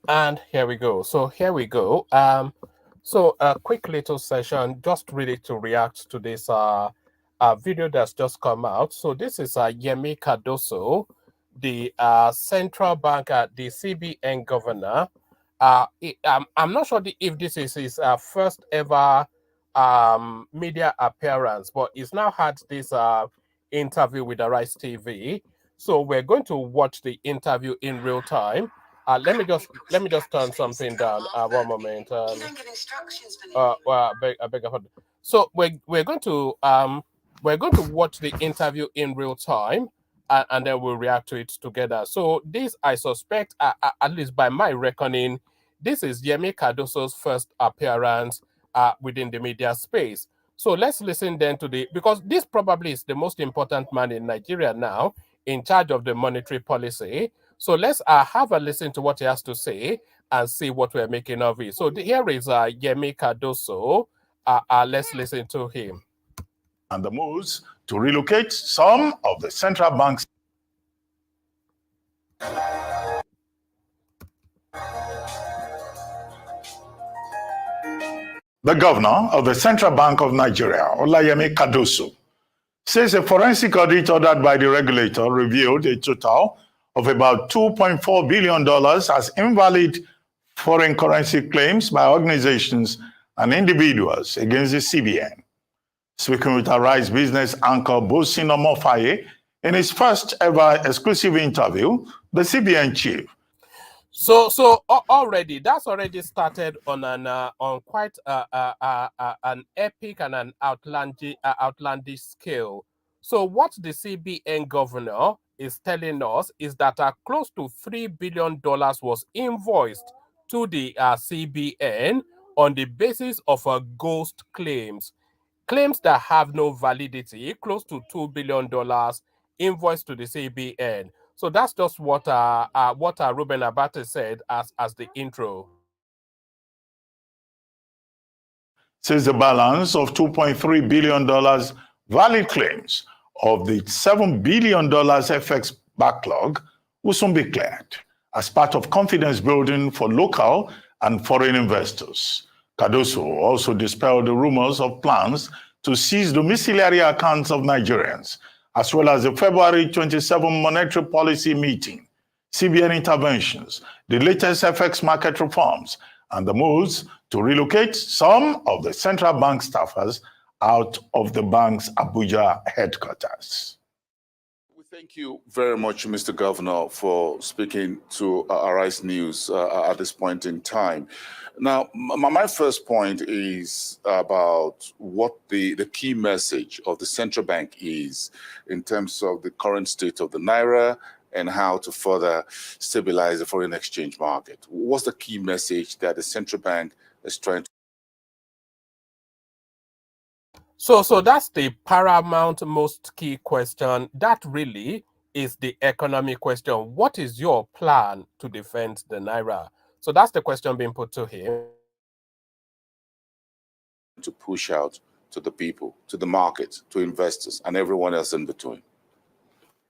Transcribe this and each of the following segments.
And here we go. So here we go. So a quick little session, just really to react to this video that's just come out. So this is Yemi Cardoso, the central bank, the CBN governor. I'm not sure if this is his first ever media appearance, but he's now had this interview with the Rice TV. So we're going to watch the interview in real time. Let me just turn something down. One moment. I beg your pardon. So we're going to watch the interview in real time, and then we'll react to it together. So this, I suspect, at least by my reckoning, this is Yemi Cardoso's first appearance within the media space. So let's listen then to because this probably is the most important man in Nigeria now, in charge of the monetary policy. So let's have a listen to what he has to say and see what we're making of it. So here is Yemi Cardoso. Let's listen to him. And the moves to relocate some of the central banks. The governor of the Central Bank of Nigeria, Yemi Cardoso, says a forensic audit ordered by the regulator revealed a total of about $2.4 billion as invalid foreign currency claims by organizations and individuals against the CBN. Speaking with Arise business anchor Bosin Omofaye in his first ever exclusive interview, the CBN chief. So already that's already started on quite an epic and an outlandish scale. So what the CBN governor is telling us is that close to $3 billion was invoiced to the CBN on the basis of ghost claims that have no validity, close to $2 billion invoiced to the CBN. So that's just what Ruben Abate said as the intro. Says the balance of $2.3 billion valid claims of the $7 billion FX backlog will soon be cleared as part of confidence building for local and foreign investors. Cardoso also dispelled the rumors of plans to seize domiciliary accounts of Nigerians, as well as the February 27 monetary policy meeting, CBN interventions, the latest FX market reforms, and the moves to relocate some of the central bank staffers out of the bank's Abuja headquarters. Thank you very much, Mr. Governor, for speaking to Arise News at this point in time. Now, my first point is about what the key message of the central bank is in terms of the current state of the Naira and how to further stabilize the foreign exchange market. What's the key message that the central bank is trying to? So that's the paramount most key question. That really is the economic question. What is your plan to defend the Naira? So that's the question being put to him. To push out to the people, to the market, to investors, and everyone else in between.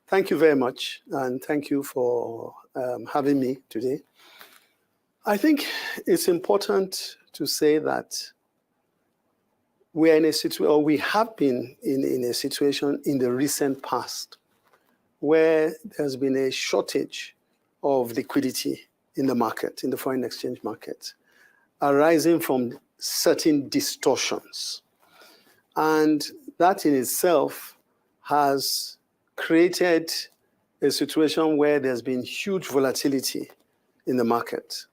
Thank you very much, and thank you for having me today. I think it's important to say that we are in a situation, or we have been in a situation in the recent past where there's been a shortage of liquidity in the market, in the foreign exchange market, arising from certain distortions. And that in itself has created a situation where there's been huge volatility in the market.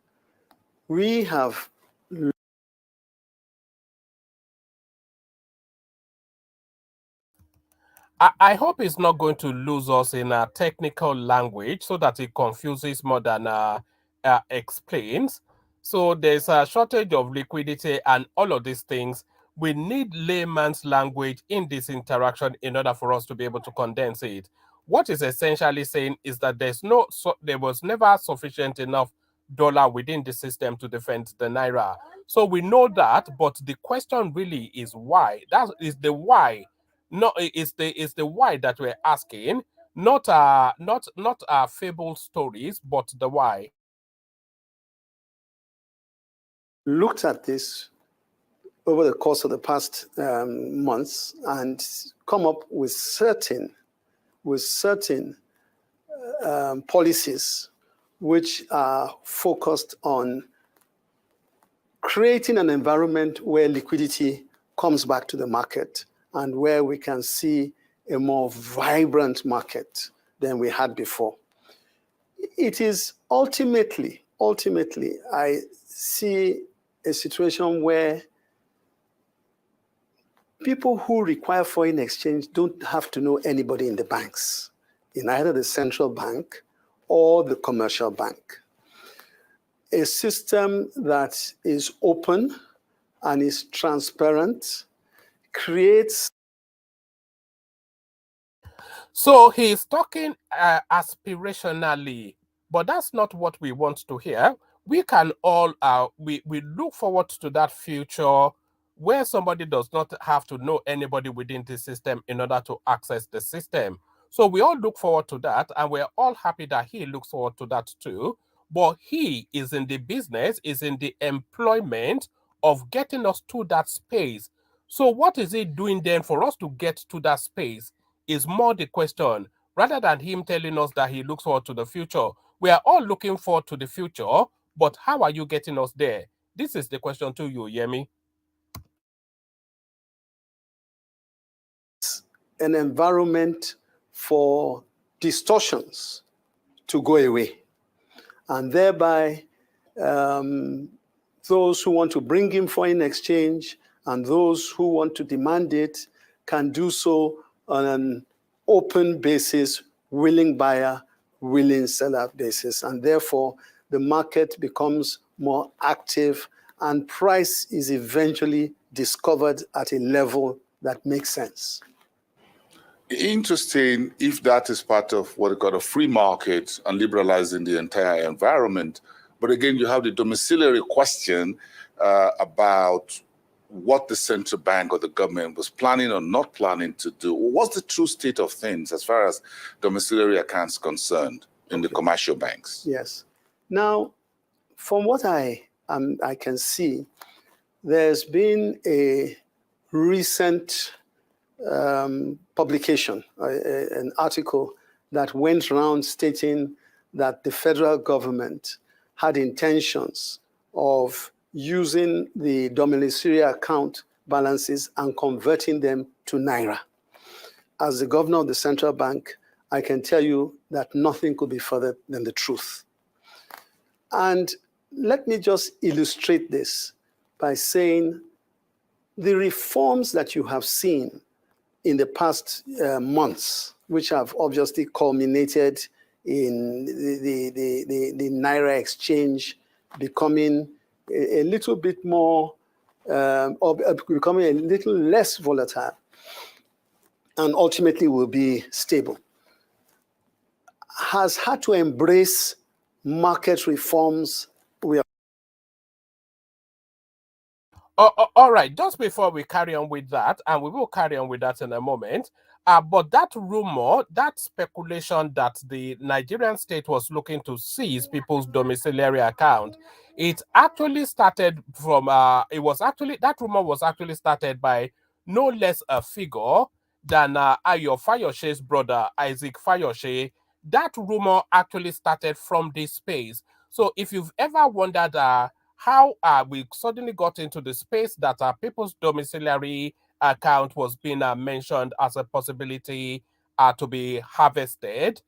We have I hope it's not going to lose us in a technical language so that it confuses more than explains. So there's a shortage of liquidity and all of these things. We need layman's language in this interaction in order for us to be able to condense it. What is essentially saying is that there was never sufficient enough dollar within the system to defend the Naira. So we know that, but the question really is why. That is the why. No, it's the why that we're asking, not fable stories, but the why. looked at this over the course of the past months and come up with certain policies which are focused on creating an environment where liquidity comes back to the market and where we can see a more vibrant market than we had before. It is ultimately, I see a situation where people who require foreign exchange don't have to know anybody in the banks, in either the central bank or the commercial bank. A system that is open and is transparent creates. So he's talking aspirationally, but that's not what we want to hear. We can all we look forward to that future where somebody does not have to know anybody within the system in order to access the system. So we all look forward to that, and we're all happy that he looks forward to that too. But he is in the business, is in the employment of getting us to that space. So what is he doing then for us to get to that space is more the question, rather than him telling us that he looks forward to the future. We are all looking forward to the future, but how are you getting us there? This is the question to you, Yemi. An environment for distortions to go away, and thereby those who want to bring in foreign exchange and those who want to demand it can do so on an open basis, willing buyer, willing seller basis, and therefore the market becomes more active and price is eventually discovered at a level that makes sense. Interesting if that is part of what we call a free market and liberalizing the entire environment. But again, you have the domiciliary question about what the central bank or the government was planning or not planning to do. What's the true state of things as far as domiciliary accounts concerned in the commercial banks? Yes. Now, from what I can see, there's been a recent publication, an article that went around stating that the federal government had intentions of using the domiciliary account balances and converting them to Naira. As the governor of the central bank, I can tell you that nothing could be further than the truth. And let me just illustrate this by saying the reforms that you have seen in the past months, which have obviously culminated in the Naira exchange becoming a little bit more, or becoming a little less volatile, and ultimately will be stable, has had to embrace market reforms. All right, just before we carry on with that, and we will carry on with that in a moment, but that rumor, that speculation that the Nigerian state was looking to seize people's domiciliary account, it actually started from, that rumor was actually started by no less a figure than Ayo Fayoshe's brother, Isaac Fayoshe. That rumor actually started from this space. So if you've ever wondered how we suddenly got into the space that people's domiciliary account was being mentioned as a possibility to be harvested,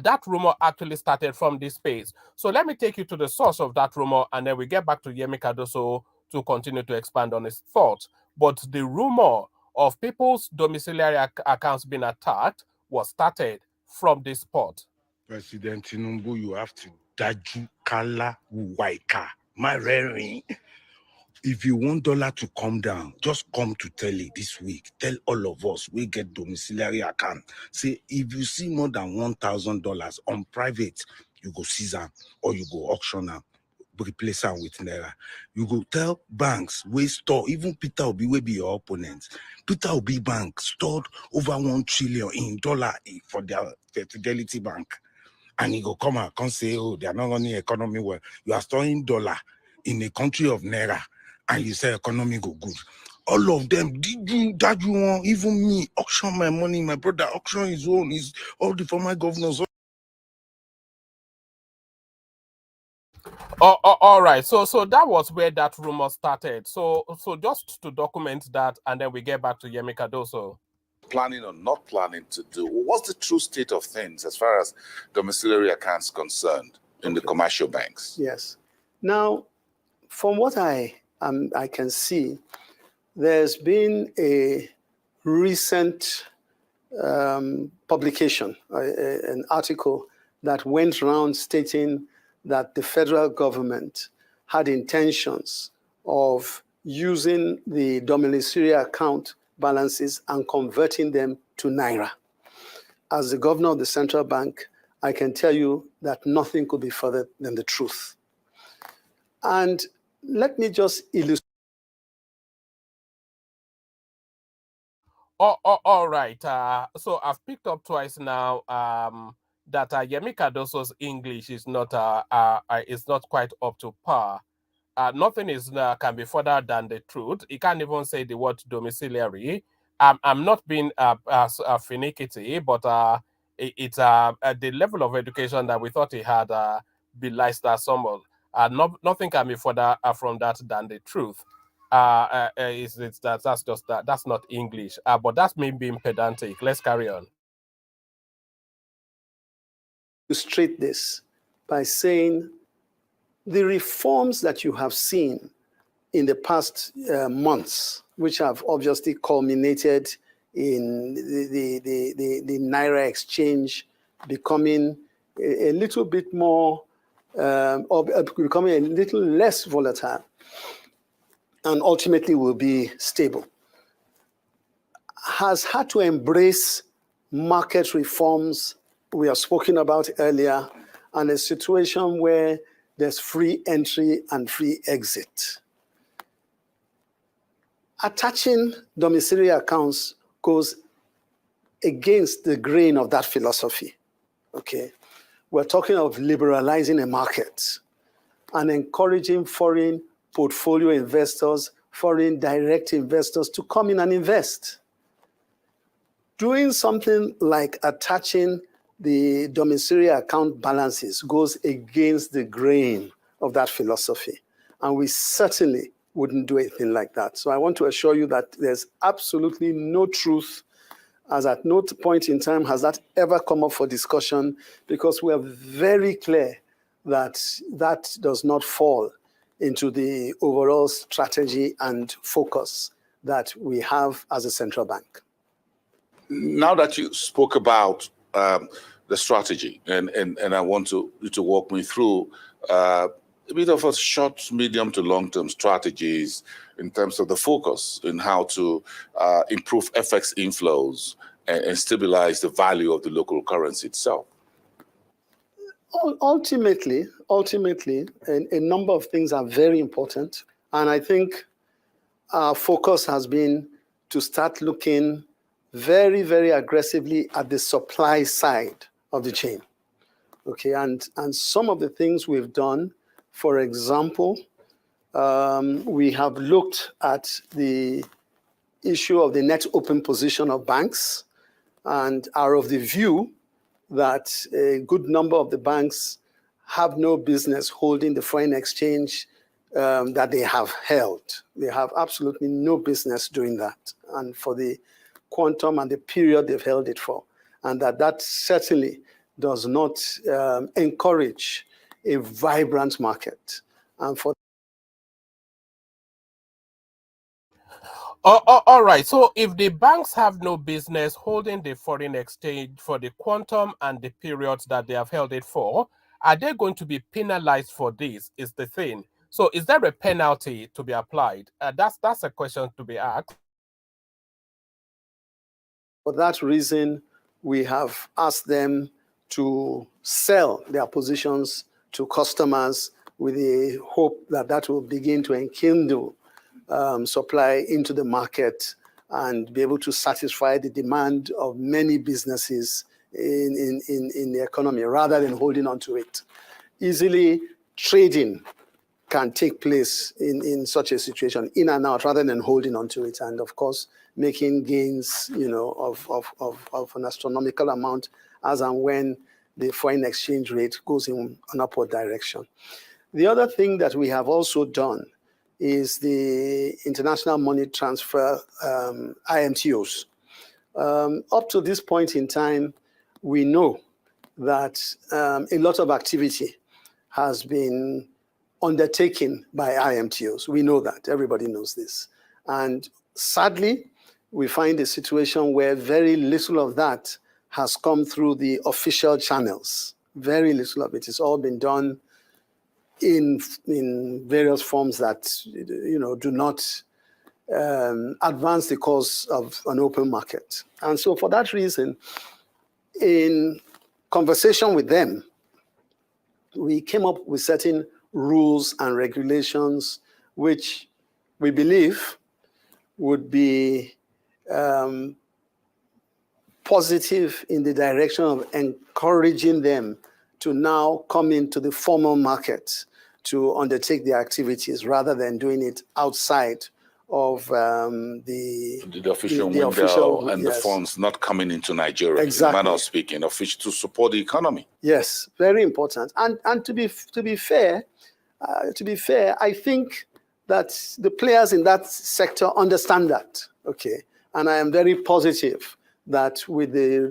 that rumor actually started from this space. So let me take you to the source of that rumor, and then we get back to Yemi Cardoso to continue to expand on his thoughts. But the rumor of people's domiciliary accounts being attacked was started from this spot. President Tinubu, you have to daju kala waika. My rearing. If you want dollar to come down, just come to Telly this week. Tell all of us we get domiciliary account. Say if you see more than $1,000 on private, you go seize them or you go auction them, replace them with Naira. You go tell banks we store, even Peter Obi will be your opponent. Peter Obi Bank stored over $1 trillion in dollar for their Fidelity Bank. And he go come out and say, oh, they are not running economy well. You are storing dollar in a country of Naira and you say economy go good. All of them, did you, that you want, even me, auction my money, my brother auction his own, is all the former governors. All right. So that was where that rumor started. So just to document that, and then we get back to Yemi Cardoso. Planning or not planning to do? What's the true state of things as far as domiciliary accounts concerned in the commercial banks? Yes. Now, from what I can see, there's been a recent publication, an article that went around stating that the federal government had intentions of using the domiciliary account balances and converting them to Naira. As the governor of the central bank, I can tell you that nothing could be further than the truth. And let me just illustrate. All right. So I've picked up twice now that Yemi Cardoso's English is not quite up to par. Nothing is can be further than the truth. He can't even say the word domiciliary. I'm not being finicky, but it's the level of education that we thought he had belies that somewhat. Nothing can be further from that than the truth. That's just that. That's not English. But that's me being pedantic. Let's carry on. Illustrate this by saying the reforms that you have seen in the past months, which have obviously culminated in the Naira exchange becoming a little bit more, or becoming a little less volatile, and ultimately will be stable, has had to embrace market reforms we have spoken about earlier, and a situation where there's free entry and free exit. Attaching domiciliary accounts goes against the grain of that philosophy, okay? We're talking of liberalizing a market and encouraging foreign portfolio investors, foreign direct investors to come in and invest. Doing something like attaching the domiciliary account balances goes against the grain of that philosophy. And we certainly wouldn't do anything like that. So I want to assure you that there's absolutely no truth, as at no point in time has that ever come up for discussion, because we are very clear that that does not fall into the overall strategy and focus that we have as a central bank. Now that you spoke about the strategy, and I want you to walk me through a bit of a short, medium to long-term strategies in terms of the focus in how to improve FX inflows and stabilize the value of the local currency itself. Ultimately, a number of things are very important. And I think our focus has been to start looking very, very aggressively at the supply side of the chain. Okay, and some of the things we've done, for example, we have looked at the issue of the net open position of banks and are of the view that a good number of the banks have no business holding the foreign exchange that they have held. They have absolutely no business doing that, and for the quantum and the period they've held it for, and that certainly does not encourage a vibrant market. And for all right. So if the banks have no business holding the foreign exchange for the quantum and the periods that they have held it for, are they going to be penalized for this? Is the thing. So is there a penalty to be applied? That's a question to be asked. For that reason, we have asked them to sell their positions to customers with the hope that that will begin to enkindle supply into the market and be able to satisfy the demand of many businesses in the economy rather than holding on to it. Easily trading can take place in such a situation, in and out, rather than holding on to it. And of course, making gains, of an astronomical amount as and when the foreign exchange rate goes in an upward direction. The other thing that we have also done is the international money transfer, IMTOs. Up to this point in time, we know that a lot of activity has been undertaken by IMTOs. We know that, everybody knows this. And sadly, we find a situation where very little of that has come through the official channels. Very little of it. It's all been done in various forms that do not advance the cause of an open market. And so for that reason, in conversation with them, we came up with certain rules and regulations which we believe would be positive in the direction of encouraging them to now come into the formal market to undertake their activities rather than doing it outside of the official window and yes. The funds not coming into Nigeria, exactly. In manner of speaking, to support the economy. Yes, very important. And to be fair, I think that the players in that sector understand that. Okay, and I am very positive that with the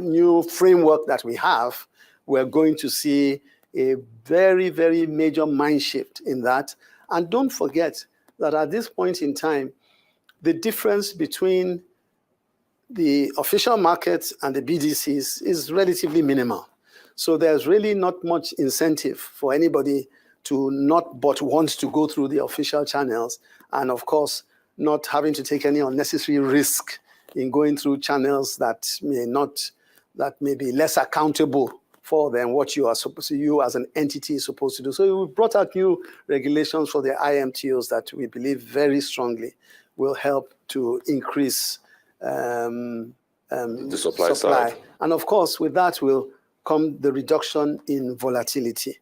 new framework that we have, we're going to see a very, very major mind shift in that. And don't forget that at this point in time, the difference between the official markets and the BDCs is relatively minimal. So there's really not much incentive for anybody to not but want to go through the official channels, and of course, not having to take any unnecessary risk in going through channels that may be less accountable for than what you as an entity is supposed to do. So we brought out new regulations for the IMTOs that we believe very strongly will help to increase the supply side. And of course, with that will come the reduction in volatility.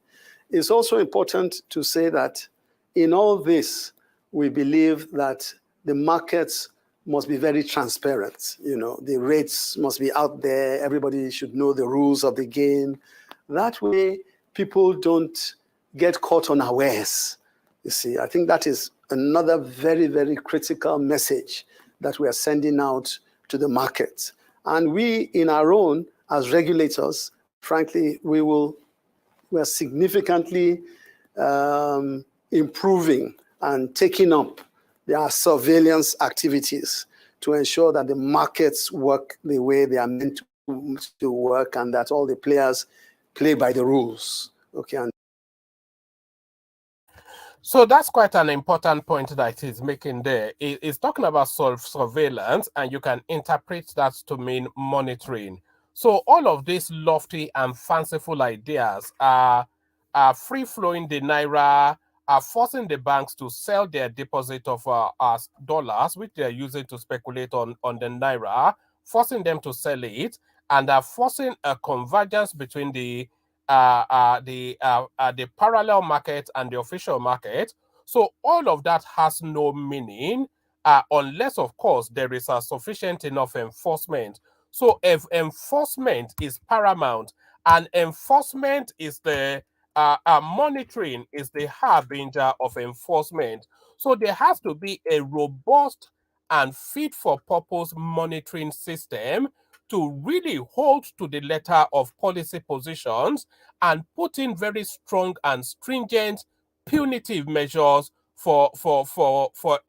It's also important to say that in all this, we believe that the markets must be very transparent. The rates must be out there. Everybody should know the rules of the game. That way, people don't get caught unawares. You see, I think that is another very, very critical message that we are sending out to the market. And we, in our own, as regulators, frankly, we are significantly improving and taking up their surveillance activities to ensure that the markets work the way they are meant to work and that all the players play by the rules. Okay. So that's quite an important point that he's making there. He's talking about surveillance, and you can interpret that to mean monitoring. So all of these lofty and fanciful ideas are free-flowing the Naira, are forcing the banks to sell their deposit of dollars, which they're using to speculate on the Naira, forcing them to sell it, and are forcing a convergence between the parallel market and the official market. So all of that has no meaning unless, of course, there is a sufficient enough enforcement. So if enforcement is paramount, and enforcement is the monitoring is the harbinger of enforcement. So there has to be a robust and fit for purpose monitoring system to really hold to the letter of policy positions and put in very strong and stringent punitive measures for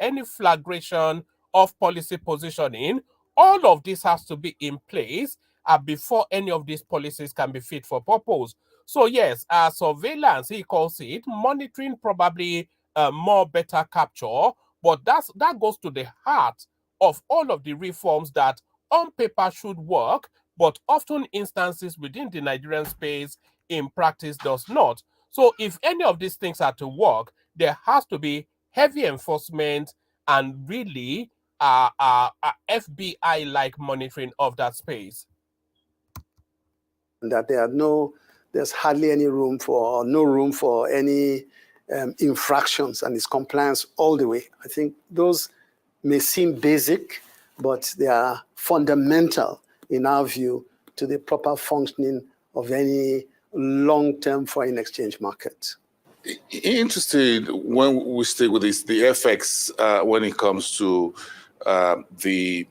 any flagration of policy positioning. All of this has to be in place before any of these policies can be fit for purpose. So yes, surveillance, he calls it, monitoring probably more better capture, but that goes to the heart of all of the reforms that on paper should work, but often instances within the Nigerian space in practice does not. So if any of these things are to work, there has to be heavy enforcement and really FBI-like monitoring of that space. That there's hardly any room for, no room for any infractions and its compliance all the way. I think those may seem basic, but they are fundamental in our view to the proper functioning of any long-term foreign exchange market. Interested when we stick with this, the FX, when it comes to the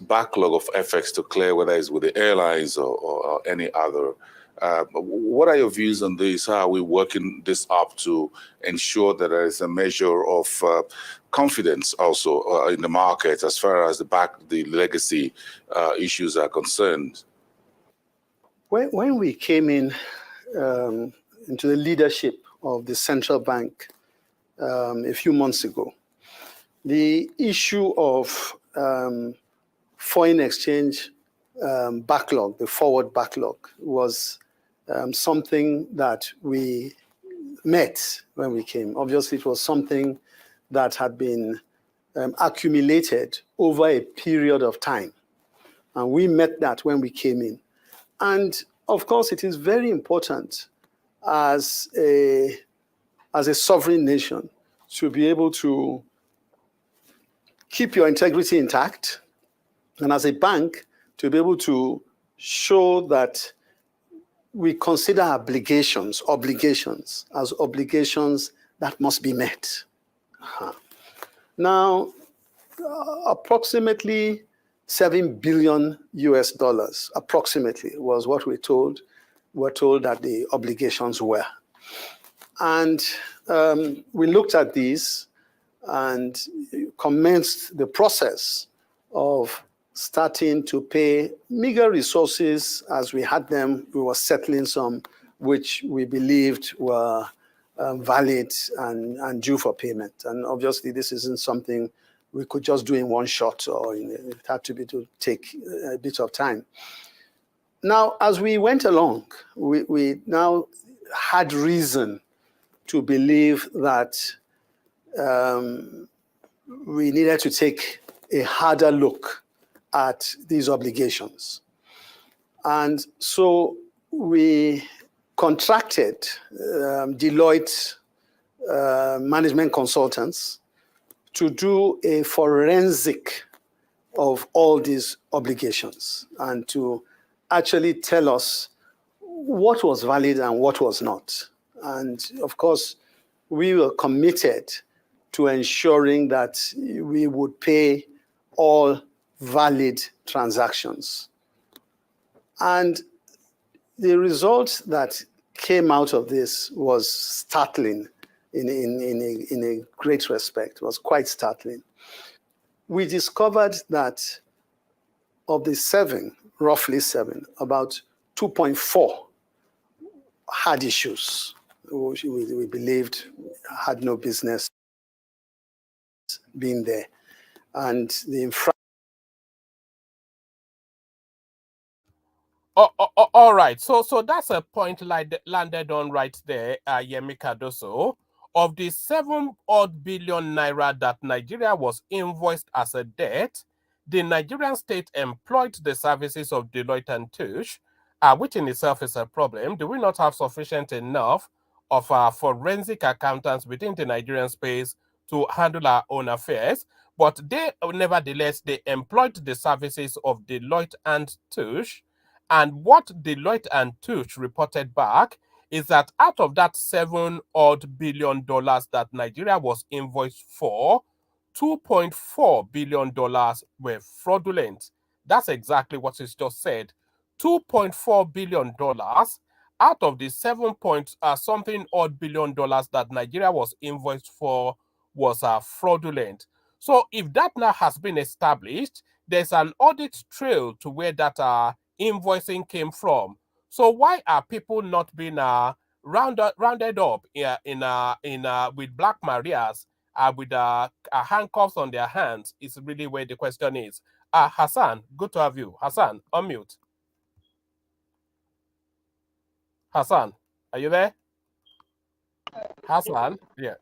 backlog of FX to clear, whether it's with the airlines or any other. What are your views on this? How are we working this up to ensure that there is a measure of confidence also in the market as far as the legacy issues are concerned? When we came in into the leadership of the central bank a few months ago, the issue of foreign exchange backlog, the forward backlog, was something that we met when we came. Obviously, it was something that had been accumulated over a period of time. And we met that when we came in. And of course, it is very important as a sovereign nation to be able to keep your integrity intact, and as a bank to be able to show that we consider obligations as obligations that must be met. Now, approximately $7 billion approximately was what we're told that the obligations were. And we looked at these and commenced the process of starting to pay meager resources as we had them. We were settling some which we believed were valid and due for payment. And obviously, this isn't something we could just do in one shot, or it had to take a bit of time. Now, as we went along, we now had reason to believe that we needed to take a harder look at these obligations. And so we contracted Deloitte management consultants to do a forensic of all these obligations and to actually tell us what was valid and what was not. And of course, we were committed to ensuring that we would pay all valid transactions. And the result that came out of this was startling in a great respect. It was quite startling. We discovered that of the roughly seven, about 2.4 had issues, which we believed had no business being there. And the all right. So that's a point landed on right there, Yemi Cardoso. Of the 7 odd billion naira that Nigeria was invoiced as a debt, the Nigerian state employed the services of Deloitte and Touche, which in itself is a problem. Do we not have sufficient enough of forensic accountants within the Nigerian space to handle our own affairs? But nevertheless, they employed the services of Deloitte and Touche. And what Deloitte and Touche reported back is that out of that $7 odd billion that Nigeria was invoiced for, $2.4 billion were fraudulent. That's exactly what is just said. $2.4 billion out of the 7-something odd billion dollars that Nigeria was invoiced for was fraudulent. So if that now has been established, there's an audit trail to where that invoicing came from. So why are people not being rounded up with Black Marias with handcuffs on their hands? Is really where the question is. Hassan, good to have you. Hassan, unmute. Hassan, are you there? Hassan, yeah.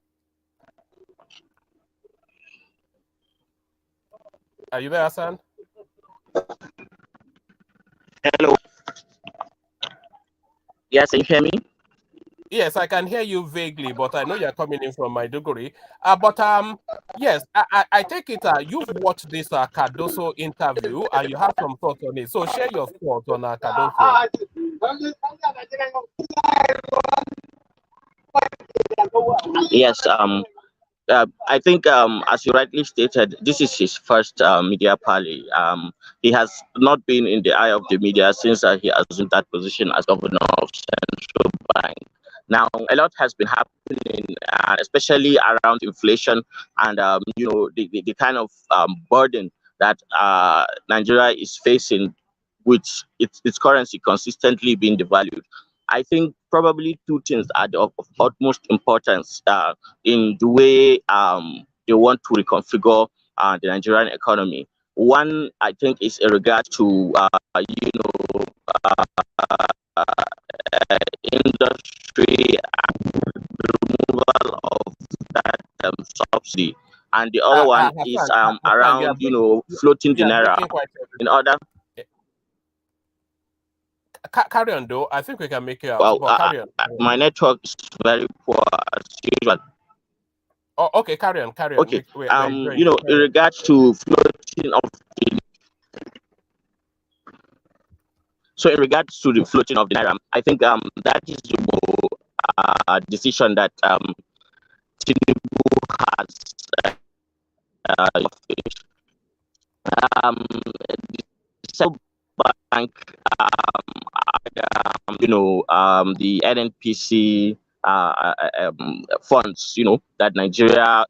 Are you there, Hassan? Hello. Yes, can you hear me? Yes, I can hear you vaguely, but I know you're coming in from Maiduguri. But yes, I take it you've watched this Cardoso interview and you have some thoughts on it. So share your thoughts on Cardoso. Yes, I think, as you rightly stated, this is his first media parley. He has not been in the eye of the media since he assumed that position as governor of Central Bank. Now, a lot has been happening, especially around inflation and the kind of burden that Nigeria is facing, with its currency consistently being devalued. I think probably two things are of utmost importance in the way they want to reconfigure the Nigerian economy. One, I think, is in regard to industry removal of that subsidy, and the other one is Hassan, around floating the you are naira breaking quite in order. carry on though. I think we can make it out, Well, but carry on. my network is very poor as usual. Oh, okay, carry on, carry on. Okay. We're enjoying you. In Carry on. regards to floating of the so in regards to the floating of the naira, I think that is the decision that Tinubu has the central bank, the NNPC funds, that Nigeria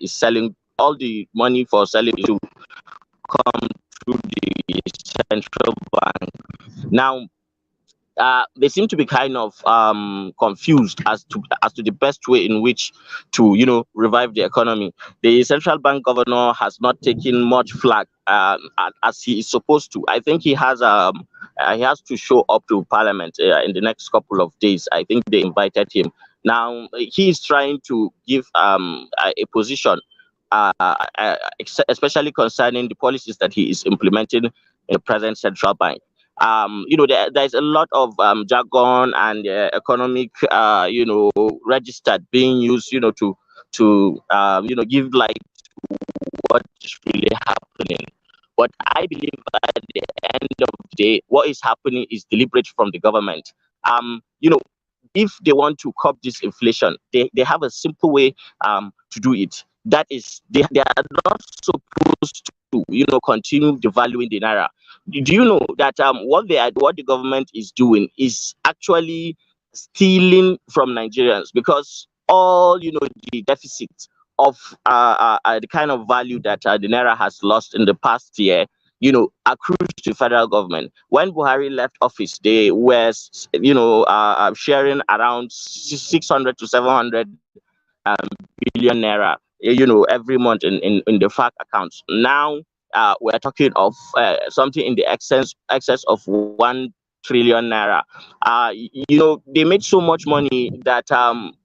is selling, all the money for selling to come through the central bank. Now, they seem to be kind of confused as to the best way in which to revive the economy. The central bank governor has not taken much flack as he is supposed to. I think he has to show up to Parliament in the next couple of days. I think they invited him. Now he is trying to give a position, especially concerning the policies that he is implementing in the present central bank. There's a lot of jargon and economic registered being used to give light to what is really happening. But I believe at the end of the day, what is happening is deliberate from the government. um you know if they want to curb this inflation, they have a simple way to do it. That is, they are not supposed to continue devaluing the naira. Do you know that what the government is doing is actually stealing from Nigerians, because all the deficit of the kind of value that the naira has lost in the past year, accrues to federal government. When Buhari left office, they were sharing around 600 to 700 um, billion naira, every month in the FAC accounts. Now we're talking of something in the excess of 1 trillion naira. They made so much money that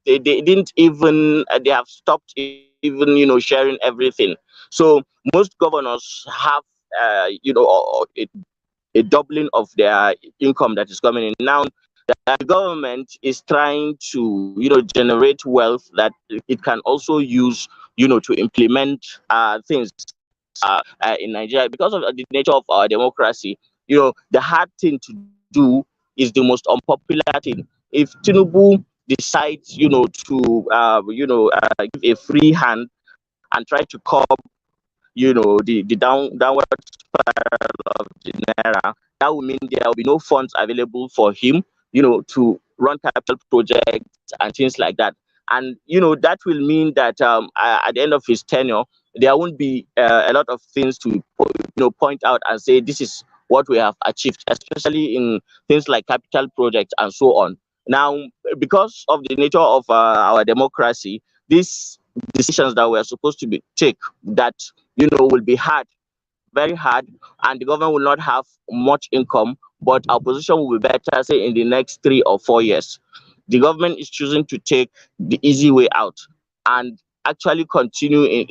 they didn't even they have stopped even sharing everything. So most governors have a doubling of their income that is coming in. Now the government is trying to generate wealth that it can also use to implement things in Nigeria. Because of the nature of our democracy, the hard thing to do is the most unpopular thing. If Tinubu decides to give a free hand and try to curb the downward spiral of the naira, that will mean there will be no funds available for him, to run capital projects and things like that. And that will mean that at the end of his tenure, there won't be a lot of things to point out and say this is what we have achieved, especially in things like capital projects and so on. Now, because of the nature of our democracy, these decisions that we're supposed to be take that will be hard, very hard, and the government will not have much income, but our position will be better, say, in the next 3 or 4 years. The government is choosing to take the easy way out and actually continue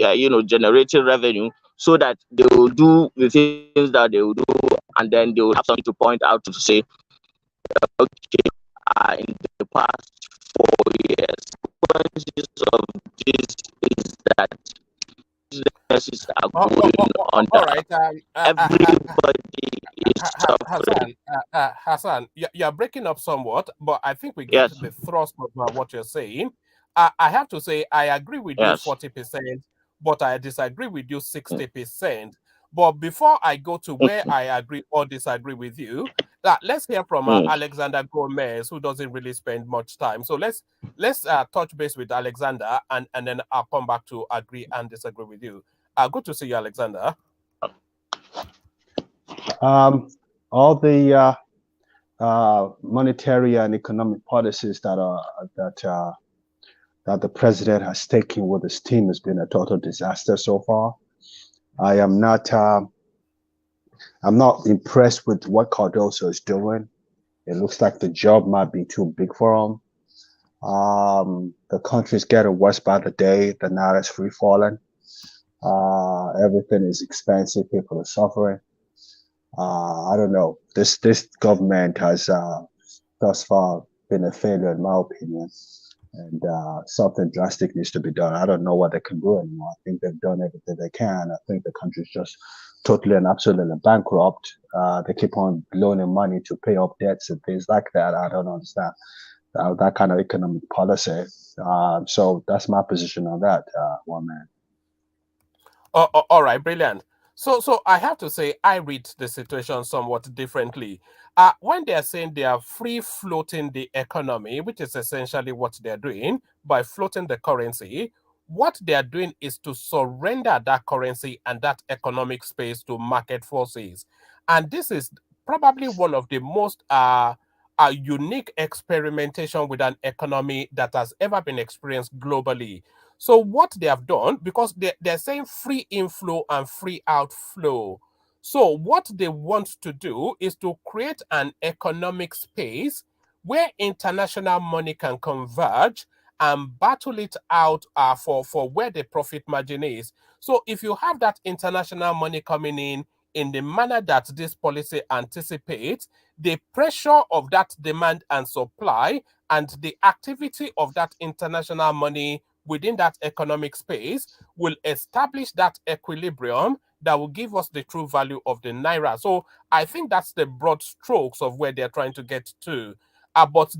generating revenue, so that they will do the things that they will do, and then they will have something to point out to say, okay, in the past years. Consequences of this is that businesses are going All under. right. Everybody is suffering. Hassan, you're breaking up somewhat, but I think we get Yes, the thrust of what you're saying. I have to say, I agree with you yes. 40%, but I disagree with you 60%. But before I go to where I agree or disagree with you, let's hear from Mm. Alexander Gomez, who doesn't really spend much time. So let's touch base with Alexander, and then I'll come back to agree and disagree with you. Good to see you, Alexander. All the monetary and economic policies that the president has taken with his team has been a total disaster so far. I'm not impressed with what Cardoso is doing. It looks like the job might be too big for him. The country's getting worse by the day. The naira's free falling. Everything is expensive. People are suffering. I don't know. This government has thus far been a failure, in my opinion, and something drastic needs to be done. I don't know what they can do anymore. I think they've done everything they can. I think the country's just totally and absolutely bankrupt. They keep on loaning money to pay off debts and things like that. I don't understand that kind of economic policy. So that's my position on that, one man. All right, brilliant. So I have to say I read the situation somewhat differently. When they are saying they are free floating the economy, which is essentially what they're doing by floating the currency, what they are doing is to surrender that currency and that economic space to market forces. And this is probably one of the most unique experimentation with an economy that has ever been experienced globally. So what they have done, because they're saying free inflow and free outflow. So what they want to do is to create an economic space where international money can converge and battle it out for where the profit margin is. So if you have that international money coming in the manner that this policy anticipates, the pressure of that demand and supply and the activity of that international money within that economic space will establish that equilibrium that will give us the true value of the naira. So I think that's the broad strokes of where they're trying to get to. But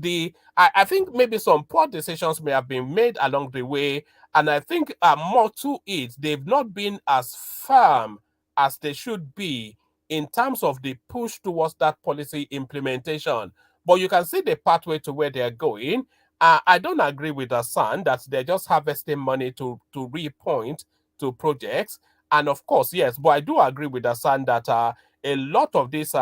I think maybe some poor decisions may have been made along the way, and I think more to it, they've not been as firm as they should be in terms of the push towards that policy implementation. But you can see the pathway to where they're going. I don't agree with Hassan that they're just harvesting money to repoint to projects. And of course, yes, but I do agree with Hassan that a lot of this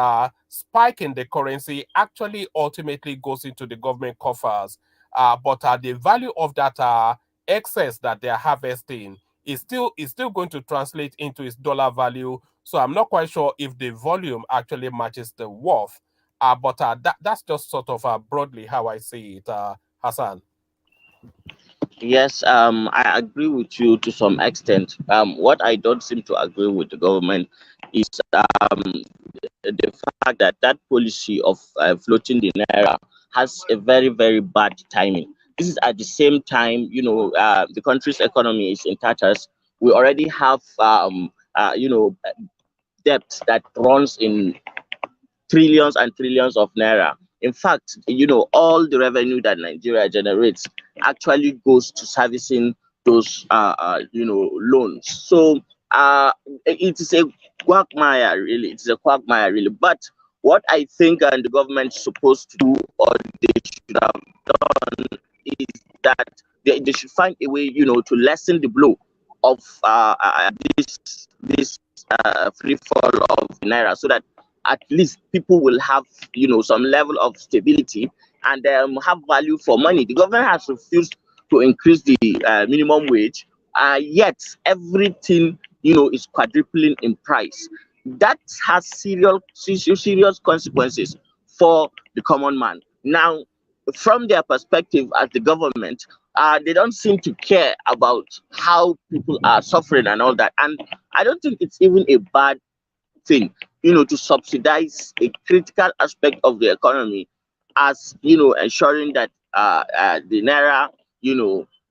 spike in the currency actually ultimately goes into the government coffers. But the value of that excess that they're harvesting is still going to translate into its dollar value. So I'm not quite sure if the volume actually matches the worth. But that's just sort of broadly how I see it, Hassan. Yes, I agree with you to some extent. What I don't seem to agree with the government is the fact that that policy of floating the naira has a very, very bad timing. This is at the same time, the country's economy is in tatters. We already have, debt that runs in trillions and trillions of naira. In fact, all the revenue that Nigeria generates actually goes to servicing those, loans. So it is a quagmire, really. It is a quagmire, really. But what I think the government is supposed to do, or they should have done, is that they should find a way, to lessen the blow of this free fall of naira, so that at least people will have some level of stability and have value for money. The government has refused to increase the minimum wage, yet everything is quadrupling in price. That has serious consequences for the common man. Now, from their perspective as the government, they don't seem to care about how people are suffering and all that. And I don't think it's even a bad thing, to subsidize a critical aspect of the economy, as ensuring that the naira,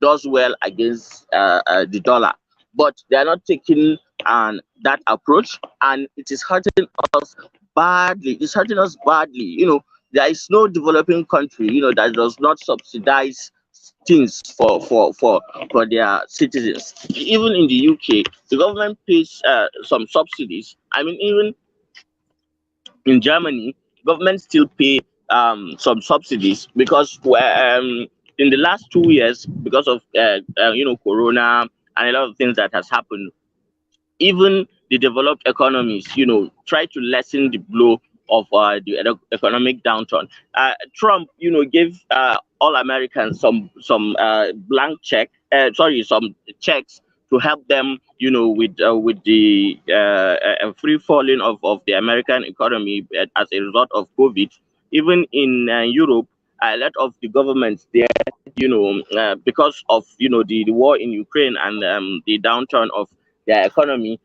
does well against the dollar. But they are not taking that approach, and it is hurting us badly. It's hurting us badly. There is no developing country, that does not subsidize things for their citizens. Even in the UK, the government pays some subsidies. I mean, even in Germany, government still pay some subsidies because in the last 2 years, because of Corona and a lot of things that has happened, even the developed economies, try to lessen the blow of the economic downturn. Trump, gave all Americans some checks to help them, with the free falling of the American economy as a result of COVID. Even in Europe, a lot of the governments there, because of the war in Ukraine and the downturn of their economy,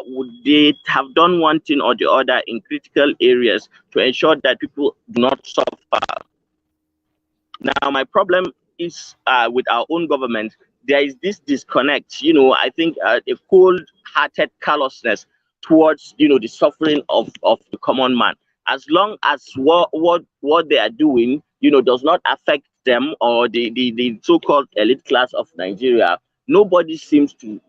would they have done one thing or the other in critical areas to ensure that people do not suffer. Now, my problem is with our own government. There is this disconnect. I think a cold-hearted callousness towards the suffering of the common man. As long as what they are doing does not affect them or the so-called elite class of Nigeria, nobody seems to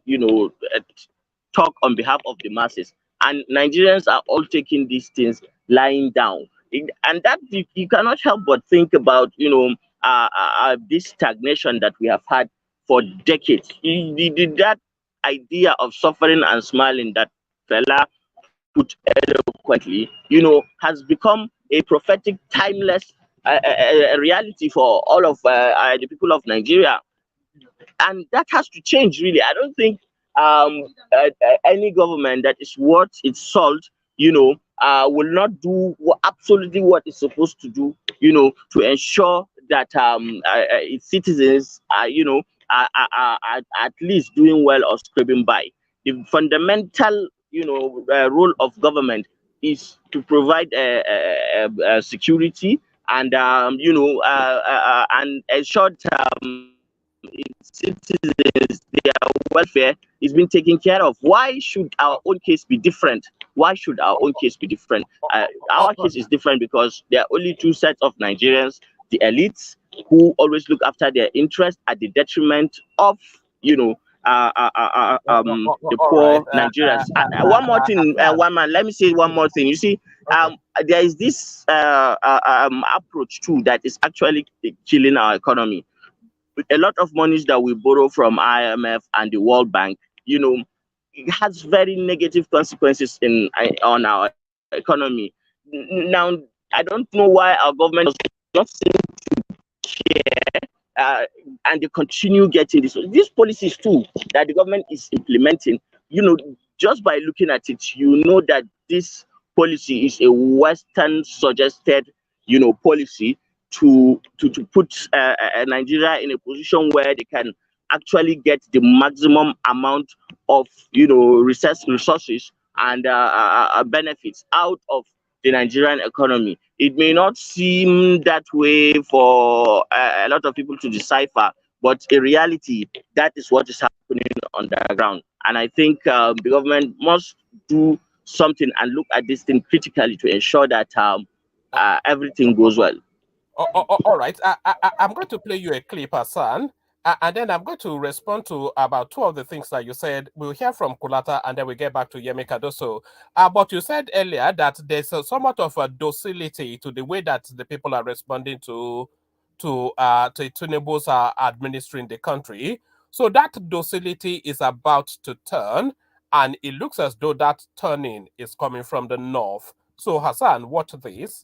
talk on behalf of the masses. And Nigerians are all taking these things lying down. And that you cannot help but think about, this stagnation that we have had for decades. That idea of suffering and smiling that fella put eloquently, has become a prophetic, timeless reality for all of the people of Nigeria, and that has to change. Really, I don't think any government that is worth its salt, will not do absolutely what it's supposed to do, to ensure that its citizens are at least doing well or scraping by. The fundamental, role of government is to provide security and and ensure its citizens, their welfare is being taken care of. Why should our own case be different? Why should our own case be different? Our case is different because there are only two sets of Nigerians: the elites, who always look after their interests at the detriment of, the poor Nigerians. One more thing, one man. Let me say one more thing. You see, there is this approach too that is actually killing our economy. A lot of monies that we borrow from IMF and the World Bank, it has very negative consequences on our economy. Now, I don't know why our government does not seem to care, and they continue getting these policies too that the government is implementing. Just by looking at it, that this policy is a Western suggested, policy to put Nigeria in a position where they can actually get the maximum amount of resources and benefits out of the Nigerian economy. It may not seem that way for a lot of people to decipher, but in reality, that is what is happening on the ground. And I think the government must do something and look at this thing critically to ensure that everything goes well. All right. I'm going to play you a clip, Hassan, and then I'm going to respond to about two of the things that you said. We'll hear from Kulata, and then we get back to Yemi Cardoso. But you said earlier that there's somewhat of a docility to the way that the people are responding to Tinubu's administering the country. So that docility is about to turn, and it looks as though that turning is coming from the north. So Hassan, watch this.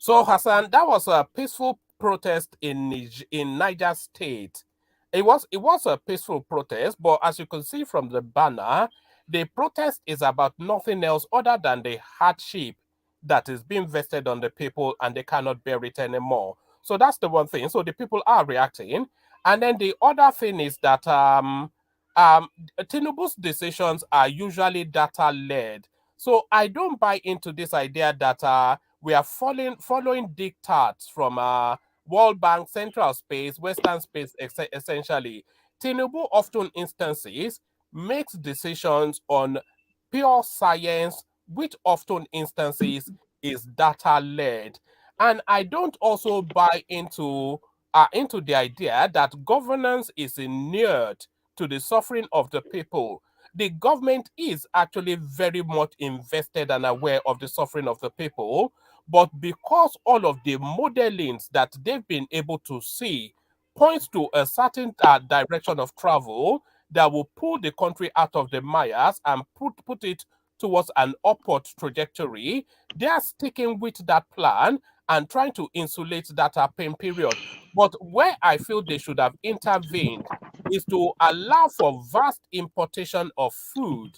So Hassan, that was a peaceful protest in Niger State. It was a peaceful protest, but as you can see from the banner, the protest is about nothing else other than the hardship that is being vested on the people, and they cannot bear it anymore. So that's the one thing. So the people are reacting, and then the other thing is that um Tinubu's decisions are usually data led. So I don't buy into this idea that we are following diktats from World Bank, Central Space, Western Space, essentially. Tinubu often instances makes decisions on pure science, which often instances is data led. And I don't also buy into the idea that governance is inured to the suffering of the people. The government is actually very much invested and aware of the suffering of the people, but because all of the modelings that they've been able to see points to a certain direction of travel that will pull the country out of the mires and put it towards an upward trajectory, they are sticking with that plan and trying to insulate that pain period. But where I feel they should have intervened is to allow for vast importation of food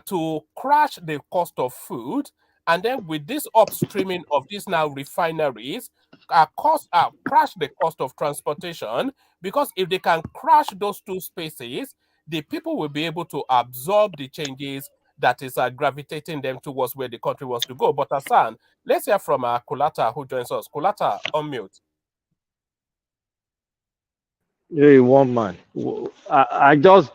to crash the cost of food. And then with this upstreaming of these now refineries, crash the cost of transportation, because if they can crash those two spaces, the people will be able to absorb the changes that is gravitating them towards where the country wants to go. But Hassan, let's hear from Kulata, who joins us. Kulata, unmute. Hey, one man. I just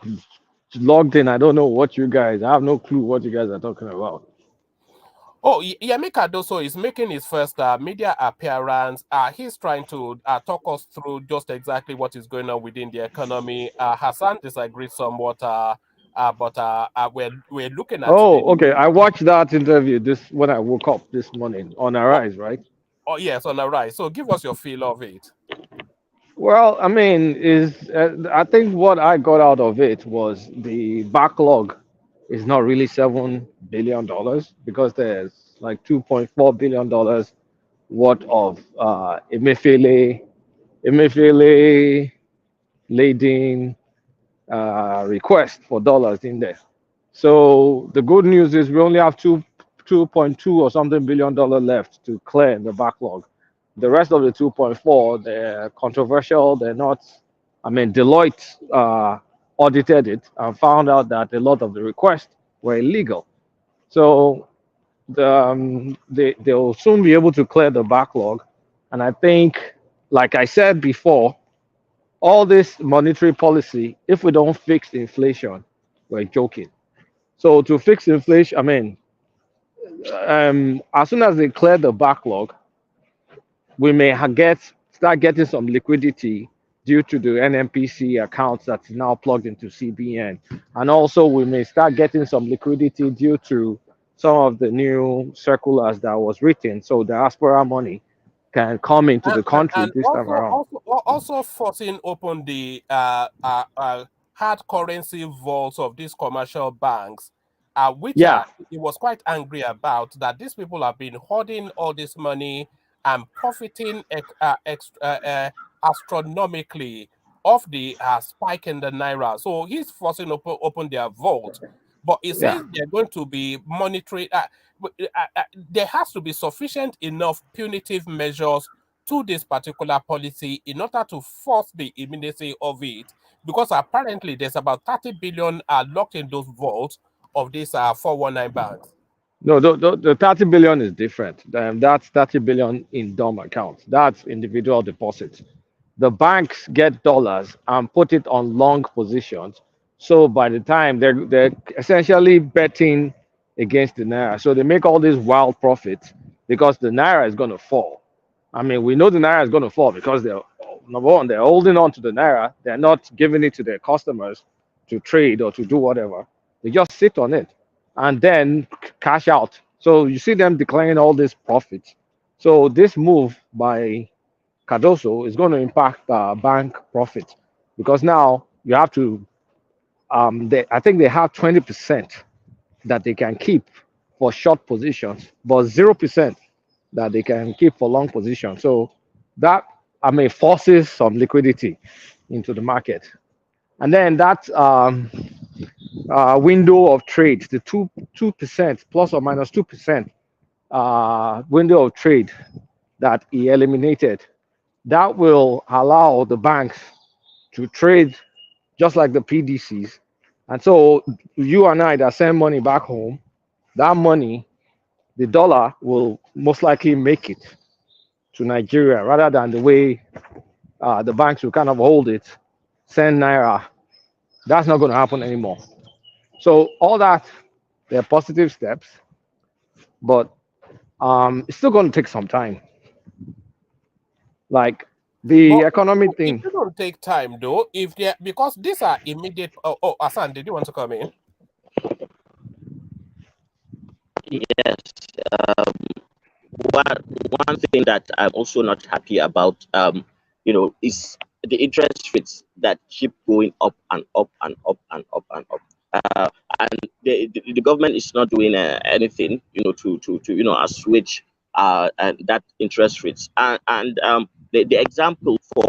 logged in. I don't know what you guys. I have no clue what you guys are talking about. Oh, Yemi Cardoso is making his first media appearance. He's trying to talk us through just exactly what is going on within the economy. Hassan disagrees somewhat, but we're looking at the Oh, okay. I watched that interview this when I woke up this morning on oh, Arise, right? oh yes, on the right. So give us your feel of it. Well, I mean, I think what I got out of it was the backlog is not really $7 billion because there's like $2.4 billion worth of Emefiele laden request for dollars in there. So the good news is we only have 2.2 or something $billion left to clear in the backlog. The rest of the 2.4, they're controversial. They're not. I mean, Deloitte audited it and found out that a lot of the requests were illegal. So they'll soon be able to clear the backlog. And I think, like I said before, all this monetary policy, if we don't fix inflation, we're joking. So to fix inflation, I mean, as soon as they clear the backlog, we may start getting some liquidity due to the NMPC accounts that's now plugged into CBN, and also we may start getting some liquidity due to some of the new circulars that was written, so diaspora money can come into the country And this time around. also forcing open the hard currency vaults of these commercial banks, which Yeah, he was quite angry about, that these people have been hoarding all this money and profiting astronomically off the spike in the naira. So he's forcing open their vault, but he yeah. says they're going to be monitoring. There has to be sufficient enough punitive measures to this particular policy in order to force the immediacy of it, because apparently there's about 30 billion locked in those vaults of these 419 banks. No, the 30 billion is different. That's 30 billion in DOM accounts. That's individual deposits. The banks get dollars and put it on long positions. So by the time they're essentially betting against the naira. So they make all these wild profits because the naira is going to fall. I mean, we know the naira is going to fall because they're number one, they're holding on to the naira. They're not giving it to their customers to trade or to do whatever. They just sit on it and then cash out. So you see them declaring all these profits. So this move by Cardoso is going to impact bank profits because now you have to. I think they have 20% that they can keep for short positions, but 0% that they can keep for long position. So that, I mean, forces some liquidity into the market. And then that window of trade, the 2% plus or minus 2% window of trade that he eliminated, that will allow the banks to trade just like the PDCs. And so you and I that send money back home, that money, the dollar will most likely make it to Nigeria rather than the way the banks will kind of hold it, send naira. That's not going to happen anymore. So all that, they're positive steps, but it's still going to take some time. Like the But economy it thing. shouldn't take time though, if they because these are immediate. Oh, Asan, did you want to come in? Yes. One thing that I'm also not happy about, is the interest rates that keep going up and up and up and up and up. And the government is not doing anything, to assuage and that interest rates. And the example for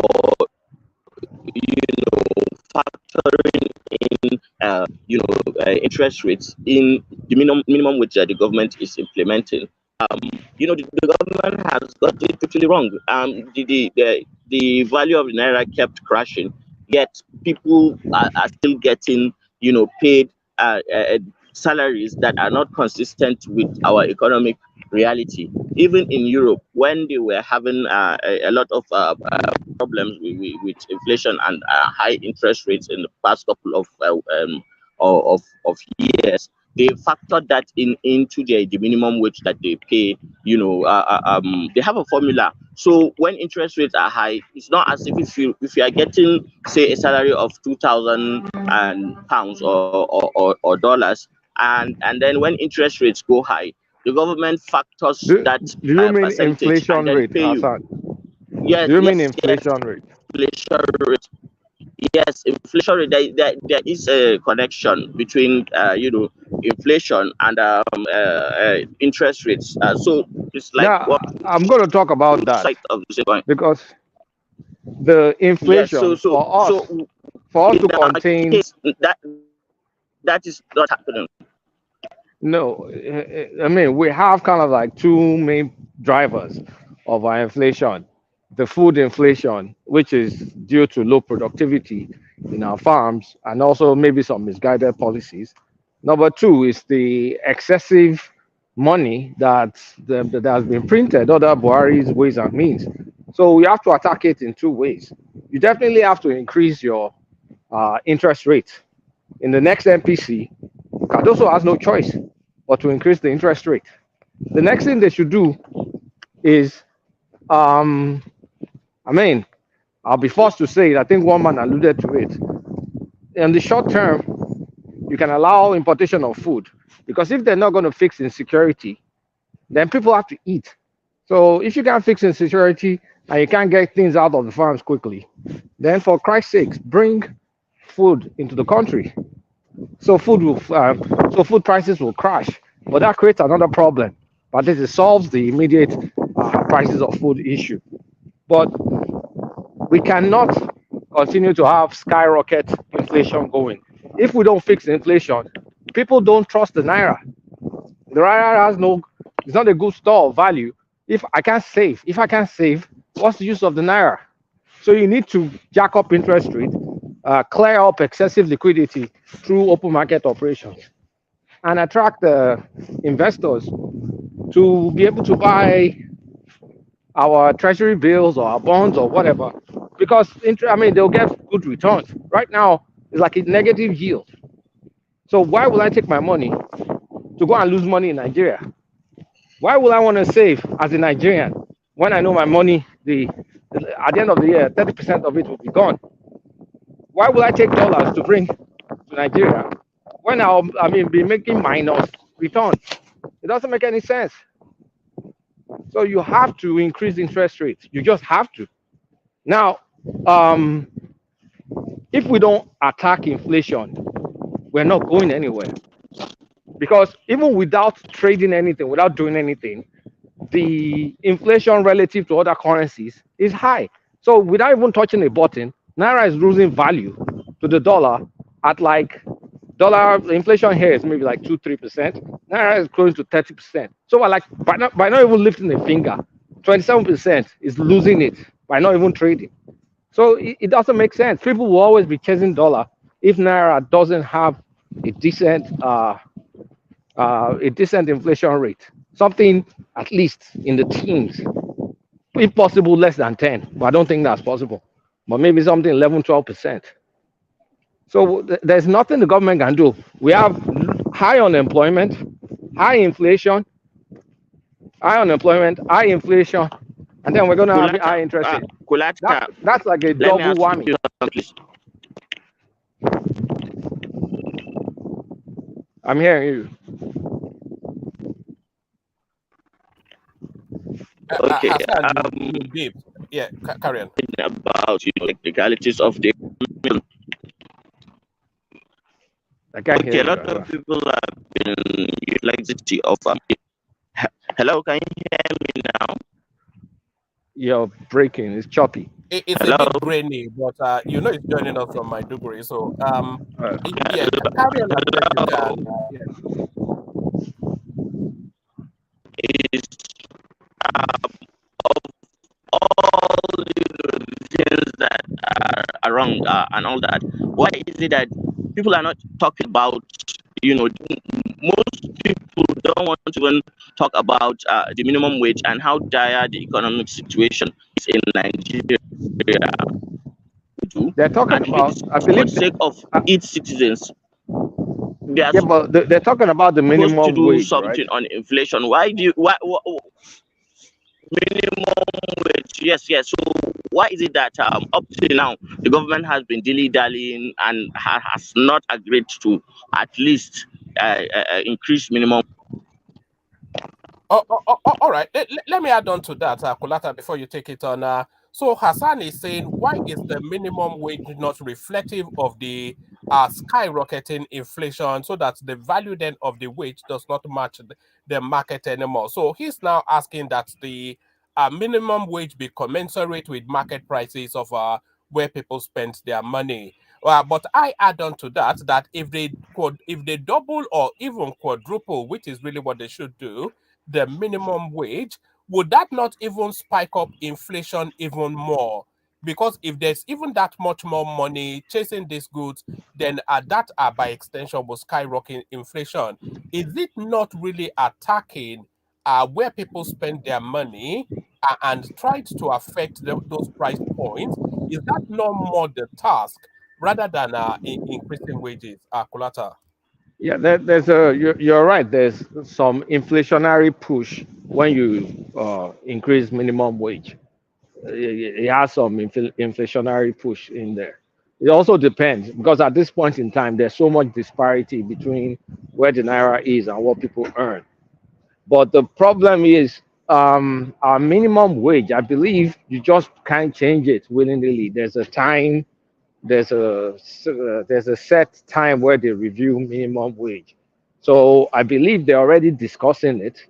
factoring in interest rates in the minimum wage that the government is implementing. The government has got it totally wrong. The value of the naira kept crashing, yet people are still getting paid salaries that are not consistent with our economic reality. Even in Europe, when they were having a lot of problems with inflation and high interest rates in the past couple of years, they factored that into the minimum wage that they pay. They have a formula. So when interest rates are high, it's not as if you are getting, say, a salary of £2,000 or dollars, and then when interest rates go high, the government factors Do, that do you mean percentage and inflation then rate, pay you. Hassan? Yes, Do you mean yes, yes. inflation rate? Inflation rate. Yes, inflation rate. There is a connection between inflation and interest rates. So it's like Now, I'm going to talk about both that sides of the same coin. because the Yes. So inflation so for us in to our contain, case, that is not happening. no, I mean, we have kind of like two main drivers of our inflation. The food inflation, which is due to low productivity in our farms and also maybe some misguided policies. Number two is the excessive money that has been printed under Buhari's ways and means. So we have to attack it in two ways. You definitely have to increase your interest rate. In the next MPC, Cardoso has no choice but to increase the interest rate. The next thing they should do is, um, I mean, I'll be forced to say it. I think one man alluded to it. In the short term, you can allow importation of food because if they're not going to fix insecurity, then people have to eat. So if you can't fix insecurity and you can't get things out of the farms quickly, then for Christ's sakes, bring food into the country. So food prices will crash. But that creates another problem. But this solves the immediate prices of food issue. But we cannot continue to have skyrocket inflation going. If we don't fix inflation, people don't trust the naira. The naira it's not a good store of value. If I can't save, what's the use of the naira? So you need to jack up interest rate, clear up excessive liquidity through open market operations, and attract investors to be able to buy our treasury bills or our bonds or whatever, because they'll get good returns. Right now, it's like a negative yield. So why would I take my money to go and lose money in Nigeria? Why would I want to save as a Nigerian when I know my money, at the end of the year, 30% of it will be gone? Why would I take dollars to bring to Nigeria when be making minus returns? It doesn't make any sense. So you have to increase interest rates. You just have to. Now, if we don't attack inflation, we're not going anywhere. Because even without trading anything, without doing anything, the inflation relative to other currencies is high. So without even touching a button, Naira is losing value to the dollar at like dollar inflation here is maybe like 2-3%. Naira is close to 30%. So we're like by not even lifting a finger, 27% is losing it by not even trading. So it doesn't make sense. People will always be chasing dollar if Naira doesn't have a decent inflation rate, something at least in the teens, if possible less than 10. But I don't think that's possible. But maybe something 11-12%. So there's nothing the government can do. We have high unemployment, high inflation, high inflation, and then we're going to have high interest rate. That's like a double whammy. I'm hearing you. Okay. Yeah, carry on. About technicalities of the. Okay, a lot of people have been utilizing of. Hello, can you hear me now? You're breaking. It's choppy. It's a bit grainy, but it's joining us from Maiduguri. So yeah, carry on as best you can. Is of all things that are wrong and all that. Why is it that people are not talking about? Most people don't want to even talk about the minimum wage and how dire the economic situation is in Nigeria. They're talking about, I believe, for the sake of its citizens. Yeah, but they're talking about the minimum to do wage, something right? on inflation. Why minimum wage? Yes. So why is it that up till now the government has been dilly-dallying and has not agreed to at least increase minimum? All right. Let me add on to that, Kulata, before you take it on. So Hassan is saying, why is the minimum wage not reflective of the skyrocketing inflation, so that the value then of the wage does not match the market anymore? So he's now asking that the minimum wage be commensurate with market prices of where people spend their money. But I add on to that if they double or even quadruple, which is really what they should do, the minimum wage, would that not even spike up inflation even more? Because if there's even that much more money chasing these goods, then that by extension will skyrocket inflation. Is it not really attacking where people spend their money and tried to affect those price points? Is that not more the task rather than increasing wages, Kulata? Yeah, you're right. There's some inflationary push when you increase minimum wage. It has some inflationary push in there. It also depends, because at this point in time, there's so much disparity between where the naira is and what people earn. But the problem is, our minimum wage, I believe you just can't change it willy-nilly. There's a time, there's a set time where they review minimum wage. So I believe they're already discussing it,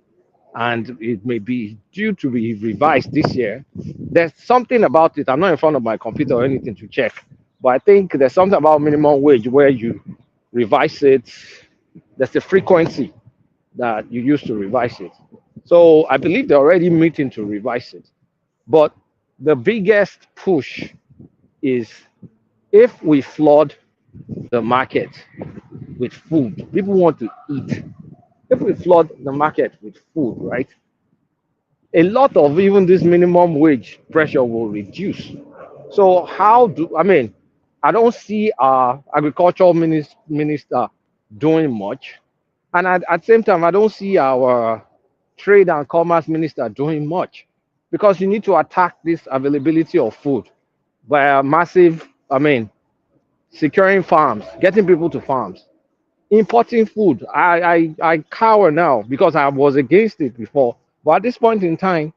and it may be due to be revised this year. There's something about it. I'm not in front of my computer or anything to check, but I think there's something about minimum wage where you revise it. There's a frequency that you use to revise it. So I believe they're already meeting to revise it. But the biggest push is, if we flood the market with food, people want to eat. If we flood the market with food, right, a lot of even this minimum wage pressure will reduce. So I don't see our agricultural minister doing much. And at the same time, I don't see our trade and commerce minister doing much, because you need to attack this availability of food by a massive, securing farms, getting people to farms, importing food. I cower now because I was against it before. But at this point in time,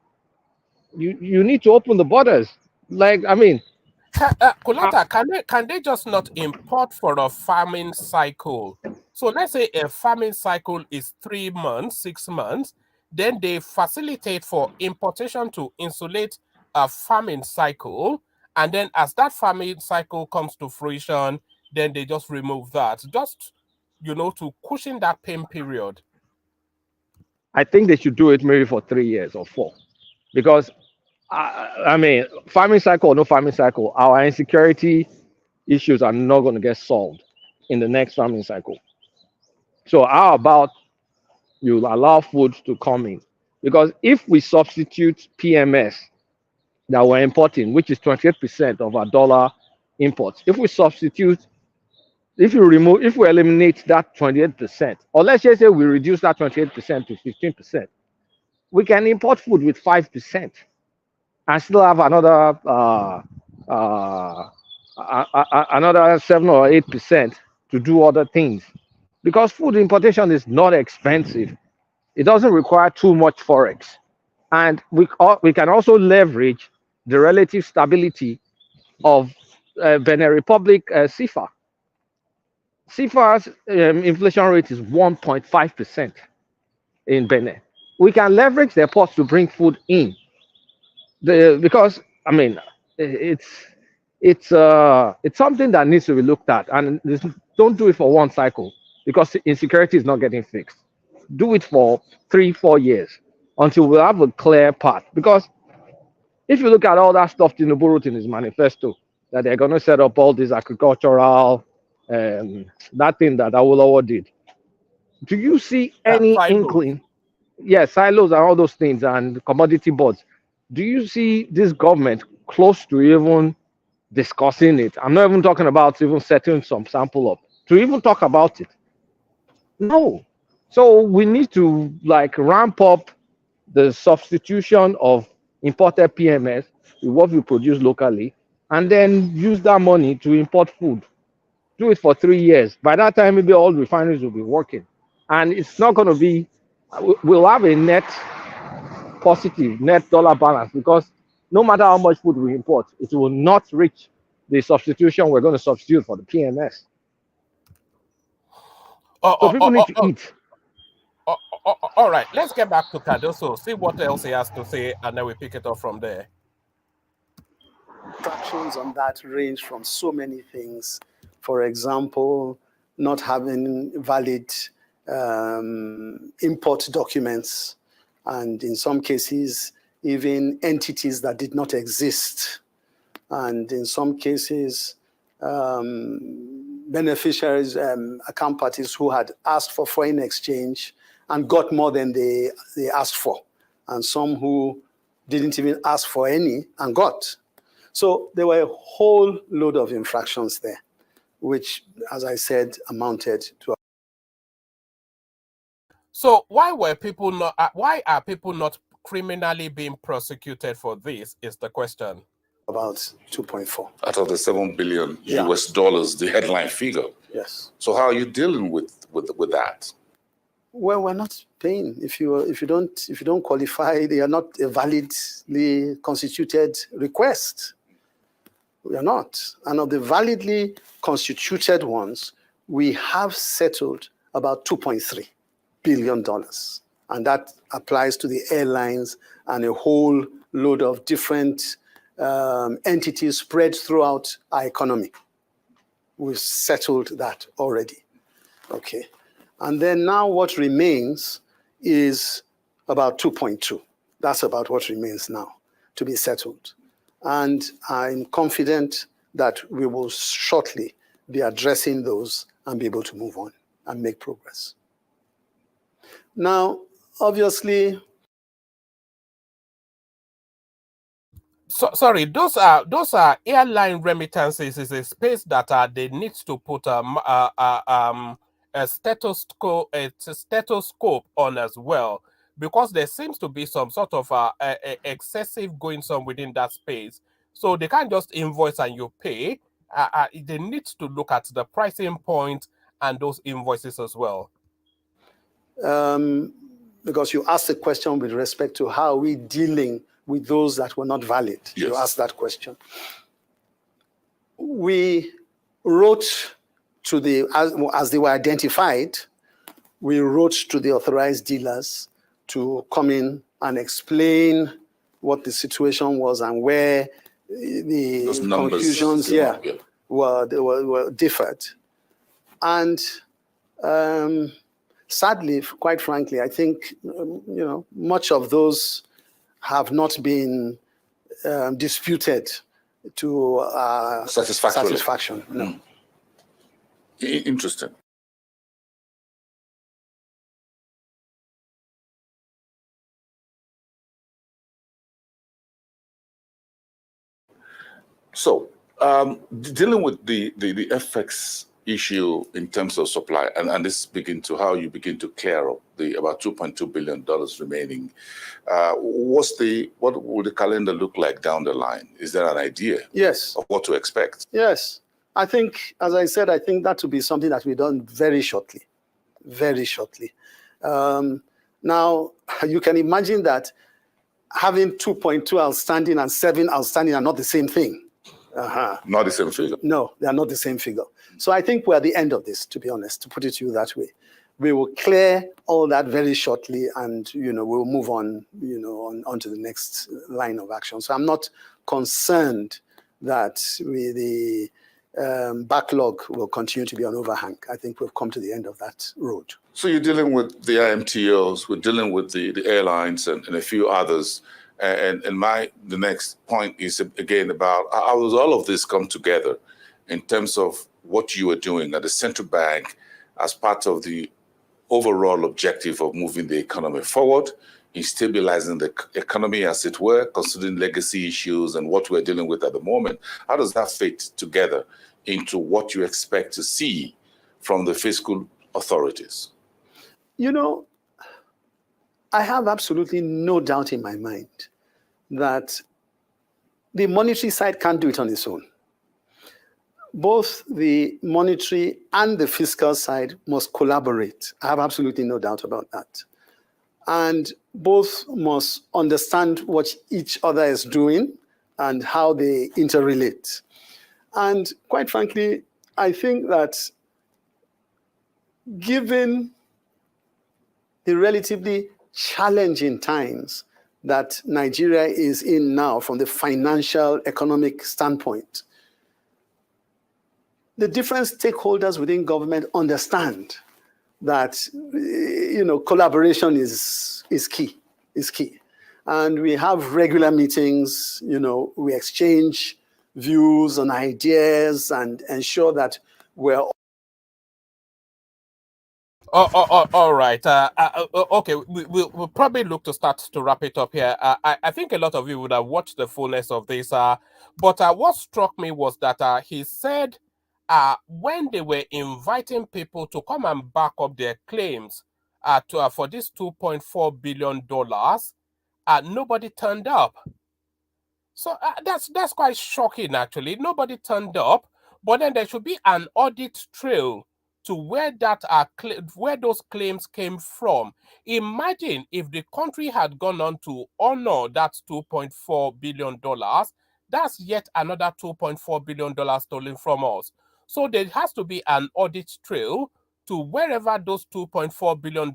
you need to open the borders. Kulata, can they just not import for a farming cycle? So let's say a farming cycle is 3 months, 6 months. then they facilitate for importation to insulate a farming cycle. And then as that farming cycle comes to fruition, then they just remove that, just, to cushion that pain period. I think they should do it maybe for 3 years or 4, because I mean, farming cycle or no farming cycle, our insecurity issues are not going to get solved in the next farming cycle. So how about you allow food to come in? Because if we substitute PMS that we're importing, which is 28% of our dollar imports, if we eliminate that 28%, or let's just say we reduce that 28% to 15%, we can import food with 5% and still have another another 7 or 8% to do other things, because food importation is not expensive. It doesn't require too much forex, and we can also leverage the relative stability of Benin Republic CFA. CFA's inflation rate is 1.5% in Benin. We can leverage their ports to bring food in. Because I mean, it's something that needs to be looked at, and don't do it for one cycle, because insecurity is not getting fixed. Do it for 3-4 years until we have a clear path. Because if you look at all that stuff Tinubu wrote in his manifesto, that they're going to set up all these agricultural, that thing that Awolowo did, do you see any inkling? Yes, silos and all those things, and commodity boards. Do you see this government close to even discussing it? I'm not even talking about even setting some sample up to even talk about it. No. So we need to ramp up the substitution of imported PMS with what we produce locally, and then use that money to import food. Do it for 3 years. By that time, maybe all refineries will be working, and it's not going to be. We'll have a net positive net dollar balance, because no matter how much food we import, it will not reach the substitution we're going to substitute for the PMS. So people need to eat. All right, let's get back to Cardoso, see what else he has to say, and then we pick it up from there. Fractions on that range from so many things. For example, not having valid import documents, and in some cases, even entities that did not exist. And in some cases, beneficiaries, account parties who had asked for foreign exchange and got more than they asked for, and some who didn't even ask for any and got. So there were a whole load of infractions there, which, as I said, amounted to. So why are people not criminally being prosecuted for this is the question. About 2.4. Out of the $7 billion US dollars, the headline figure. Yes. So how are you dealing with that? Well, we're not paying. If you don't qualify, they are not a validly constituted request. We are not. And of the validly constituted ones, we have settled about $2.3 billion. And that applies to the airlines and a whole load of different entities spread throughout our economy. We've settled that already. Okay. And then now what remains is about 2.2. That's about what remains now to be settled. And I'm confident that we will shortly be addressing those and be able to move on and make progress. Now, obviously, sorry, those are airline remittances. Is a space that they need to put a stethoscope on as well, because there seems to be some sort of excessive goings on within that space. So they can't just invoice and you pay. They need to look at the pricing point and those invoices as well. Because you asked a question with respect to how are we dealing with those that were not valid. Yes. You asked that question. We wrote to as they were identified, we wrote to the authorized dealers to come in and explain what the situation was and where the conclusions were differed. And sadly, quite frankly, I think much of those have not been disputed to satisfaction. No. Interesting. So, dealing with the FX issue in terms of supply, and this begin to how you begin to clear up the about $2.2 billion remaining. What will the calendar look like down the line? Is there an idea? Yes. Of what to expect? Yes. I think, as I said, I think that will be something that will be done very shortly. Very shortly. Now, you can imagine that having 2.2 outstanding and 7 outstanding are not the same thing. Not the same figure. No, they are not the same figure. So I think we're at the end of this, to be honest, to put it to you that way. We will clear all that very shortly, and we'll move on, on to the next line of action. So I'm not concerned that the backlog will continue to be an overhang. I think we've come to the end of that road. So you're dealing with the IMTOs, we're dealing with the airlines and a few others. And the next point is again about how does all of this come together in terms of what you are doing at the central bank as part of the overall objective of moving the economy forward, in stabilizing the economy, as it were, considering legacy issues and what we're dealing with at the moment. How does that fit together into what you expect to see from the fiscal authorities? I have absolutely no doubt in my mind that the monetary side can't do it on its own. Both the monetary and the fiscal side must collaborate. I have absolutely no doubt about that. And both must understand what each other is doing and how they interrelate. And quite frankly, I think that given the relatively challenging times that Nigeria is in now from the financial economic standpoint, the different stakeholders within government understand that collaboration is key, and we have regular meetings. We exchange views and ideas and ensure that we're all right. Okay, we'll probably look to start to wrap it up here. I think a lot of you would have watched the fullness of this. But what struck me was that he said when they were inviting people to come and back up their claims for this $2.4 billion, nobody turned up. So that's quite shocking, actually. Nobody turned up, but then there should be an audit trail to where where those claims came from. Imagine if the country had gone on to honor that $2.4 billion, that's yet another $2.4 billion stolen from us. So there has to be an audit trail to wherever those $2.4 billion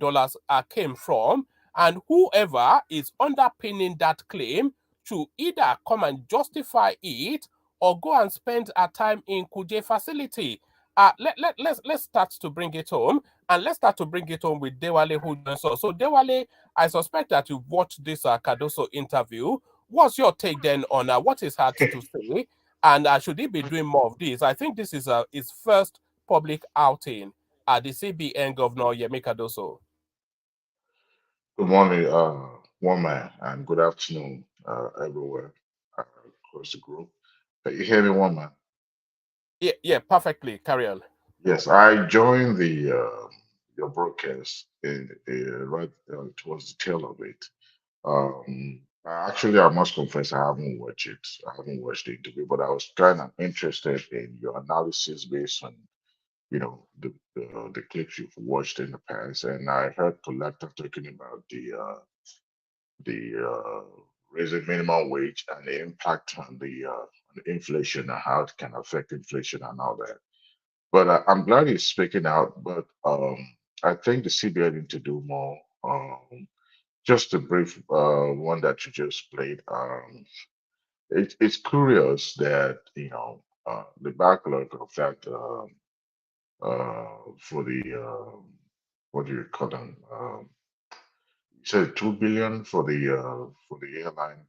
came from, and whoever is underpinning that claim to either come and justify it or go and spend our time in Kuje facility. Let's start to bring it home, and let's start to bring it home with Dewale who joins us. So Dewale, I suspect that you've watched this Cardoso interview. What's your take then on what is hard to say, and should he be doing more of this? I think this is his first public outing at the CBN Governor Yemi Cardoso. Good morning, one man, and good afternoon, everywhere across the group. You hear me, one man? Yeah, perfectly. Carry on. Yes, I joined the your broadcast right towards the tail of it. Actually, I must confess I haven't watched it. I haven't watched the interview, but I was kind of interested in your analysis based on the clips you've watched in the past, and I heard Collector talking about the raising minimum wage and the impact on the inflation and how it can affect inflation and all that. But I'm glad he's speaking out. But I think the CBN need to do more. just a brief one that you just played. It's curious that the backlog of that for the what do you call them? You said 2 billion for the airline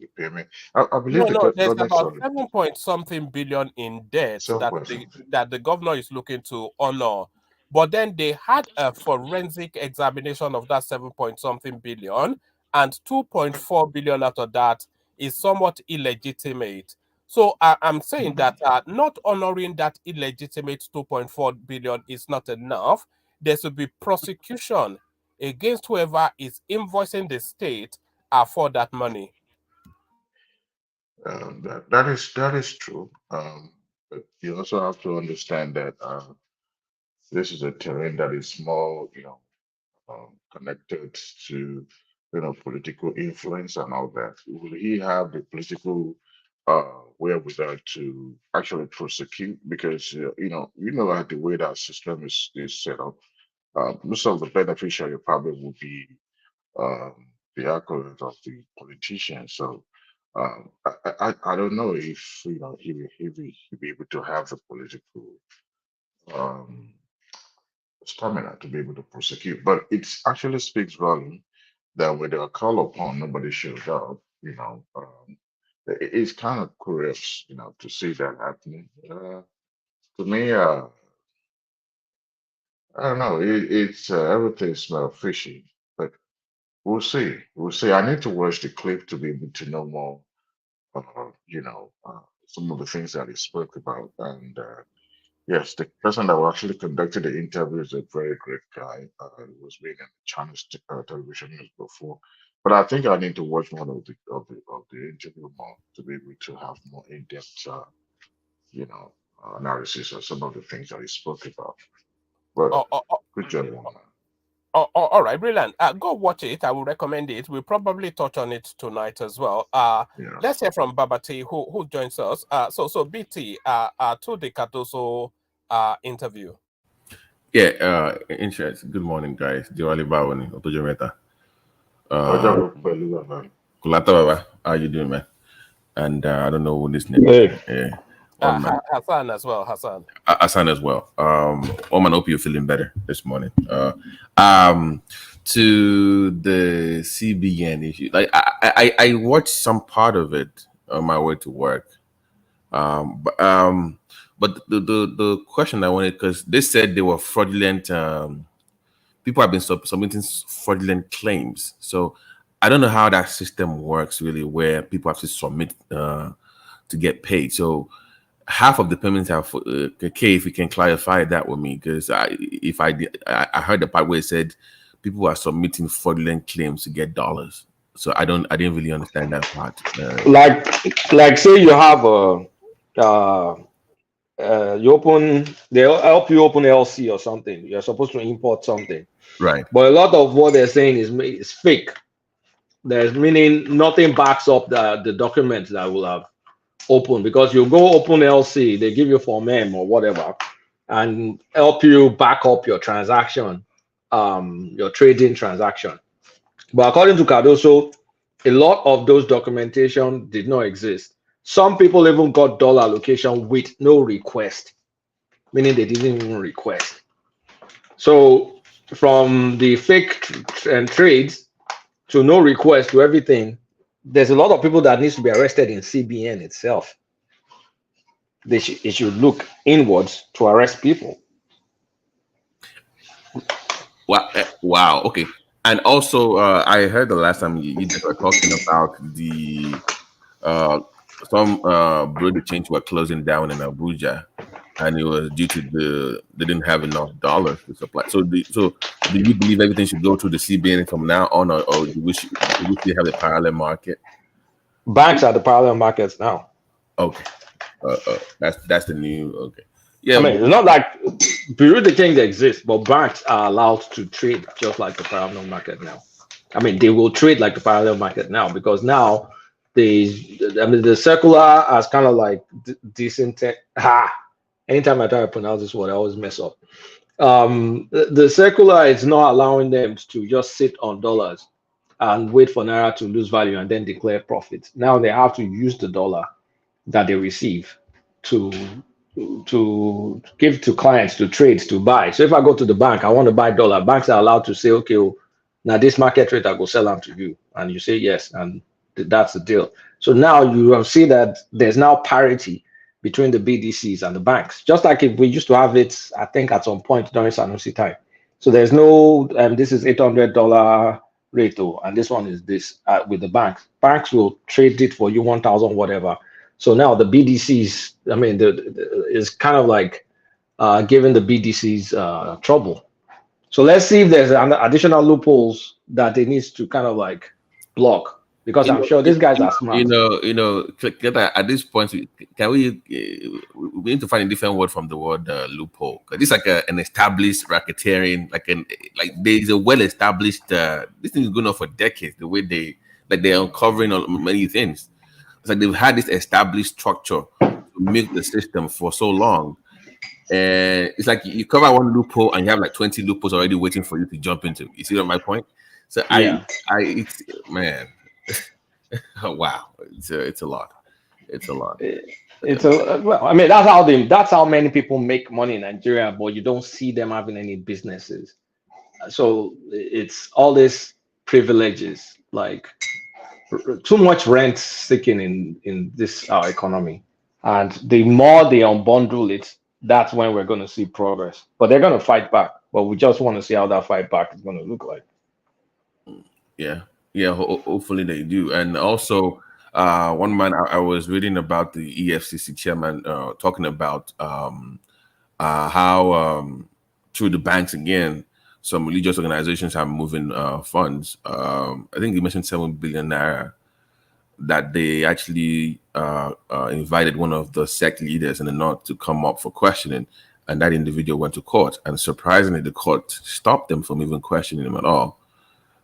the payment. I believe No, the no, there's government about saw 7 point something billion in debt some point something. that the governor is looking to honor. But then they had a forensic examination of that 7 point something billion, and 2.4 billion out of that is somewhat illegitimate. So I'm saying that not honoring that illegitimate 2.4 billion is not enough. There should be prosecution against whoever is invoicing the state for that money. That is true. But you also have to understand that this is a terrain that is more, connected to, political influence and all that. Will he have the political wherewithal to actually prosecute? Because how the way that system is set up. Most of the beneficiary probably will be the accolades of the politicians. So I don't know if he'll be able to have the political um, stamina to be able to prosecute. But it actually speaks volume that when they are called upon, nobody shows up. It's kind of curious, to see that happening. To me, I don't know. It's everything smells fishy, but we'll see. We'll see. I need to watch the clip to be able to know more. Some of the things that he spoke about, and yes, the person that actually conducted the interview is a very great guy. He was being in Chinese television news before, but I think I need to watch one of the interview more to be able to have more in-depth, analysis of some of the things that he spoke about. But Oh, oh, good job on that. all right, brilliant. Go watch it. I will recommend it. We'll probably touch on it tonight as well. Yeah. Let's hear from Babati, who joins us. So BT, to the Cardoso interview. Yeah, insurance. Good morning, guys. Diwali Bawani, Otojo Meta. Ojago pẹ̀lú bàbá. Kulata Baba, how you doing, man? And I don't know what this name Hey. is. Yeah. Man. Hassan as well, Hassan. Hassan as well. Man, hope you're feeling better this morning. To the CBN issue, like I watched some part of it on my way to work. But the question I wanted, because they said they were fraudulent. People have been submitting fraudulent claims. So I don't know how that system works really, where people have to submit to get paid. So half of the payments are for okay, if you can clarify that with me, because I heard the part where it said people are submitting fraudulent claims to get dollars. So I didn't really understand that part. Like say you have they'll help you open LC or something. You're supposed to import something. Right. But a lot of what they're saying is fake. There's meaning nothing backs up the documents that will have opened, because you go open LC, they give you Form M or whatever, and help you back up your transaction, your trading transaction. But according to Cardoso, a lot of those documentation did not exist. Some people even got dollar allocation with no request, meaning they didn't even request. So from the fake trades to no request to everything, there's a lot of people that needs to be arrested in CBN itself. It should look inwards to arrest people. Wow. Okay. And also, I heard the last time you were talking about the some bureau de change were closing down in Abuja, and it was due to they didn't have enough dollars to supply. So do you believe everything should go through the CBN from now on, or do we still have a parallel market? Banks are the parallel markets now. Okay, that's the new. Okay, yeah. I mean, it's not like bureau de change exists, but banks are allowed to trade just like the parallel market now. I mean, they will trade like the parallel market now, because now the circular has kind of like decent. Anytime I try to pronounce this word, I always mess up. The circular is not allowing them to just sit on dollars. and wait for Naira to lose value and then declare profit. Now they have to use the dollar that they receive to give to clients to trade to buy. So if I go to the bank, I want to buy dollar. Banks are allowed to say, okay, oh, now this market rate I go sell them to you, and you say yes, and that's the deal. So now you will see that there's now parity between the BDCs and the banks, just like if we used to have it, I think at some point during Sanusi time. So there's no this is $800 rate, and this one is this with the banks. Banks will trade it for you 1,000 whatever. So now the BDCs, I mean, is kind of like giving the BDCs trouble. So let's see if there's additional loopholes that they need to kind of like block, because I'm sure these guys are smart. At this point, can we need to find a different word from the word loophole? This is like an established racketeering, like there's a well-established. This thing is going on for decades. The way they're uncovering many things. It's like they've had this established structure to milk the system for so long. And it's like you cover one loophole and you have like 20 loopholes already waiting for you to jump into. You see my point? So yeah. It's man, oh, wow, it's a lot. It's a lot. Well, I mean, that's how many people make money in Nigeria, but you don't see them having any businesses. So it's all these privileges, like too much rent seeking in this our economy, and the more they unbundle it, that's when we're going to see progress. But they're going to fight back. But we just want to see how that fight back is going to look like. Yeah. Hopefully they do. And also, one man I was reading about the EFCC chairman talking about how through the banks again, some religious organizations are moving funds. I think he mentioned 7 billion naira that they actually invited one of the sect leaders in the north to come up for questioning, and that individual went to court, and surprisingly the court stopped them from even questioning him at all.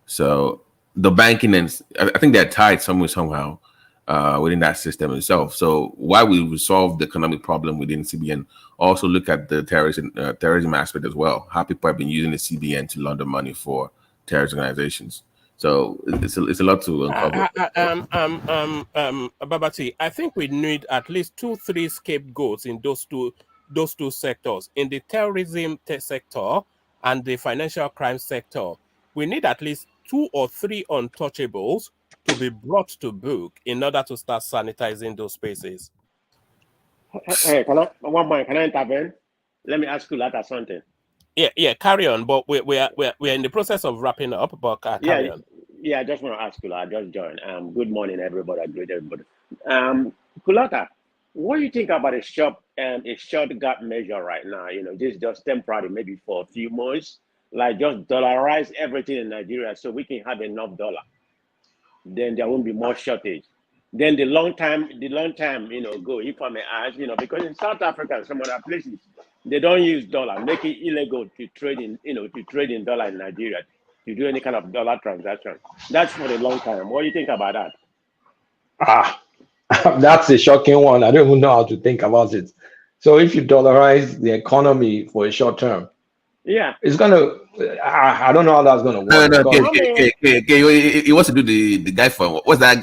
So the banking, and I think they're tied somehow within that system itself. So while we resolve the economic problem within CBN, also look at the terrorism aspect as well, how people have been using the CBN to launder money for terrorist organizations. So it's a lot to uncover. Babati, I think we need at least 2-3 scapegoats in those two sectors. In the terrorism sector and the financial crime sector, we need at least 2 or 3 untouchables to be brought to book in order to start sanitizing those spaces. Hey, can I intervene? Let me ask you later something. Yeah, carry on. But we're in the process of wrapping up. But carry on. Yeah, I just want to ask you. I just joined. Good morning, everybody. Great, everybody. Kulata, what do you think about a short gap measure right now? This is just temporary, maybe for a few months. Like just dollarize everything in Nigeria so we can have enough dollar. Then there won't be more shortage. Then the long time, go, if I may ask, because in South Africa and some other places, they don't use dollar, make it illegal to trade in dollar in Nigeria, to do any kind of dollar transaction. That's for the long time. What do you think about that? That's a shocking one. I don't even know how to think about it. So if you dollarize the economy for a short term, yeah, it's gonna. I don't know how that's gonna work. No. He wants to do the guy for what's that?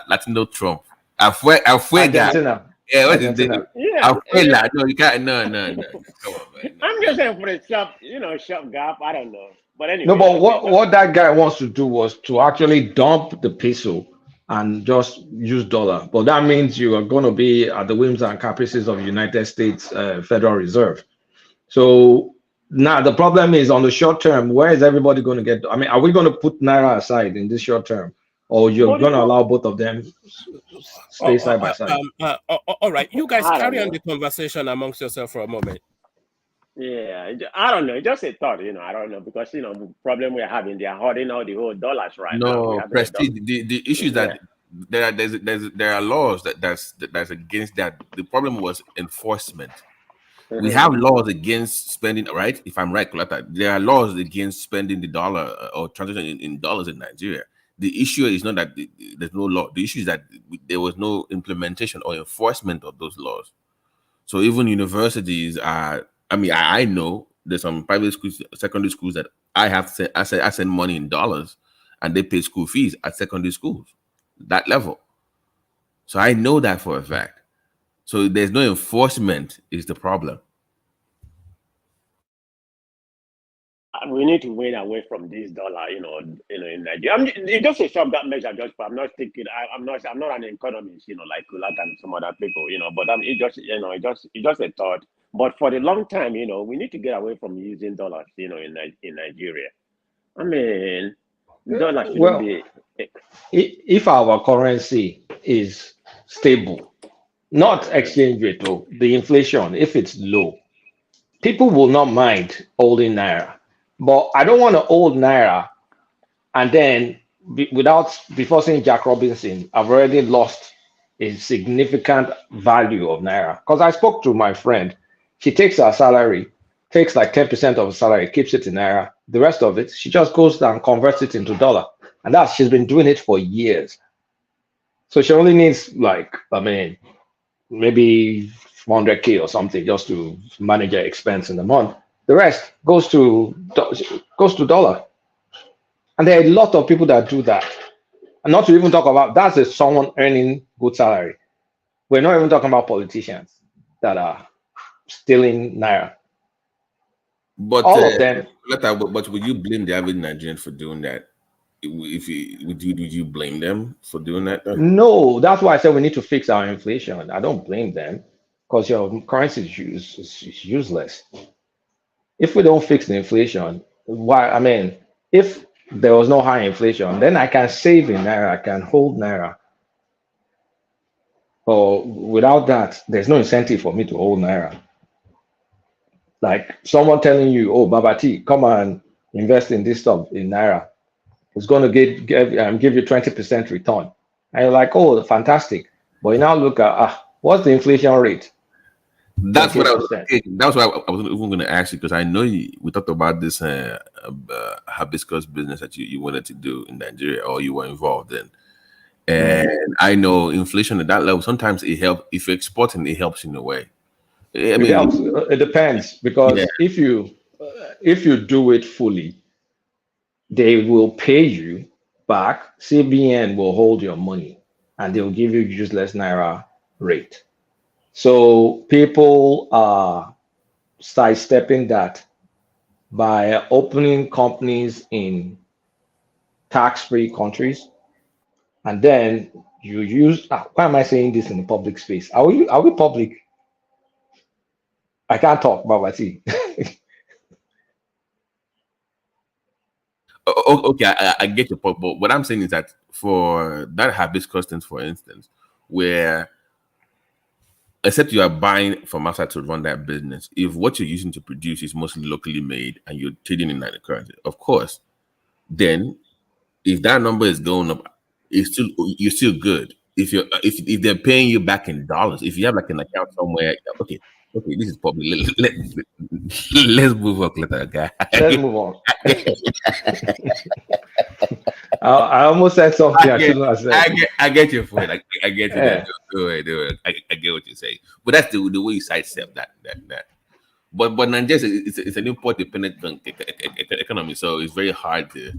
Latino Trump. Argentina. Yeah, what is Argentina. it? No, you can't. No. Come on, man. I'm just saying for a short gap. I don't know, but anyway. No, but what that guy wants to do was to actually dump the peso and just use dollar. But that means you are going to be at the whims and caprices of United States Federal Reserve. So now the problem is on the short term, where is everybody going to get? I mean, are we going to put Naira aside in this short term, or you're going to allow both of them stay side by side? All right, you guys carry on the conversation amongst yourself for a moment. Yeah, I don't know. Just a thought, I don't know, because the problem we're having, they are hoarding all the whole dollars right now. No, Prestige. The issue is that there are laws that's against that. The problem was enforcement. We have laws against spending, right? If I'm right, there are laws against spending the dollar or transaction in dollars in Nigeria. The issue is not that there's no law. The issue is that there was no implementation or enforcement of those laws. So even universities are. I mean, I know there's some private schools, secondary schools that I send money in dollars, and they pay school fees at secondary schools, that level. So I know that for a fact. So there's no enforcement is the problem. We need to wait away from this dollar, in Nigeria. It's just a short that measure. I'm not thinking. I'm not an economist, like Kulak and some other people, But it's just a thought. But for the long time, we need to get away from using dollars, in Nigeria. I mean, dollar shouldn't Well, be. if our currency is stable, not exchange rate, though, the inflation, if it's low, people will not mind holding naira. But I don't want to hold naira and then before saying Jack Robinson, I've already lost a significant value of naira. Because I spoke to my friend, she takes her salary, takes like 10% of her salary, keeps it in naira. The rest of it, she just goes and converts it into dollar. And she's been doing it for years. So she only needs maybe 100K or something just to manage her expense in the month. The rest goes to dollar. And there are a lot of people that do that. And not to even talk about that's someone earning good salary. We're not even talking about politicians that are stealing naira. But all of them. But would you blame the average Nigerian for doing that? Would you blame them for doing that? No, that's why I said we need to fix our inflation. I don't blame them because your currency is useless. If we don't fix the inflation, why? I mean, if there was no high inflation, then I can save in naira, I can hold naira. But without that, there's no incentive for me to hold naira. Like someone telling you, "Oh, Babati, come and invest in this stuff in naira. It's going to give you 20% return." And you're like, "Oh, fantastic!" But you now look at what's the inflation rate? That's what I was even going to ask you, because I know we talked about this hibiscus business that you wanted to do in Nigeria, or you were involved in. And I know inflation at that level, sometimes it helps. If you're exporting, it helps in a way. I mean, it depends, because if you do it fully, they will pay you back. CBN will hold your money and they'll give you useless naira rate. So people are sidestepping that by opening companies in tax-free countries, and then you use. Why am I saying this in the public space? Are we public? I can't talk about what see. Okay, I get your point, but what I'm saying is that for that hibiscus things, for instance, where except you are buying from outside to run that business, if what you're using to produce is mostly locally made and you're trading in that currency, of course, then if that number is going up, you're still good. If they're paying you back in dollars, if you have like an account somewhere, okay, this is probably let's move on, guy. Let's move on. I almost said something I shouldn't have said. I get your point. I get you. Yeah. Do it. I get what you're saying. But that's the way you sidestep that. But Nigeria it's an import dependent economy, so it's very hard to.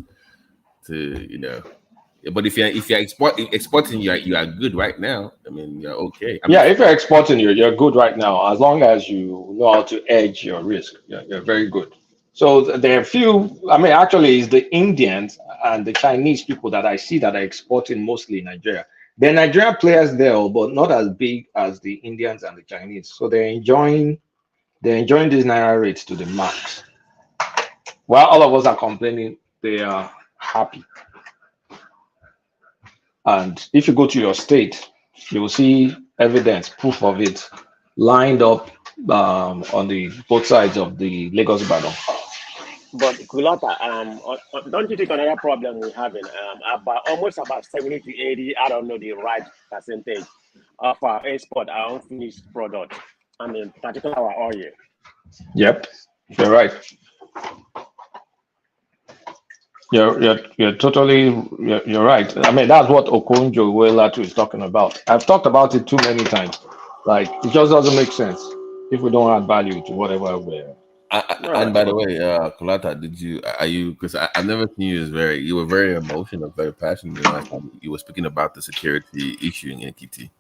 But if you're exporting, you are good right now. I mean, you're okay. If you're exporting, you're good right now. As long as you know how to hedge your risk, you're very good. So there are few. I mean, actually, it's the Indians and the Chinese people that I see that are exporting mostly in Nigeria. There are Nigerian players there, but not as big as the Indians and the Chinese. So they're enjoying these naira rates to the max. While all of us are complaining, they are happy. And if you go to your state, you will see evidence, proof of it, lined up on the both sides of the Lagos Battle. But Kulata, don't you think another problem we're having? Almost about 70 to 80, I don't know the right percentage of our export, our unfinished product. I mean, particularly our oil. Yep, you're right. You're totally right. I mean, that's what Okonjo-Iweala is talking about. I've talked about it too many times. Like, it just doesn't make sense if we don't add value to whatever we're All And right. by the way, Kolata, are you? Because I've never seen you as you were very emotional, very passionate the last time you were speaking about the security issue in Ekiti.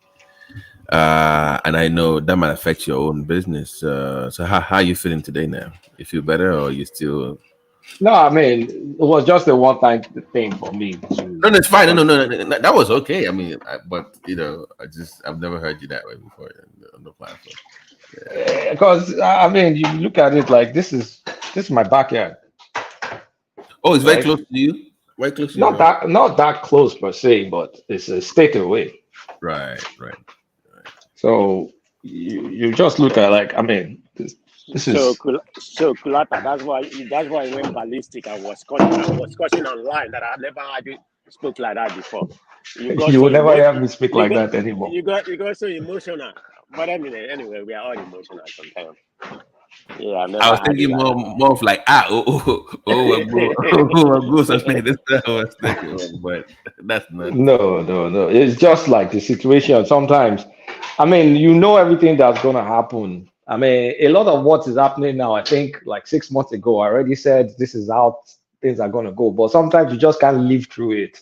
And I know that might affect your own business. So how are you feeling today now? You feel better, or you still? No, I mean, it was just a one-time thing for me to No, no, it's fine. No, con- no, no, no, no, that was okay. I mean, but I've never heard you that way before on the platform. Yeah. because I mean, you look at it like this is my backyard, Oh, it's very right? close to you. Very close to Not you. that close per se, but it's a state away. Right, right. So you just look at like I mean, this is So Kulata, that's why I went ballistic. I was cursing online that I never had you spoke like that before. You got you so will never hear me speak you like got that anymore. you got so emotional. But I mean, anyway, we are all emotional sometimes. Yeah, I've I never was had you thinking like more of like oh, something. That's what I was thinking, but that's not. No, no, no. It's just like the situation. Sometimes, I mean, you know everything that's going to happen. I mean, a lot of what is happening now, I think like 6 months ago, I already said this is how things are going to go. But sometimes you just can't live through it.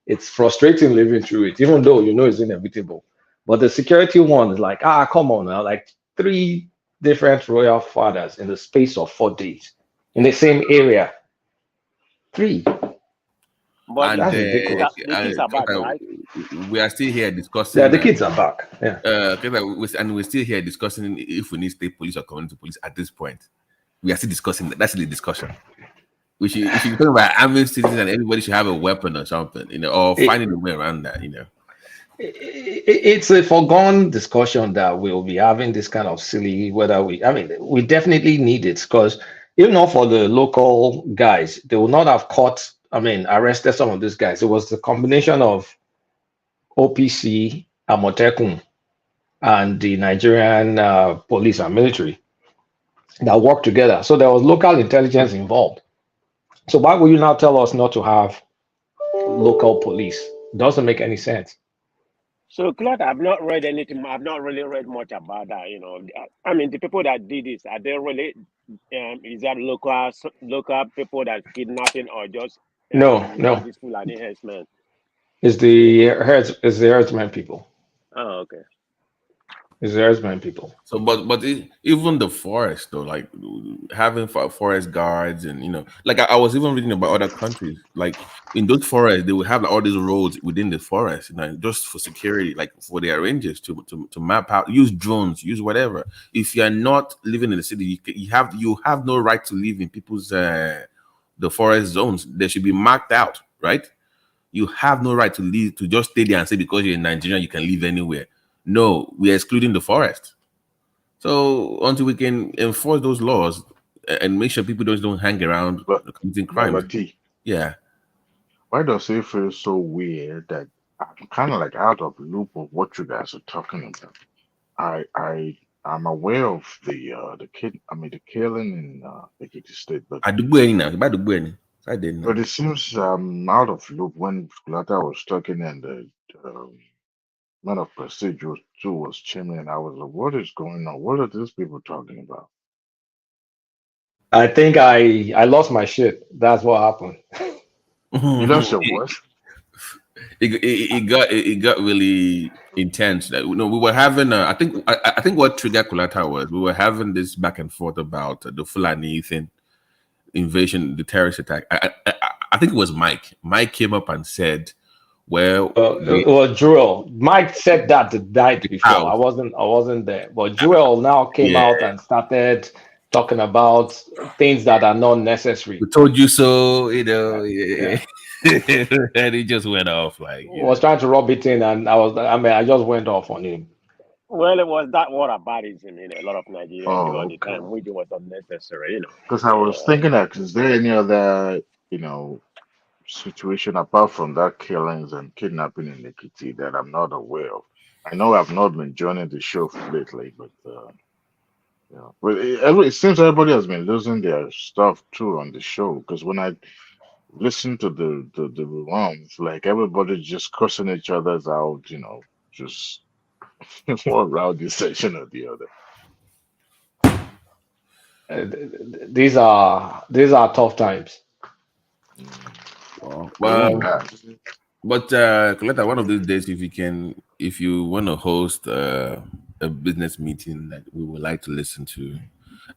It's frustrating living through it, even though you know it's inevitable. But the security one is like, come on now, like three different royal fathers in the space of 4 days in the same area. Three. but And That's ridiculous. the kids are back, right? we are still here Yeah, discussing. the kids are back. Yeah. And we're still here discussing if we need state police or community police at this point. We are still discussing that. That's the discussion. We should be talking about arming citizens and everybody should have a weapon or something, or It, finding a way around that. it's a foregone discussion that we'll be having this kind of silly whether I mean, we definitely need it because even not for the local guys, they will not have caught, I mean, arrested some of these guys. It was the combination of OPC, Amotekun, and the Nigerian police and military that worked together. So there was local intelligence involved. So why would you now tell us not to have local police? Doesn't make any sense. So, Claude, I've not read anything. I've not really read much about that. I mean, the people that did this, are they really? Is that local people that kidnapping or just No, all no. these Fulani herdsmen? It's the herdsmen people. Oh, okay. It's the herdsmen people. So, but even the forest though, like having forest guards, and like I was even reading about other countries, like in those forests, they will have like, all these roads within the forest, just for security, like for their rangers to map out, use drones, use whatever. If you are not living in the city, you have no right to live in people's the forest zones. They should be marked out, right? You have no right to leave to just stay there and say because you're in Nigeria you can live anywhere. No, we are excluding the forest. So until we can enforce those laws and make sure people just don't hang around But committing crimes. T, Yeah. why does it feel so weird that I'm kind of like out of loop of what you guys are talking about? I'm aware of the killing in Ekiti State, but Adugbo ẹni now. Adugbo ẹni. I didn't know. it seems I'm out of loop when Kulata was talking and the man of prestige too was chiming, and I was like, what is going on? What are these people talking about? I think I lost my shit. That's what happened. You lost your what? It got really intense. That we were having. I think what triggered Kulata was we were having this back and forth about the Fulani thing, invasion, the terrorist attack. I think it was Mike. Mike came up and said, "Well, Well, Joel, Mike said that the night before. out." I wasn't there, but Joel now came Yeah, out and started talking about things that are not necessary. we told you so. Yeah, And he just went off like. was trying to rub it in, and I just went off on him. Well, it was that whataboutism in a lot of Nigerians do all Oh, the okay. time, which was unnecessary. Because I was thinking that is there any other situation apart from that killings and kidnapping in Ekiti that I'm not aware of? I know I've not been joining the show lately, but it seems everybody has been losing their stuff too on the show. Because when I listen to the rounds, like everybody just cursing each other's out, just one rowdy session or the other. These are tough times. Well, Yeah. but Coletta, one of these days, if you want to host a business meeting that we would like to listen to,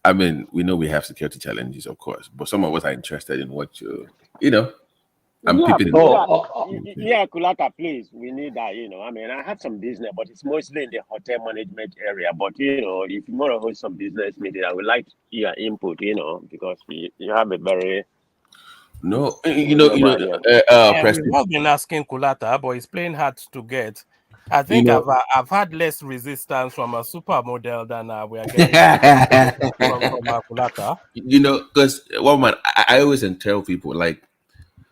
I mean, we know we have security challenges, of course, but some of us are interested in what I'm Yeah, peeping. Oh, yeah, Kulaka, please. We need that, I mean, I have some business, but it's mostly in the hotel management area. But, if you want to hold some business meeting, I would like your input, because you have a very No, reasonable idea. Yeah, we've Preston, all been asking Kulata, but it's playing hard to get. I you think know. I've had less resistance from a supermodel than we are getting from Kulata. Because one man, I always tell people like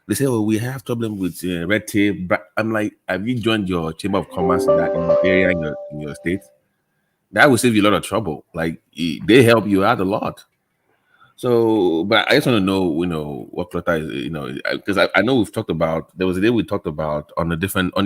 they say, "Oh, we have problem with red tape." But I'm like, have you joined your chamber of commerce in the area in your state? That will save you a lot of trouble. Like they help you out a lot. So, but I just want to know, what Clota is, because I know we've talked about. There was a day we talked about on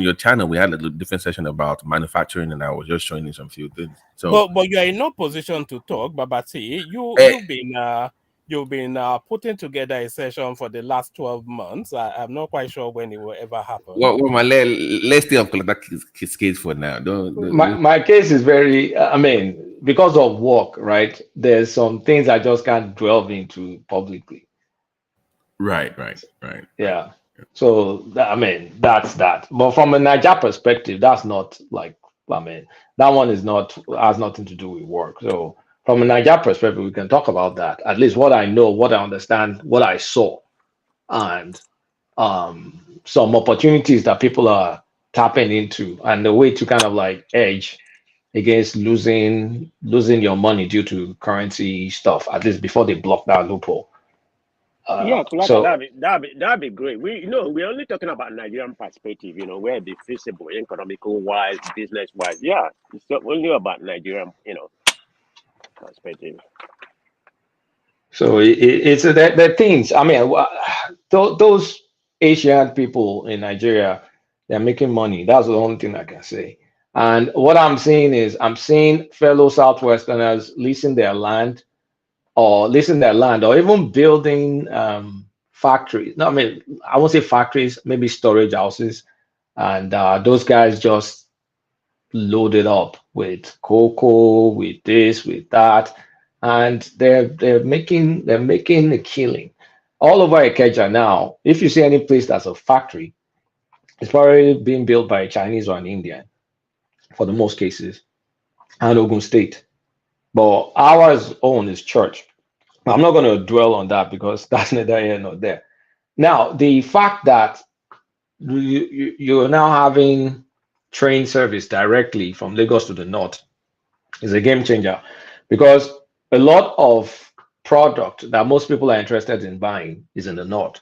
your channel. We had a little different session about manufacturing, and I was just showing you some few things. So, But you are in no position to talk, Babati. eh, You've been putting together a session for the last 12 months. I'm not quite sure when it will ever happen. let's stay on Clota case for now. my case is very. I mean, because of work, right? There's some things I just can't delve into publicly. right. Yeah. So I mean, that's that. But from a Niger perspective, that's not like. I mean, that one is not has nothing to do with work. So from a Niger perspective, we can talk about that. At least what I know, what I understand, what I saw, and some opportunities that people are tapping into, and the way to kind of like edge against losing your money due to currency stuff. At least before they block that loophole. Yeah, Kulaka, So that'd be great. We're only talking about Nigerian perspective, where it be feasible, economical wise, business wise. Yeah, it's not only about Nigerian, perspective. So it's the things. I mean, those Asian people in Nigeria, they're making money. That's the only thing I can say. And what I'm seeing is, I'm seeing fellow Southwesterners leasing their land, or even building factories. No, I mean, I won't say factories, maybe storage houses, and those guys just loaded up with cocoa, with this, with that, and they're making a killing all over Ikeja now. If you see any place that's a factory, it's probably being built by a Chinese or an Indian for the most cases, and Ogun State. But ours own is church. I'm not going to dwell on that because that's neither here nor there. Now, the fact that you're now having train service directly from Lagos to the north is a game changer, because a lot of product that most people are interested in buying is in the north.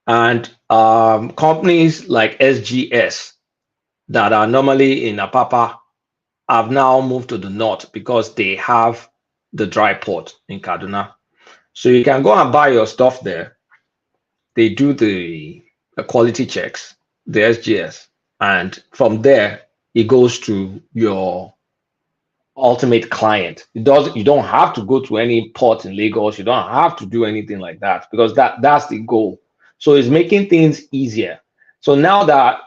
And companies like SGS that are normally in Apapa have now moved to the north because they have the dry port in Kaduna. So you can go and buy your stuff there. They do the quality checks, the SGS, and from there it goes to your ultimate client. You don't have to go to any port in Lagos. You don't have to do anything like that, because that's the goal. So it's making things easier. So now that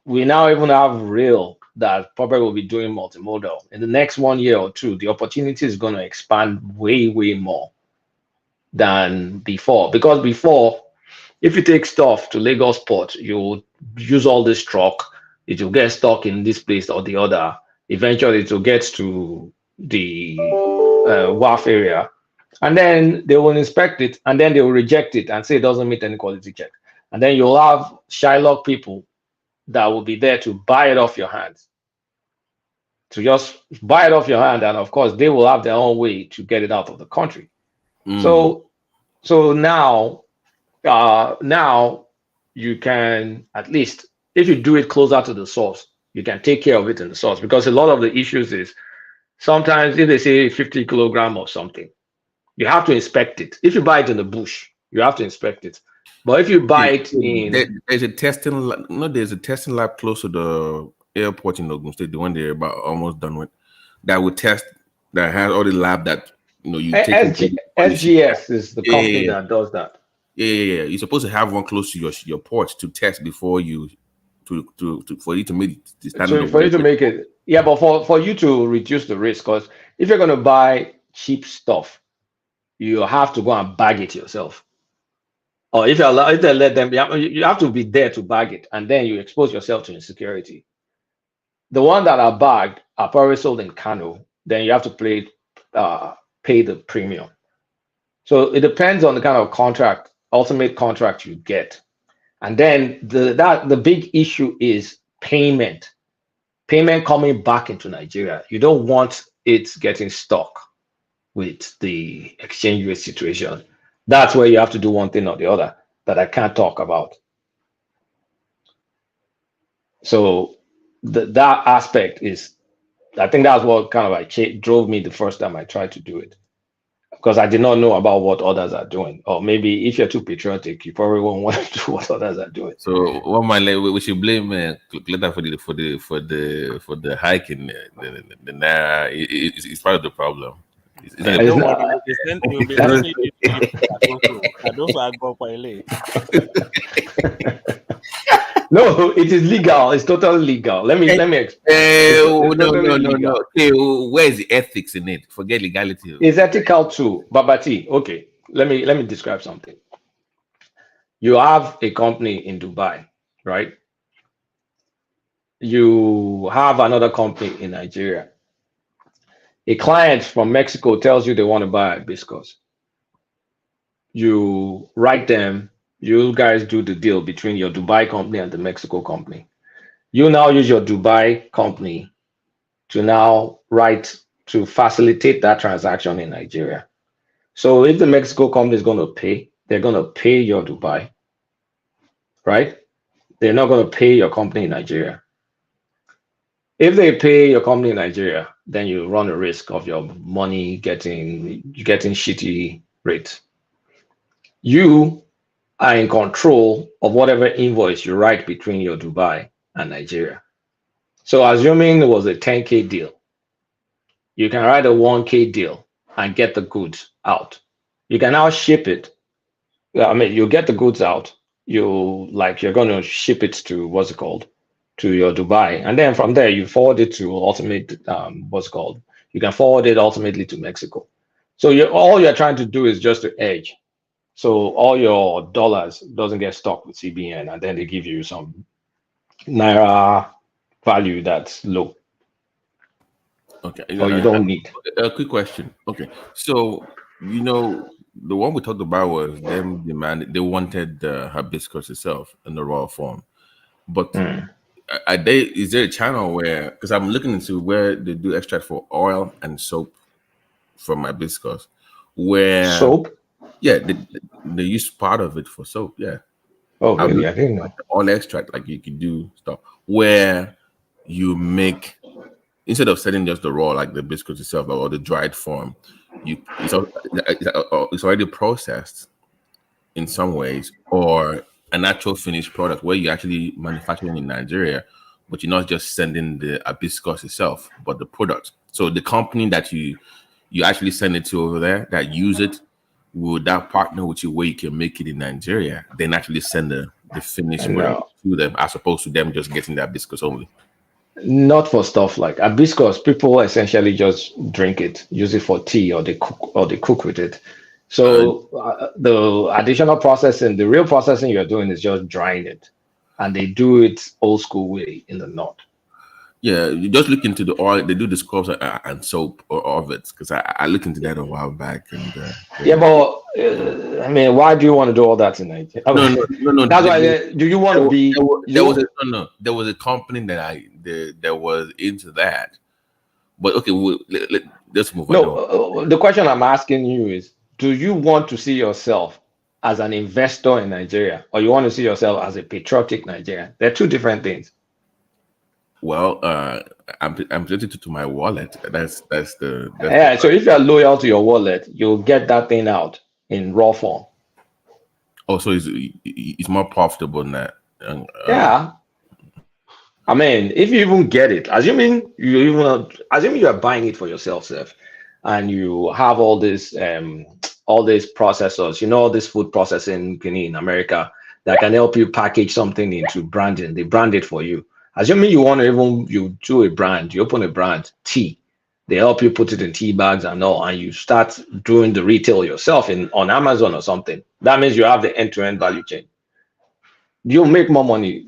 we now even have rail that probably will be doing multimodal in the next 1 year or two, the opportunity is going to expand way, way more than before. Because before, if you take stuff to Lagos port, you use all this truck, it will get stuck in this place or the other. Eventually, it will get to the WAF area, and then they will inspect it, and then they will reject it and say it doesn't meet any quality check. And then you'll have Shylock people that will be there to buy it off your hands, to just buy it off your hand, and of course, they will have their own way to get it out of the country. So now you can, at least if you do it closer to the source, you can take care of it in the source, because a lot of the issues is sometimes if they say 50 kilogram of something, you have to inspect it. If you buy it in the bush, you have to inspect it. But if you buy it in There's a testing lab. No, there's a testing lab close to the airport in Ogun State, the one they're about almost done with, that will test, that has all the lab that You know, you take SGS is the company that does that. Yeah. You're supposed to have one close to your port to test before you for you to make the standard So of for you weight. to make it, yeah, but for you to reduce the risk, because if you're going to buy cheap stuff, you have to go and bag it yourself. Or if they let them, you have to be there to bag it, and then you expose yourself to insecurity. The one that are bagged are probably sold in Kano. Then you have to pay the premium. So it depends on the kind of ultimate contract you get. And then the big issue is payment coming back into Nigeria. You don't want it getting stuck with the exchange rate situation. That's where you have to do one thing or the other that I can't talk about. So that aspect is, I think that's what kind of drove me the first time I tried to do it, because I did not know about what others are doing. Or maybe if you're too patriotic, you probably won't want to do what others are doing. So what we should blame Cleta for the hike in the naira. It's part of the problem. Don't worry, we'll be sending it to Cardoso. I go for LA. No, it is legal. It's totally legal. Let me explain. No. Okay, where is the ethics in it? Forget legality. It's ethical too. Babati, okay. Let me describe something. You have a company in Dubai, right? You have another company in Nigeria. A client from Mexico tells you they want to buy hibiscus. You write them, you guys do the deal between your Dubai company and the Mexico company. You now use your Dubai company to now write to facilitate that transaction in Nigeria. So if the Mexico company is going to pay, they're going to pay your Dubai, right? They're not going to pay your company in Nigeria. If they pay your company in Nigeria, then you run a risk of your money getting shitty rates. You are in control of whatever invoice you write between your Dubai and Nigeria. So assuming it was a 10K deal, you can write a 1K deal and get the goods out. You can now ship it. I mean, you get the goods out. You're going to ship it to to your Dubai, and then from there you forward it to you can forward it ultimately to Mexico. So all you're trying to do is just to hedge. So all your dollars doesn't get stuck with CBN, and then they give you some naira value that's low. Okay. Or you don't need. A quick question. Okay. So, the one we talked about was them they wanted the hibiscus itself in the raw form. But is there a channel where, because I'm looking into where they do extract for oil and soap from hibiscus, where soap? Yeah, they use part of it for soap. Yeah. Oh, really? I didn't know. Oil extract, like you can do stuff where you make, instead of selling just the raw, like the biscuit itself or the dried form, it's already processed in some ways, or an actual finished product where you actually manufacturing in Nigeria, but you're not just sending the hibiscus itself, but the product. So the company that you actually send it to over there that use it, would that partner with you where you can make it in Nigeria, then actually send the finished product to them, as opposed to them just getting the hibiscus only? Not for stuff like hibiscus. People essentially just drink it, use it for tea, or they cook with it. So the additional processing, the real processing you're doing is just drying it, and they do it old school way in the north. Yeah, you just look into the oil. They do the scrubs and soap of it, because I looked into that a while back. And yeah, but I mean, why do you want to do all that in Nigeria? No. That's why. Do you want to be? There was a company that was into that. But okay, let's move on. No, the question I'm asking you is: do you want to see yourself as an investor in Nigeria, or you want to see yourself as a patriotic Nigerian? They're two different things. Well, I'm presented to my wallet. That's So if you're loyal to your wallet, you'll get that thing out in raw form. Oh, so it's more profitable than that. Yeah. I mean, if you even get it, assuming you are buying it for yourself, Seth, and you have all these processors, all this food processing in America that can help you package something into branding. They brand it for you. Assuming you do a brand, you open a brand, tea. They help you put it in tea bags and all, and you start doing the retail yourself on Amazon or something. That means you have the end-to-end value chain. You'll make more money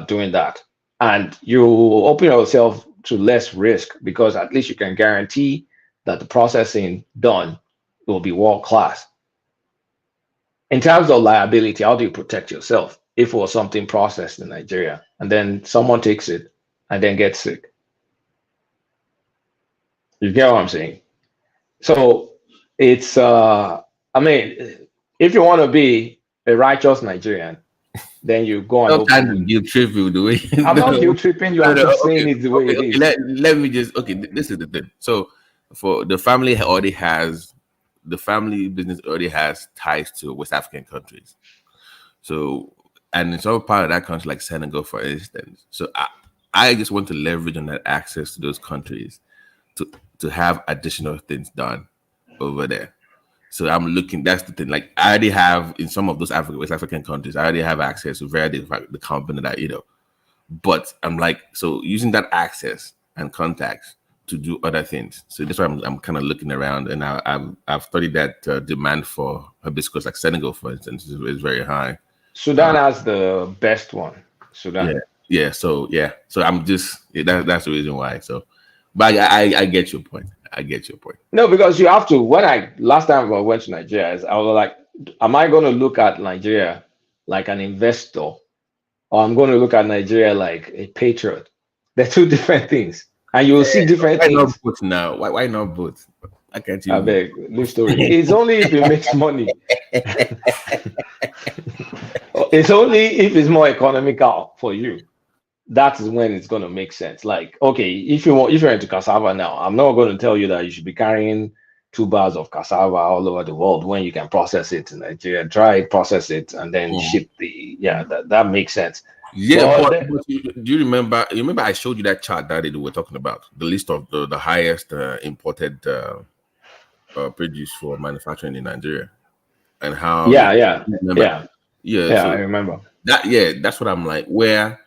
doing that, and you open yourself to less risk because at least you can guarantee that the processing done will be world class. In terms of liability, how do you protect yourself if it was something processed in Nigeria and then someone takes it and then gets sick? You get what I'm saying? So it's if you want to be a righteous Nigerian, then you go and Sometimes you open. guilt trip you the way. I'm not guilt tripping you. I'm just Okay, saying it's the way it okay. is. Let me just this is the thing. So for the family business already has ties to West African countries. So and in some part of that country, like Senegal, for instance. So I just want to leverage on that access to those countries to have additional things done over there. So I'm looking. That's the thing. Like I already have in some of those West African countries, I already have access to the company that But I'm like, so using that access and contacts to do other things. So that's why I'm kind of looking around, and I've studied that demand for hibiscus, like Senegal, for instance, is very high. Sudan has the best one. Sudan. Yeah. So I'm just that's the reason why. So, but I get your point. I get your point. No, because you have to. Last time I went to Nigeria, I was like, am I going to look at Nigeria like an investor, or I'm going to look at Nigeria like a patriot? They're two different things, and you will see different Why things. not both now? Why not both? I can't you? I beg, live story. It's only if it makes money. It's only if it's more economical for you. That is when it's going to make sense. Like, okay, if you're into cassava now, I'm not going to tell you that you should be carrying 2 bars of cassava all over the world when you can process it in Nigeria, dry it, process it, and then ship that makes sense. Yeah, but do you remember? You remember I showed you that chart that they were talking about the list of the highest imported produce for manufacturing in Nigeria, and how I remember that. That's what I'm like. Where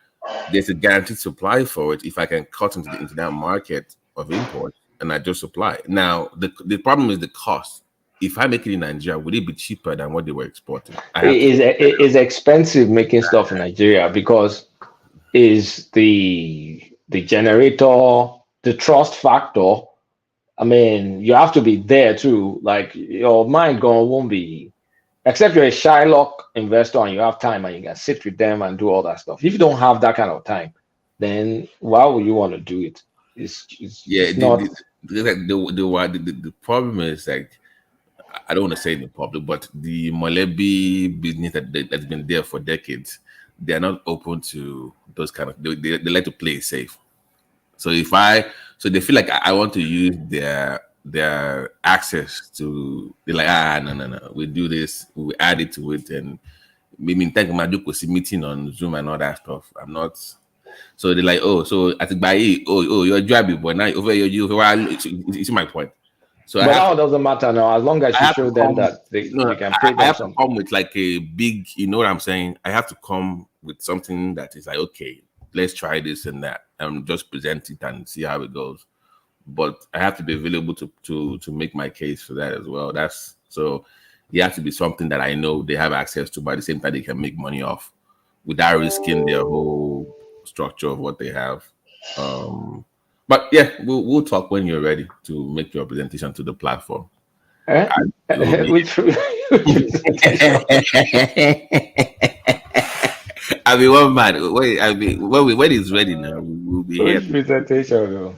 there's a guaranteed supply for it if I can cut into that market of import and I just supply. Now the problem is the cost. If I make it in Nigeria, would it be cheaper than what they were exporting? It is expensive making stuff in Nigeria because is the generator, the trust factor. I mean, you have to be there too. Like your mind gone won't be, except you're a Shylock investor and you have time and you can sit with them and do all that stuff. If you don't have that kind of time, then why would you want to do it? It's not. The problem is like, I don't want to say in the public, but the Molebi business that's been there for decades, they are not open to those kind of. They like to play it safe. So they feel like I want to use their access to. They're like, no, we do this, we add it to it, and we think meeting on Zoom and all that stuff. I'm not. So they're like, oh, so I think by you're driving, but now over you see my point. So but now it doesn't matter now, as long as you show them that you can pay them. I have to come with like a big, you know what I'm saying? I have to come with something that is like, okay, let's try this and that, and just present it and see how it goes. But I have to be available to make my case for that as well. That's so it has to be something that I know they have access to, but at the same time they can make money off without risking their whole structure of what they have. But yeah, we'll talk when you're ready to make your presentation to the platform. I mean, one man. Wait, I mean, when it's ready now, we'll be here. Presentation, though.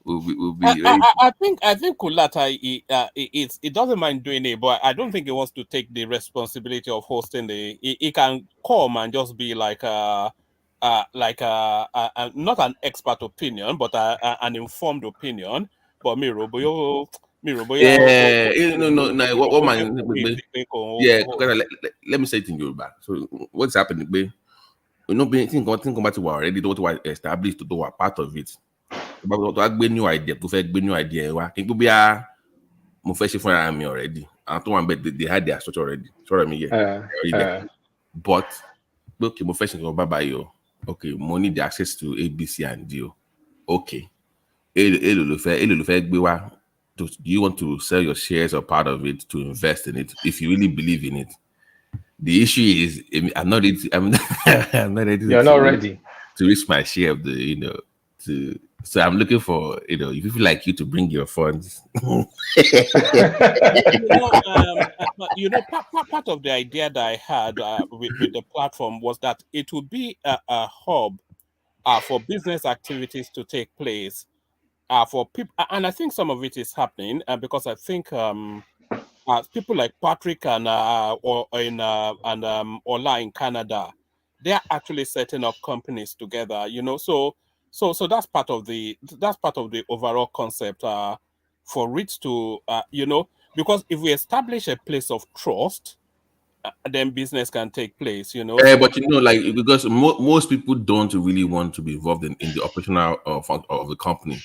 We'll be I think Kulata it doesn't mind doing it, but I don't think he wants to take the responsibility of hosting he can come and just be like not an expert opinion, but an informed opinion. But no. What man? Yeah, let me say it in Yoruba. So what's happening, babe? You know, think about it already. What was established to do a part of it. to gbé new idea, to fẹ́ gbé new idea wá. Kí n tó bí a mo fẹ́ ṣe fúnra mi already. And to one bet they had their structure already. Sorry, me already there. But okay, mo fẹ́ ṣe nǹkan bye yo. Okay, mo need the access to A, B, C, and D. Okay. Èló ló fẹ́ gbé wá. Do you want to sell your shares or part of it to invest in it if you really believe in it? The issue is I'm not ready. I'm not ready. You're not ready to reach my share of the so I'm looking for if people like you to bring your funds. Part of the idea that I had with the platform was that it would be a hub for business activities to take place. For people, and I think some of it is happening because I think people like Patrick and Ola in Canada, they're actually setting up companies together. So that's part of the overall concept for it to because if we establish a place of trust, then business can take place. But like because most people don't really want to be involved in the operational of the company.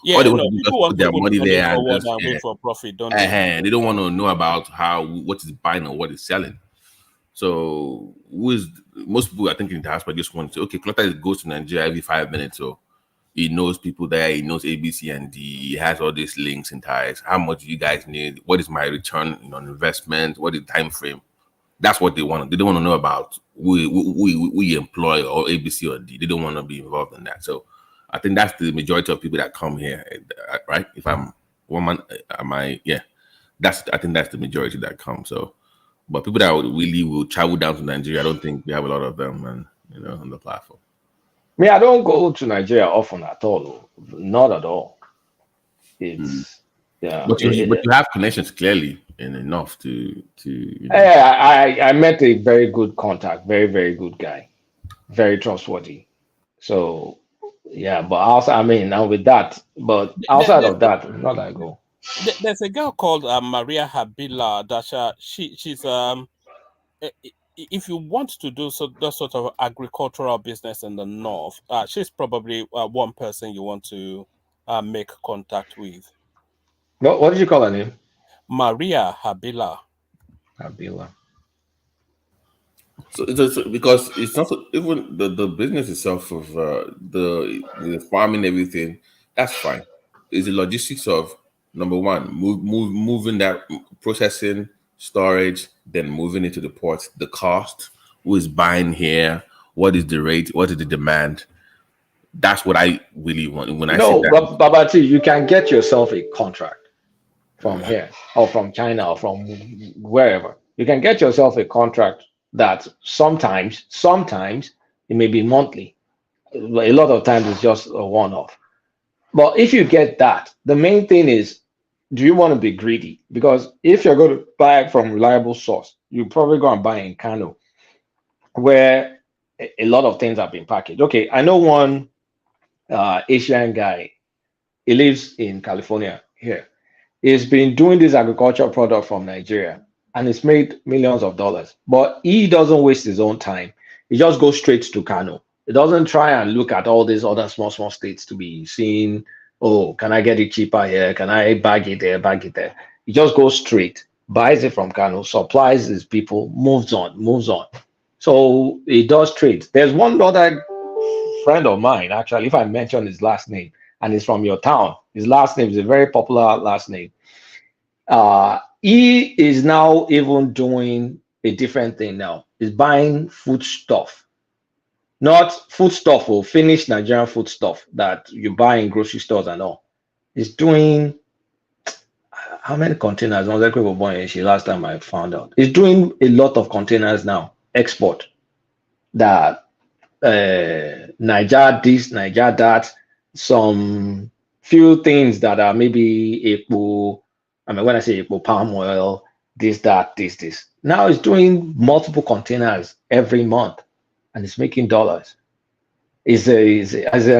Yeah, people want put their money there and forward and wait for profit, don't they? They don't want to know about what is buying or what is selling. So most people are thinking in the hospital just want to say, okay, Clotter goes to Nigeria every 5 minutes, so he knows people there, he knows ABC and D, he has all these links and ties. How much do you guys need? What is my return on investment? What is the time frame? That's what they want. They don't want to know about we employ or ABC or D. They don't want to be involved in that. So I think that's the majority of people that come here, right? If I'm one man, I think that's the majority that come. So, but people that will travel down to Nigeria, I don't think we have a lot of them, and on the platform. Me, I don't go to Nigeria often at all. Not at all. It's But you have connections clearly and enough to. I met a very good contact, very very good guy, very trustworthy. So. Yeah, but outside, now with that, but outside of that, not that I go. There's a girl called Maria Habila that she's if you want to do that sort of agricultural business in the north, she's probably one person you want to make contact with. What did you call her name? Maria Habila. Habila. So because it's not even the business itself of the farming, everything, that's fine. It's the logistics of number one, moving that processing, storage, then moving it to the port, the cost, who is buying here, what is the rate, what is the demand. That's what I really want. When I say that, but Babati, you can get yourself a contract from here or from China or from wherever. You can get yourself a contract that sometimes it may be monthly. A lot of times it's just a one-off. But if you get that, the main thing is, do you want to be greedy? Because if you're going to buy from reliable source, you probably go and buy in Kano, where a lot of things have been packaged. Okay, I know one Asian guy. He lives in California here. He's been doing this agricultural product from Nigeria, and it's made millions of dollars. But he doesn't waste his own time. He just goes straight to Kano. He doesn't try and look at all these other small states to be seeing, oh, can I get it cheaper here? Can I bag it there? He just goes straight, buys it from Kano, supplies his people, moves on. So he does trade. There's one other friend of mine, actually, if I mention his last name, and he's from your town. His last name is a very popular last name. He is now even doing a different thing now. He's buying food stuff. Not food stuff or finished Nigerian food stuff that you buy in grocery stores and all. He's doing how many containers? Last time I found out. He's doing a lot of containers now, export. That Niger this, Niger that, some few things that are maybe Epo, when I say Epo, palm oil, this. Now he's doing multiple containers every month. And he's making dollars. He's an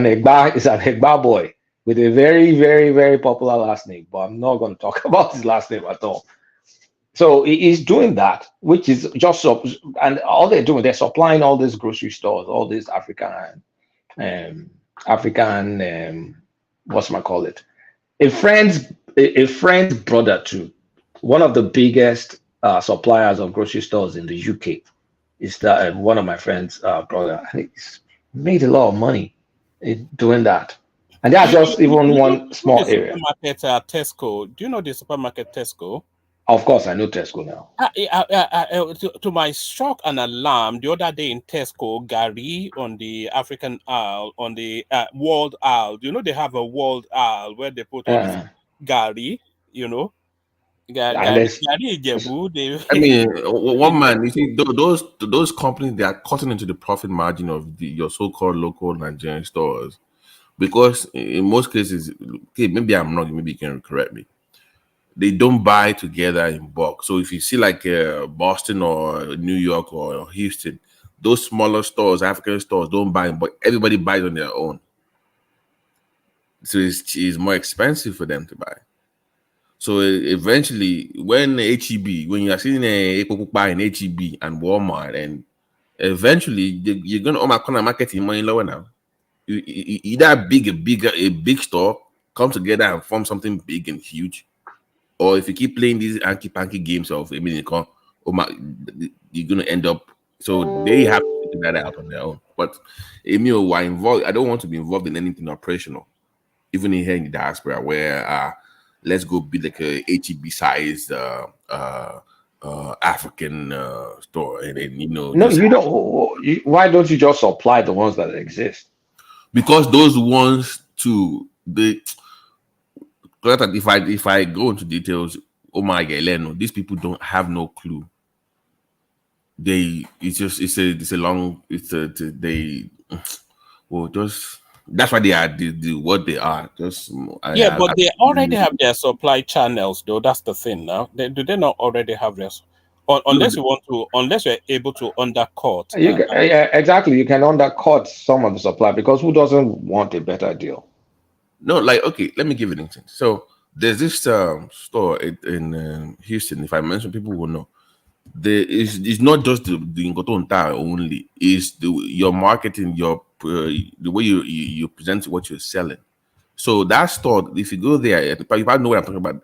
Egba boy with a very, very, very popular last name, but I'm not going to talk about his last name at all. So he's doing that, which is just and all they're doing, they're supplying all these grocery stores, all these African a friend's brother to one of the biggest suppliers of grocery stores in the UK. Is that one of my friend's brother? I think he's made a lot of money in doing that, and that's just even one You know the small area. supermarket Tesco. Do you know the supermarket Tesco? Of course, I know Tesco now. To my shock and alarm, the other day in Tesco, Gary on the African aisle, on the world aisle, you know, they have a world aisle where they put all this Uh, Gary, you know, and there's Gary Ijebu, I they, mean, one you man, you see, those companies, they are cutting into the profit margin of your so-called local Nigerian stores, because in most cases, okay, maybe I'm wrong, maybe you can correct me. They don't buy together in bulk. So if you see like Boston or New York or Houston, those smaller stores, African stores, don't buy in bulk. Everybody buys on their own. So it's more expensive for them to buy. So eventually, when HEB, when you are seeing a buy in HEB and Walmart, and eventually you're gonna corner market in money lower now. Either a big store come together and form something big and huge, or if you keep playing these anky panky games of you're gonna end up. So they have to figure that out on their own. But Emil, were involved. I don't want to be involved in anything operational, even in here in the diaspora, where let's go be like a HEB sized African store, and no, just you don't. Why don't you just supply the ones that exist? because those ones too, if I go into details, oh my god, these people don't have no clue. It's a long they well just that's why they are the what they are. Just yeah, but they already have their supply channels, though. That's the thing now. Do they not already have this? Unless you want to, unless you're able to undercut. Yeah, exactly. You can undercut some of the supply because who doesn't want a better deal? No, like okay, let me give you an instance. So there's this store in Houston. If I mention, people will know. It's not just the Ngotonta only. It's your marketing, the way you present what you're selling. So that store, if you go there, if I know what I'm talking about,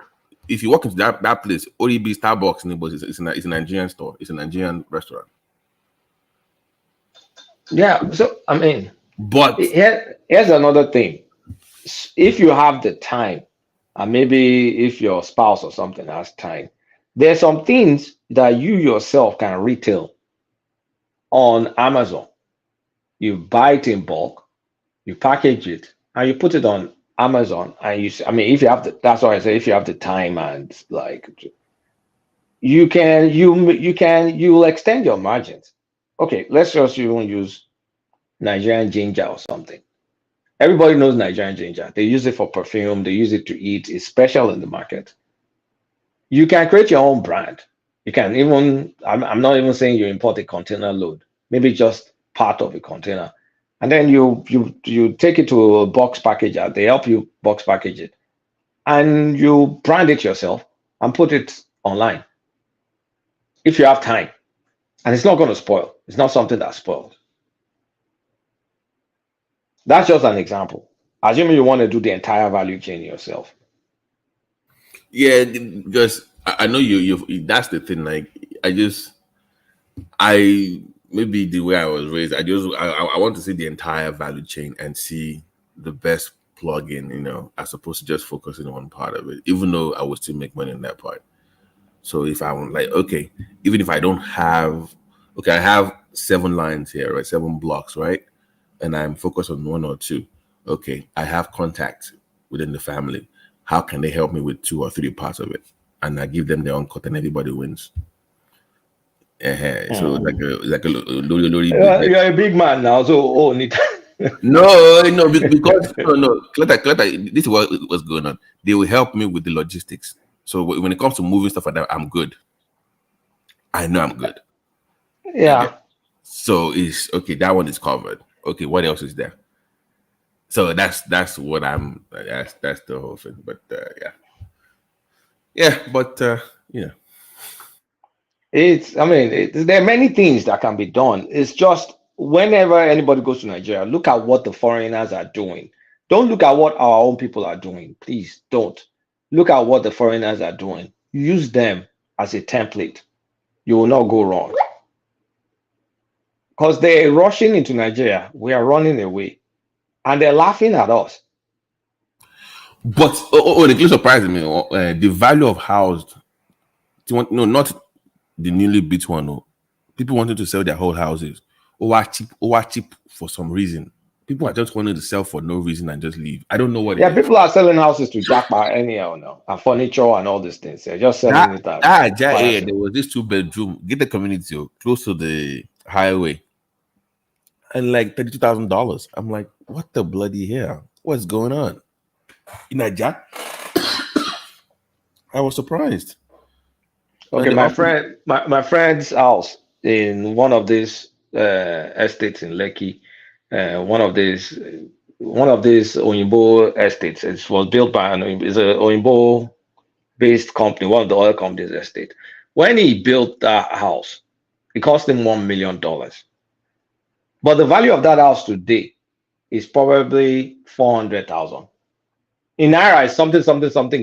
if you walk into that place, ODB, Starbucks, but it's a Nigerian store. It's a Nigerian restaurant. Yeah. So I mean, But here's another thing. If you have the time, and maybe if your spouse or something has time, there's some things that you yourself can retail on Amazon. You buy it in bulk, you package it, and you put it on Amazon. And I mean, if you have that's why I say if you have the time and like, you'll extend your margins. Okay, let's just even use Nigerian ginger or something. Everybody knows Nigerian ginger. They use it for perfume. They use it to eat. It's special in the market. You can create your own brand. You can even, I'm not even saying you import a container load, maybe just part of a container. And then you take it to a box packager. They help you box package it. And you brand it yourself and put it online. If you have time. And it's not going to spoil. It's not something that spoils. That's just an example. Assuming you want to do the entire value chain yourself. yeah, because I know you. That's the thing. Like I maybe the way I was raised, I want to see the entire value chain and see the best plug-in. As opposed to just focusing on one part of it. Even though I would still make money in that part. So if I want, like, okay, even if I don't have, okay, I have 7 lines here, right? 7 blocks, right? And I'm focused on 1 or 2. Okay, I have contacts within the family. How can they help me with 2 or 3 parts of it? And I give them their own cut, and everybody wins. So like a lori business. You're a big man now, so No, because no, Cleta, this is what was going on. They will help me with the logistics. So when it comes to moving stuff like that, I'm good. I know I'm good. Yeah. So it's okay. That one is covered. Okay, what else is there? So that's what I'm. That's the whole thing. But yeah. But there are many things that can be done. It's just whenever anybody goes to Nigeria, look at what the foreigners are doing. Don't look at what our own people are doing. Please don't. Look at what the foreigners are doing. Use them as a template. You will not go wrong. Because they're rushing into Nigeria. We are running away. And they're laughing at us. But the case surprised me. The value of house, no, not the newly built one. No, people wanted to sell their whole houses. Over cheap for some reason. People are just wanting to sell for no reason and just leave. I don't know what it Yeah, is. people are selling houses to jackpot anyhow now, and furniture and all these things. They're just selling it at fire There sale. was this 2 bedroom, get the community close to the highway, and like $32,000. I'm like, what the bloody hell? What's going on? In Nigeria? I was surprised. Okay, And they my offered friend, my friend's house in one of these estates in Lekki, one of these Oyinbo estates. It was built by it's a Oyinbo based company, one of the oil companies estate. When he built that house, it cost him $1 million. But the value of that house today is probably 400,000. In naira, it's something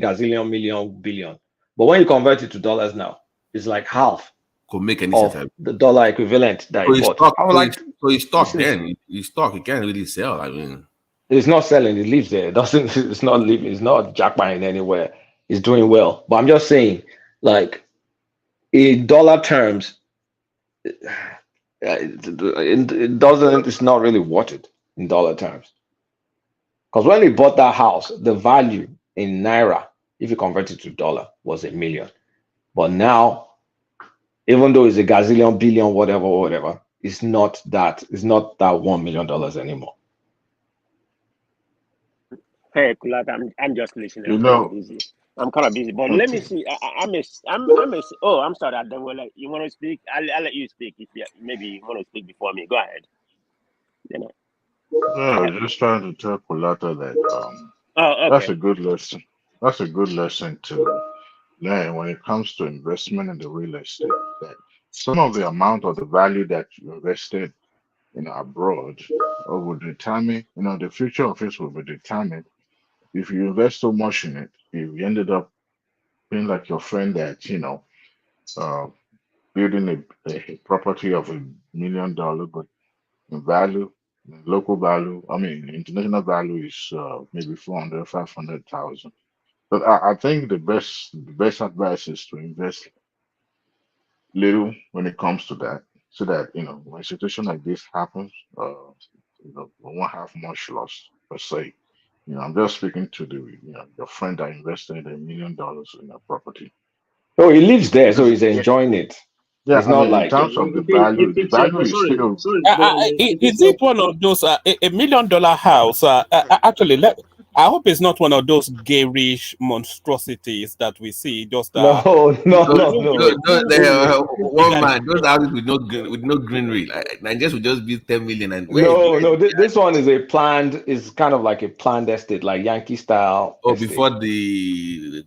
gazillion, million, billion. But when you convert it to dollars now, it's like half could make any sense. of the dollar equivalent that So he he's bought. stuck. I was like, So he's this stuck. is Then he's stuck. He can't really sell. I mean, it's not selling, it lives there. It doesn't it's not living, it's not jackpotting anywhere. It's doing well. But I'm just saying, like in dollar terms, it doesn't, it's not really worth it in dollar terms. Because when we bought that house, the value in naira, if you convert it to dollar, was 1 million. But now, even though it's a gazillion, billion, whatever, it's not that $1 million anymore. Hey, Kulat, I'm just listening. You I'm kind of know, busy. But let me okay. see. Oh, I'm sorry. You want to speak? I'll let you speak if maybe you want to speak before me. Go ahead. You know, No, I I have. was just trying to tell Polata that Oh, that's okay. a good lesson. That's a good lesson to learn when it comes to investment in the real estate. That some of the amount of the value that you invested, abroad, will determine, the future of it will be determined. If you invest so much in it, if you ended up being like your friend that, uh, building a property of $1 million, but in value, in local value, I mean, international value is maybe 400, 500,000. But I think the best advice is to invest little when it comes to that, so that when a situation like this happens, we won't have much loss per se. I'm just speaking to the your friend that invested $1 million in a property. So he lives there, so Because he's yeah, enjoying it. yeah, It's I not mean, in like terms of the If it's value is sorry, still. but if Is it's it one of those $1 million house? Actually, I hope it's not one of those garish monstrosities that we see. Just no, no, with those, a no, room with a no. room with a room with big one and man, those houses with no greenery. Like Nigerians would just be 10 million. And No, where's no, this one is is kind of like a planned estate, like Yankee style estate. before the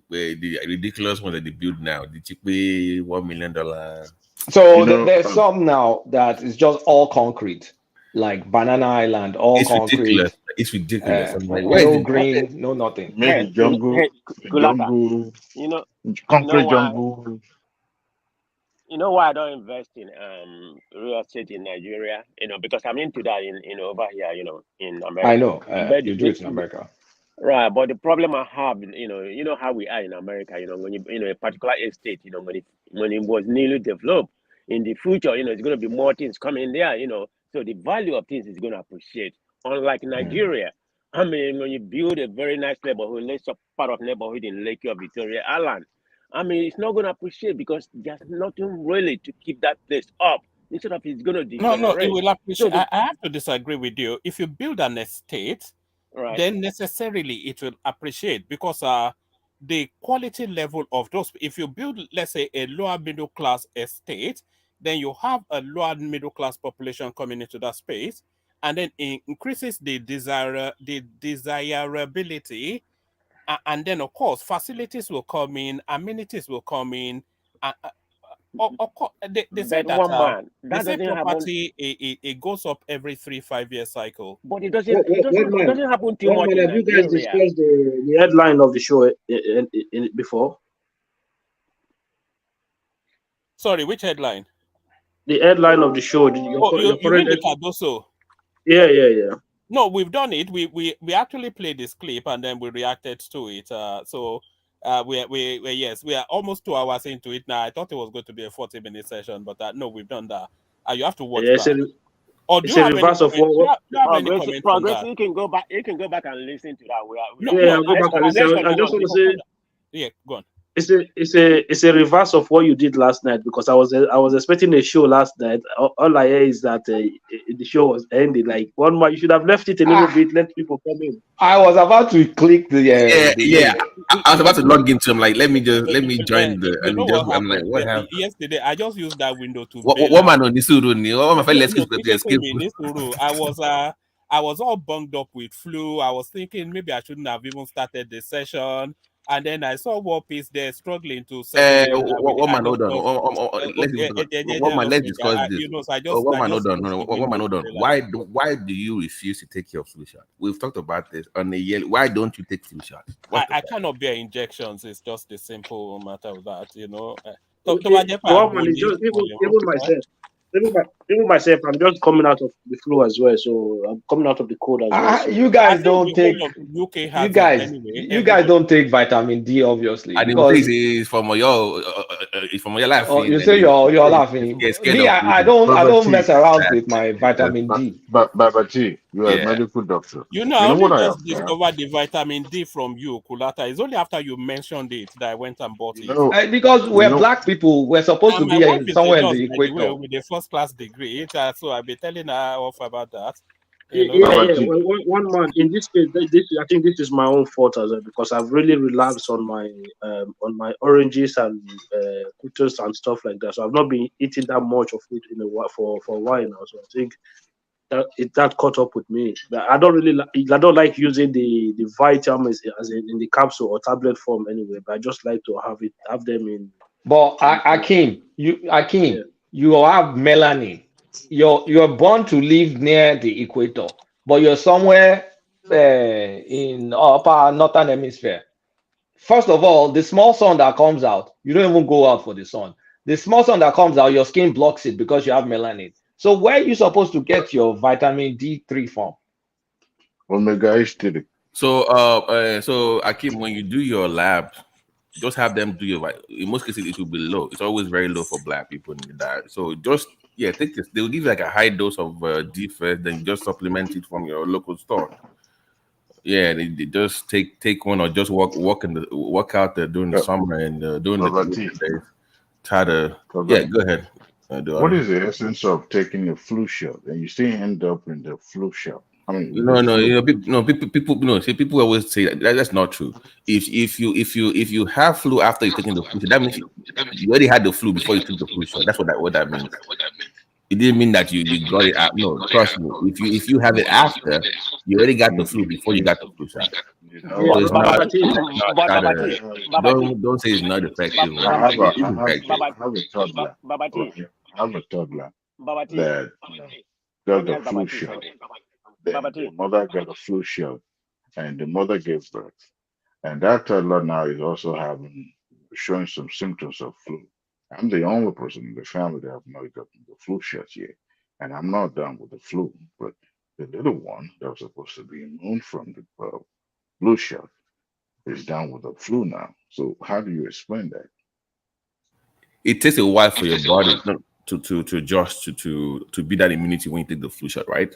ridiculous one that they build now, the cheap $1 million. You So know, there's some now that is just all concrete, like Banana Island, all It's ridiculous. concrete, It's ridiculous. I'm like, where is no the budget? green, no nothing. made the jungle, a Kulata. jungle, You know, you know concrete why? jungle. You know why I don't invest in real estate in Nigeria? Because I'm into that over here. In I America. know, But you do it in America. right, but the problem I have, how we are in America. When a particular estate, when it was newly developed, in the future, it's going to be more things coming there. So the value of things is going to appreciate. Unlike Mm. Nigeria, I mean, when you build a very nice neighborhood, let's up part of neighborhood in Lake of Victoria Island, I mean, it's not going to appreciate because there's nothing really to keep that place up. Instead of it's going to no, it degenerate. will So appreciate. the I have to disagree with you. If you build an estate, right. then necessarily it will appreciate because the quality level of those, if you build, let's say, a lower middle class estate, then you have a lower middle class population coming into that space, and then it increases the desirability, and then of course facilities will come in, amenities will come in, They say But that one man, they that say doesn't happen. property it goes up every 3-5 year cycle. But One it man, doesn't happen too much in have you guys Nigeria. discussed the headline of the show before? Sorry, which headline? The headline of the show. Oh, Your you mean current. the Cardoso? Yeah. No, we've done it. We actually played this clip and then we reacted to it. We are almost 2 hours into it now. I thought it was going to be a 40-minute session, but no, we've done that. You have to watch Yeah, that. Or do it's you a have any reverse of comment? what. Do you have any comment on Progressive, that? you can go back. You can go back and listen to that. No, Yeah, I'll go back and listen. I just want to say yeah, go on. it's a reverse of what you did last night, because I was expecting a show last night. All I hear is that the show was ending. Like, one man, you should have left it a little bit, let people come in. I was about to click the Yeah. link. I was about to log into him. Like, let me join the. You And know just, what I'm like, happened? what happened? Yesterday, I just used that window to What bail out. man on this road? What my fellow No, escape? I was all bunged up with flu. I was thinking maybe I shouldn't have even started the session. And then I saw War Peace there struggling to settle in with the What man? Hold on. What man? Let's discuss this. so I Oh, just what I man? just Hold on. used No, the what man? window Hold to on. bail out. Why do you refuse to take your flu shot? We've talked about this on the year. Why don't you take flu shots? I cannot bear injections. It's just the simple matter of that, One man is just even myself. Even myself, I'm just coming out of the flu as well, so I'm coming out of the cold as well. So. You I guys think don't the take. whole of the UK You has guys, it anyway. you guys don't take vitamin D, obviously, And because it's from your life. you say you're laughing. You're scared Me, of I losing. don't mess around That- with my vitamin D. But T, you are a Yeah. medical doctor. You know, I You know only what I just observed? discovered the vitamin D from you, Kulata. It's only after you mentioned it that I went and bought You it. know, Because you we're know. black people, we're supposed to And my be wife is a somewhere in nurse, the by the way, equator. with a first-class degree. So I'll be telling her off about that. Baba T, Well, one man in this case, I think this is my own fault as well, because I've really relaxed on my oranges and fructose and stuff like that. So I've not been eating that much of it for a while now. So I think that caught up with me. But I don't like using the vitamins as in the capsule or tablet form anyway. But I just like to have them in. But Akim, you have melanin. You're born to live near the equator, but you're somewhere in upper northern hemisphere. First of all, the small sun that comes out, you don't even go out for the sun. The small sun that comes out, your skin blocks it because you have melanin. So where are you supposed to get your vitamin D3 from? Omega H3. So Akim, when you do your lab, just have them do your. In most cases, it will be low. It's always very low for black people in the diet. So just take this. They will give you like a high dose of D first, then you just supplement it from your local store. Yeah, they just take one or just walk out there during the summer and during the Baba T, days. Try to Baba, go ahead. what is the essence of taking a flu shot and you still end up in the flu shot? I mean, with No, the you flu. know, people, people always say that's not true. If you have flu after you're taking the flu shot, that means you already had the flu before you took the flu shot. That's what that means. It didn't mean that you got it out. No, trust me. If you have it after, you already got the flu before you got the flu shot. You Yeah, know, So it's not. Baba T, Try Baba to T, Baba T, don't say it's not effective. Baba T, It's effective. I have a toddler. Baba T, I have a toddler Baba T. that Let got me the ask Baba flu T shot. something. Then Baba the T, mother got a flu shot, and the mother gave birth. And that toddler now is also showing some symptoms of flu. I'm the only person in the family that have not gotten the flu shot yet. And I'm not done with the flu, but the little one that was supposed to be immune from the flu shot is down with the flu now. So how do you explain that? It takes a while for your body to adjust to be that immunity when you take the flu shot, right?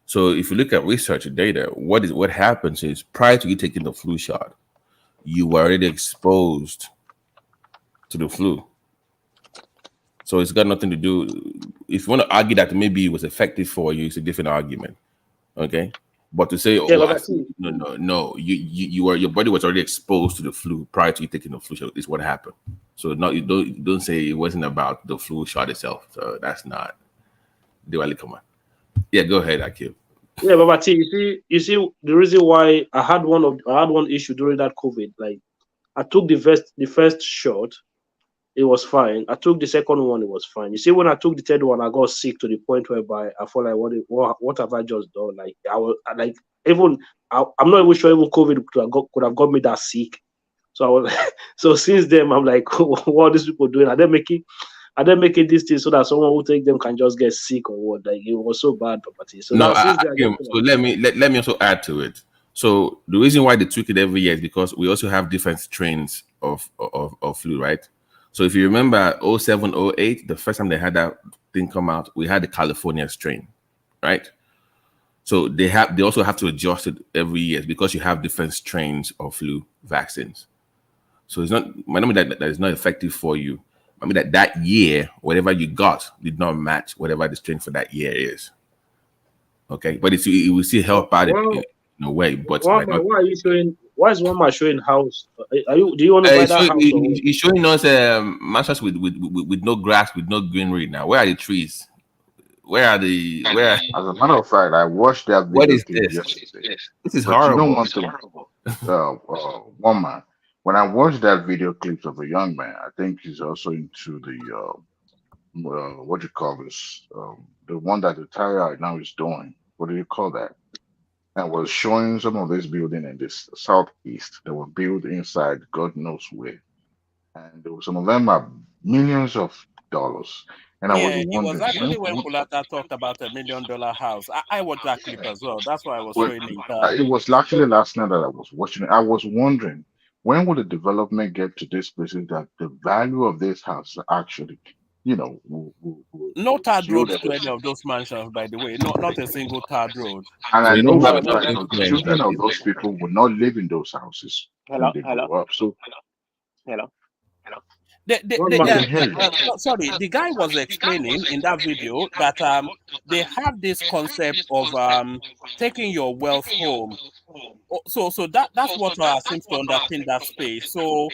So if you look at research data, what happens is prior to you taking the flu shot, you were already exposed to the flu. So it's got nothing to do. If you want to argue that maybe it was effective for you, it's a different argument. Okay. But to say, yeah, oh, Baba T. no, your body was already exposed to the flu prior to you taking the flu shot. Is what happened. So you don't say it wasn't about the flu shot itself. So that's not Diwali. Come on. Yeah, go ahead, Akil. Yeah, Baba T. You see the reason why I had one issue during that COVID. Like, I took the first shot, it was fine. I took the second one, it was fine. You see, when I took the third one, I got sick to the point whereby I felt like, what have I just done? Like I'm not even sure even COVID could have got me that sick. So I was so since then I'm like, what are these people doing? Are they making this thing so that someone who take them can just get sick or what? Like it was so bad, property. So No, now since then, so let me also add to it. So the reason why they tweak it every year is because we also have different strains of flu, right? So if you remember 07, 08, the first time they had that thing come out, we had the California strain, right? So they also have to adjust it every year because you have different strains of flu vaccines. So it's not, might not mean that is not effective for you. I mean that year, whatever you got did not match whatever the strain for that year is. Okay, but it will still help out in a way. But why are you showing? Why is one man showing house? Do you want to buy that house? He's showing us masters with no grass, with no greenery. Now, where are the trees? Where are the where? As a matter of fact, I watched that What video is clip this? yesterday. This is But you know horrible. one thing, one man. When I watched that video clips of a young man, I think he's also into the what do you call this? The one that the tire now is doing. What do you call that? And was showing some of this building in this southeast that were built inside God knows where. And there was, some of them are millions of dollars. And I was Yeah, it was wondering, actually when Kulata talked about $1 million house. I watched that clip as well. That's why I was when, showing it. it was actually last night that I was watching it. I was wondering, when will the development get to this place that the value of this house actually, No will tarred yield roads a to any of those mansions, by the way. Not a single tarred road. And So I you know don't have for a enough fact that the influence children that of those people will not live in those houses when they grow up. So Hello. I can hear you. Sorry, the guy was explaining in that video that they have this concept of taking your wealth home. So that's what seems to underpin that space. So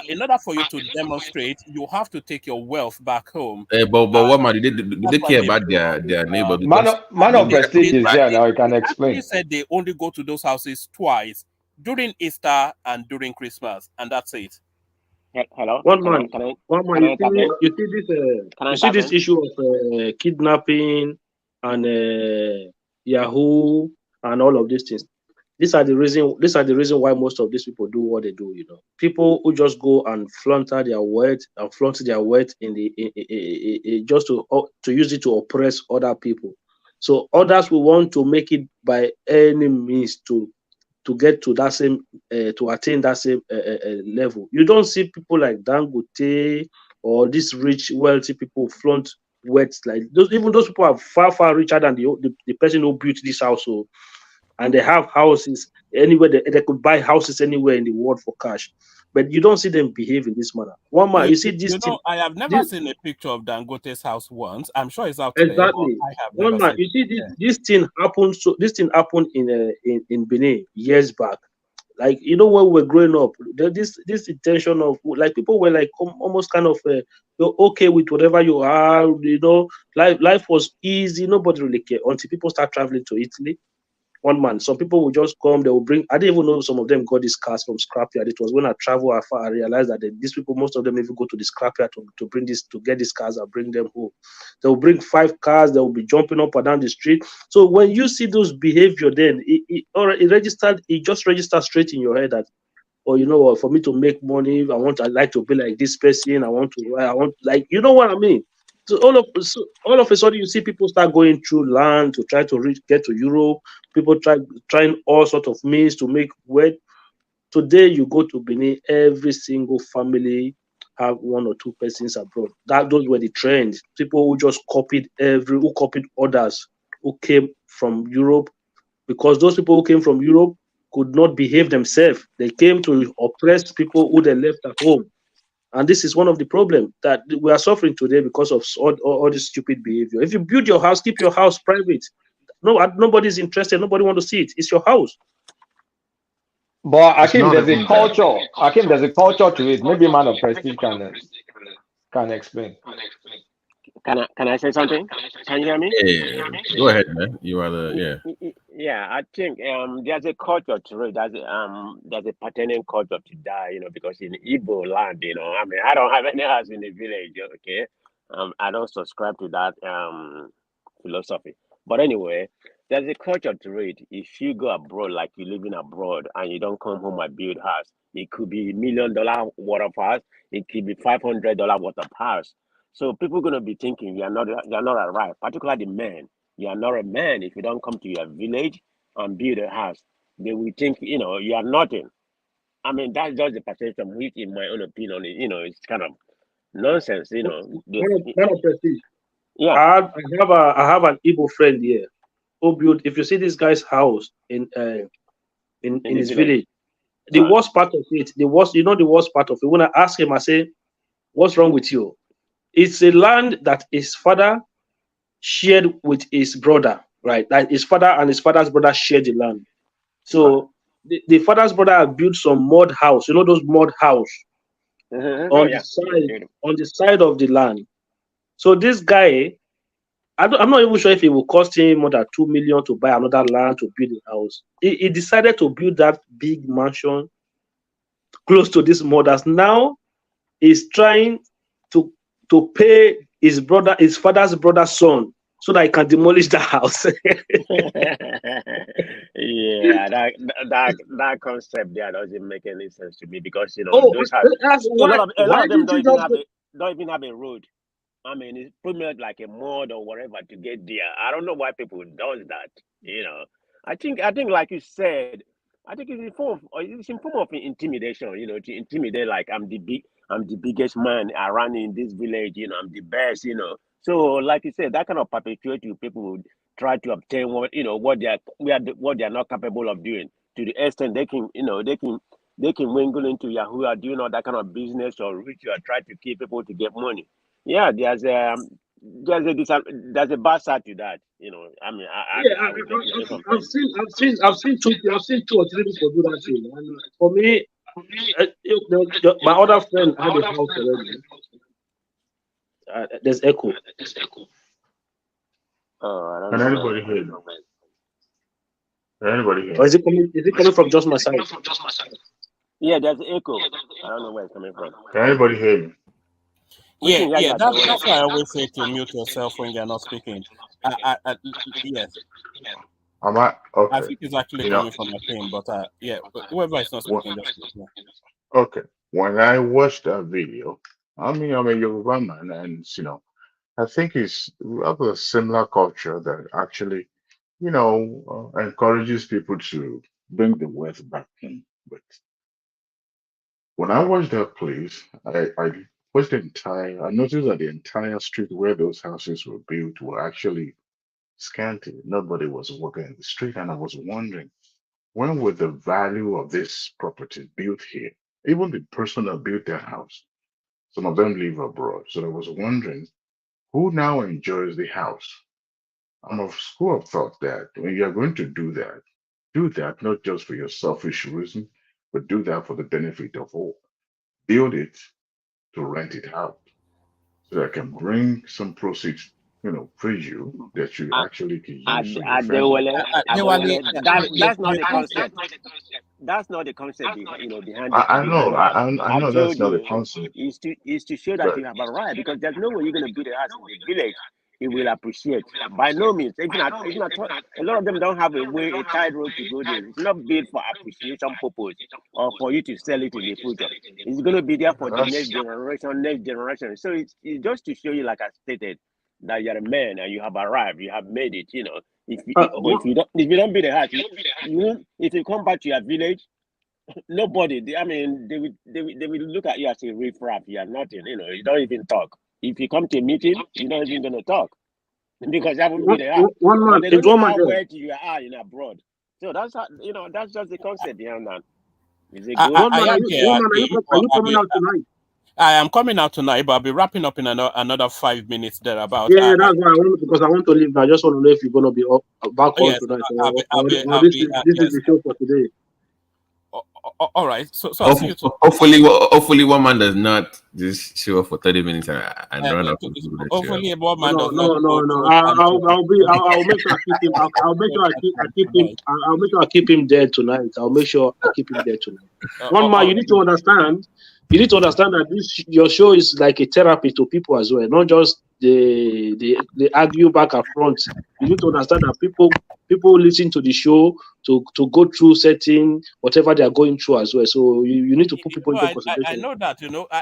in order for you to demonstrate, you have to take your wealth back home. but what man do they care about their neighbor? Because Man of Prestige is here now. You can He explain. said they only go to those houses twice, during Easter and during Christmas, and that's it. Hello. One man. You see this issue of kidnapping and Yahoo and all of these things. These are the reason why most of these people do what they do. People who just go and flaunt their wealth in just to use it to oppress other people. So others will want to make it by any means to get to that same to attain that same level. You don't see people like Dangote or these rich, wealthy people flaunt wealth like those. Even those people are far richer than the person who built this house. So, and they have houses anywhere. They could buy houses anywhere in the world for cash. But you don't see them behave in this manner. One man, you see this thing. I have never seen a picture of Dangote's house once. I'm sure it's out exactly. there. But I have never One man, seen you see this thing happened. So this thing happened in Benin years back. Like when we were growing up, this intention of like people were like almost kind of you're okay with whatever you are. Life was easy. Nobody really cared until people start traveling to Italy. One man, some people will just come. They will bring. I didn't even know some of them got these cars from scrapyard. It was when I travel afar, I realized that these people, most of them even go to the scrapyard to get these cars and bring them home. They will bring 5 cars. They will be jumping up and down the street. So when you see those behavior, then it just registers straight in your head that, or what, for me to make money, I like to be like this person. I want like, you know what I mean? So all of a sudden you see people start going through land to try to get to Europe. People trying all sorts of means to make wealth. Today you go to Benin, every single family have 1 or 2 persons abroad. Those were the trends. People who just copied others who came from Europe, because those people who came from Europe could not behave themselves. They came to oppress people who they left at home. And this is one of the problems that we are suffering today because of all this stupid behavior. If you build your house, keep your house private. Nobody's interested. Nobody want to see it. It's your house. But Akim, there's a culture. There's a culture to it. Maybe Man of Prestige can explain. Can I say something? Can you hear me? Yeah, go ahead, man. You are the Yeah, I think there's a culture to it. There's a pertaining culture to die, because in Igbo land, I mean, I don't have any house in the village, okay? I don't subscribe to that philosophy. But anyway, there's a culture to it. If you go abroad, like you living abroad, and you don't come home and build house, it could be $1 million worth of house. It could be $500 worth of house. So people gonna be thinking you're not arrived, particularly the men. You are not a man if you don't come to your village and build a house. They will think, you are nothing. I mean, that's just the perception, which, in my own opinion, it's kind of nonsense. Man of prestige. Yeah, I have an Igbo friend here who built. If you see this guy's house in in the his village. village, the worst part of it, the worst part of it. When I ask him, I say, "What's wrong with you?" It's a land that his father shared with his brother, right? Like his father and his father's brother shared the land. So the father's brother had built some mud house, those mud house Oh yeah, on the side of the land. So this guy, I'm not even sure if it will cost him more than 2 million to buy another land to build a house. He decided to build that big mansion close to this mud house. Now he's trying to pay his father's brother's son, so that he can demolish the house. Yeah, that concept there doesn't make any sense to me, because Oh, those have that's a lot why of them didn't you just go? don't even have a road. I mean, it's pretty much like a mud or whatever to get there. I don't know why people does that. I think like you said, I think it's in form of intimidation. To intimidate, like I'm the biggest man around in this village. I'm the best. So like you said, that kind of perpetuate you. People would try to obtain what they are not capable of doing, to the extent they can wingle into Yahoo or doing all that kind of business, or reach you or try to keep people to get money. Yeah, there's a bad side to that. I mean, Yeah, I will definitely I've confirm. seen 2 or 3 people do that thing. And for me, my other friend had a house already. There's echo. Oh, I don't Can know, man. anybody hear me? Can anybody hear Or me? is it coming? Is it coming from just my side? Yeah, there's echo. I don't know where it's coming from. Can anybody hear me? We can hear you Yeah. at the That's why I always say to mute yourself when you're not speaking. Yes, Am I I okay? think it's actually You know, coming from my team, but yeah, whoever is not wh- speaking, just yeah. okay. When I watched that video, I'm a Yoruba man, and I think it's rather a similar culture that actually, encourages people to bring the wealth back in. But when I watched that place, I watched I noticed that the entire street where those houses were built were actually scanty. Nobody was walking in the street, and I was wondering, when would the value of this property built here, even the person that built their house, some of them live abroad. So I was wondering, who now enjoys the house? I'm of school of thought that when you're going to do that not just for your selfish reason, but do that for the benefit of all. Build it to rent it out so that can bring some proceeds, for you that you actually can use for your family. Dewale, Adewale, that's not the concept. That's not the concept behind I, it. I know, Behind that, I I know that's told not a you, concept, is to show that but you have arrived, because there's no way you're gonna build a house in the village. It will appreciate by no means. Even at all, a lot of them don't have a tight road to go there. It's not built for appreciation purpose or for you to sell it in the future. It's gonna be there for the that's next generation. So it's just to show you, like I stated, that you're a man and you have arrived, you have made it. But One, if you don't build a house, if you come back to your village, nobody. I mean, they will look at you as a riffraff. You are nothing. You don't even talk. If you come to a meeting, you're not even gonna talk because you haven't one, built a house. one But man, they it's don't know one man how there. well you are in abroad. So that's just the concept behind that. Is it I, good? I, One I man, am here. are you coming out tonight? I am coming out tonight, but I'll be wrapping up in another 5 minutes thereabout. Yeah, that's why because I want to leave now. I just want to know if you're gonna be back on Yes, tonight, I'll be, or I'll be, or I'll this be, is this is yes. the show for today. All right. So I'll see you tomorrow. Hopefully, one man does not just show up for 30 minutes and run out of people that show up. Hopefully, one man No, does not. no. I'll make sure I keep him. I'll make sure I keep him. I'll make sure I keep him there tonight. I'll make sure I keep him there tonight. One man, you need to understand. You need to understand that your show is like a therapy to people as well, not just they argue back and front. You need to understand that people listen to the show to go through certain whatever they are going through as well. So you need to put people into consideration. I know that,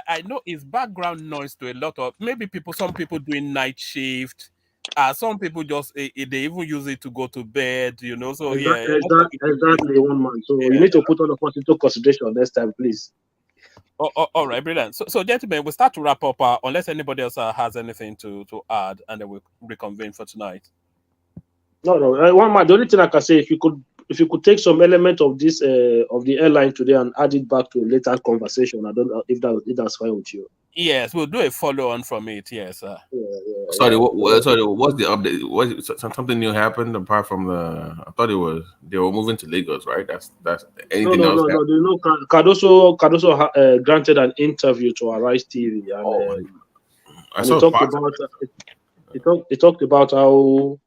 I know it's background noise to a lot of maybe some people doing night shift. Some people just they even use it to go to bed, So Exactly, one man. So you need to put all of us into consideration next time, please. All right, brilliant. So gentlemen, we'll start to wrap up unless anybody else has anything to add, and then we'll reconvene for tonight. No. One man. The only thing I can say, if you could take some element of this of the airline today and add it back to a later conversation, I don't know if that's fine with you. Yes, we'll do a follow on from it. Yes. Sorry, what's the update? Something new happened apart from I thought they were moving to Lagos, right? That's anything else? No. You know, Cardoso granted an interview to Arise TV, and he talked about how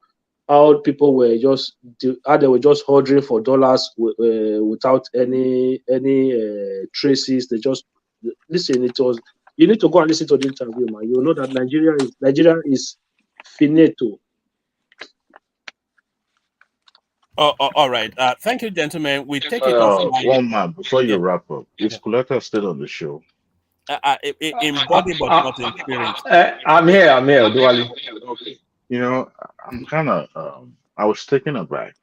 people were they were just ordering for dollars without any traces. They just listen. You need to go and listen to the interview, man. You know that Nigeria is finito. All right. Thank you, gentlemen. We take it off. One man, before you wrap up, is Kuleta still on the show? In body, but not in spirit. I'm here, Duali. Okay. I'm kind of, I was taken aback.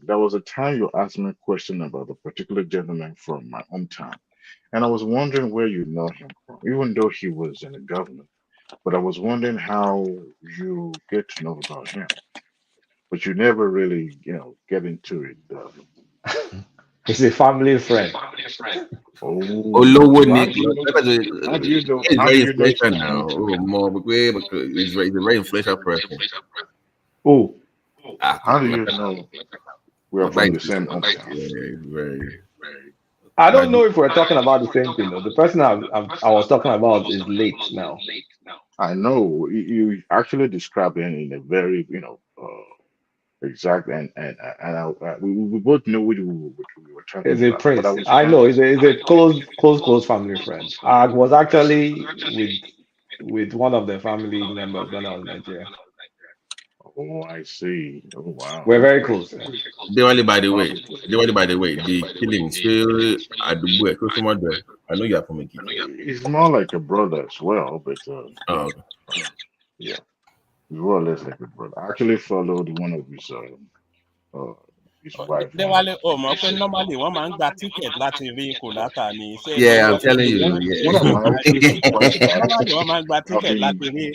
There was a time you asked me a question about a particular gentleman from my hometown, and I was wondering where you know him from, even though he was in the government. But I was wondering how you get to know about him. But you never really, get into it. He's a family friend. Oh, Lowo how Nick. do you know? How do you know? He's How very do you know? influential now. More because he's a very influential person. Oh, How do you know we are from the same hometown? Yeah, very. I don't know if we're talking about the same thing. Though. The person I was talking about is late now. I know you actually described him in a very, exact we both know what we were talking He's a about. But prince. I know. He's a close family friend. I was actually with one of the family members when I was in Nigeria. Oh, I see. Oh, wow. We're very close. Diwali, by the way, the killing still at the boy. I know you are from a kid. He's more like a brother as well, but Okay. yeah, he's more or less like a brother. I actually followed one of his wife. Déwálé, normally wọ́n máa ń gba ticket láti rí Kulata ni. Yeah, I'm telling you. Yeah. One of my actually surprised about Normally wọ́n máa ń gba ticket láti rí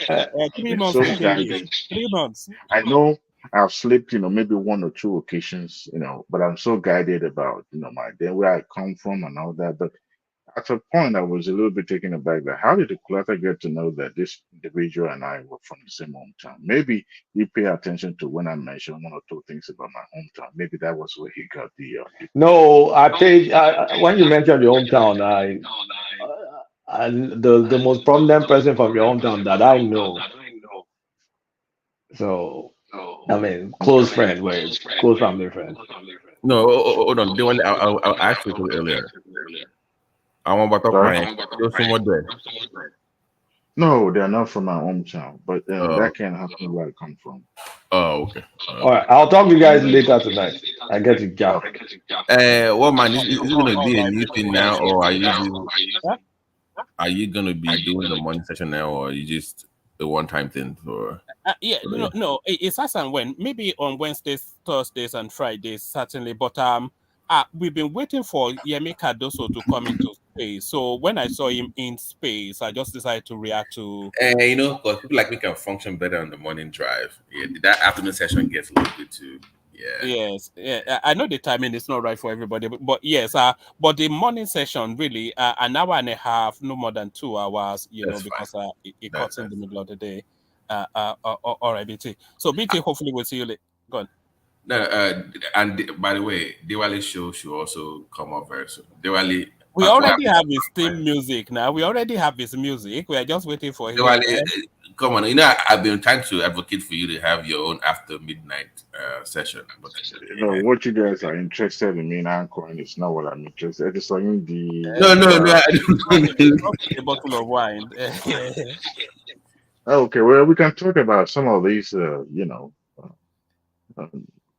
3 months so to 3 guided. 3 months. I know I've slept, maybe one or two occasions, but I'm so guided about, where I come from and all that. But at a point, I was a little bit taken aback that how did the Kulata get to know that this individual and I were from the same hometown? Maybe he paid attention to when I mentioned one or two things about my hometown. Maybe that was where he got the. No, I paid. When you mentioned your hometown, the most prominent person from your hometown that I know. So, I mean, close friend, close family friend. No, hold on. I'll ask you earlier. I want to talk about there. No, they're not from my hometown, but that can't happen where I come from. Oh, okay. All right, I'll talk to you guys later tonight. I get to go. What man is it going to be a new thing now, or are you going to be doing the morning session now, or are you just a one-time thing? Or no, it's as and when. Maybe on Wednesdays, Thursdays, and Fridays, certainly. But we've been waiting for Yemi Cardoso to come into space. So when I saw him in space, I just decided to react to. Because people like me can function better on the morning drive. Yeah, that afternoon session gets a little bit too. Yeah. Yes. Yeah. I know the timing is not right for everybody, but yes. But the morning session really an hour and a half, no more than 2 hours. Because it cuts in the middle of the day. All right, BT. So BT, hopefully we'll see you later. Go on. No, and by the way, Diwali show should also come up very soon. Diwali. We already have his theme music now. We already have his music. We are just waiting for him. Diwali, come on. You know, I've been trying to advocate for you to have your own after midnight session. But You know what you guys are interested in me and Ancoin is not what I'm interested in. It's on the no, I don't. A bottle of wine. okay, well we can talk about some of these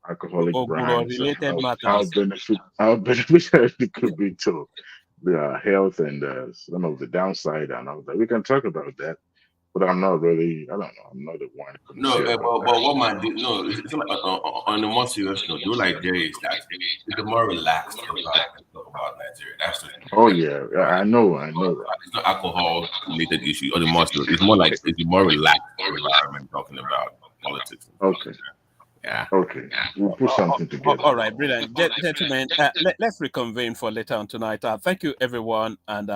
alcoholic brands and related how matters. beneficial it could be to the health and some of the downside and all that. We can talk about that, but I'm not really. I don't know. I'm not the one No, connoisseur about but that. what man do? No, it's not, on a more serious note. Do like there is that it's a more relaxed environment to talk about Nigeria. That's just Oh yeah, I know. it's not alcohol related issue on the more serious. It's more like it's a more relaxed environment talking about politics. Okay. Yeah. Okay. We'll put something together. All right, brilliant. Gentlemen, let's reconvene for later on tonight. Thank you, everyone. And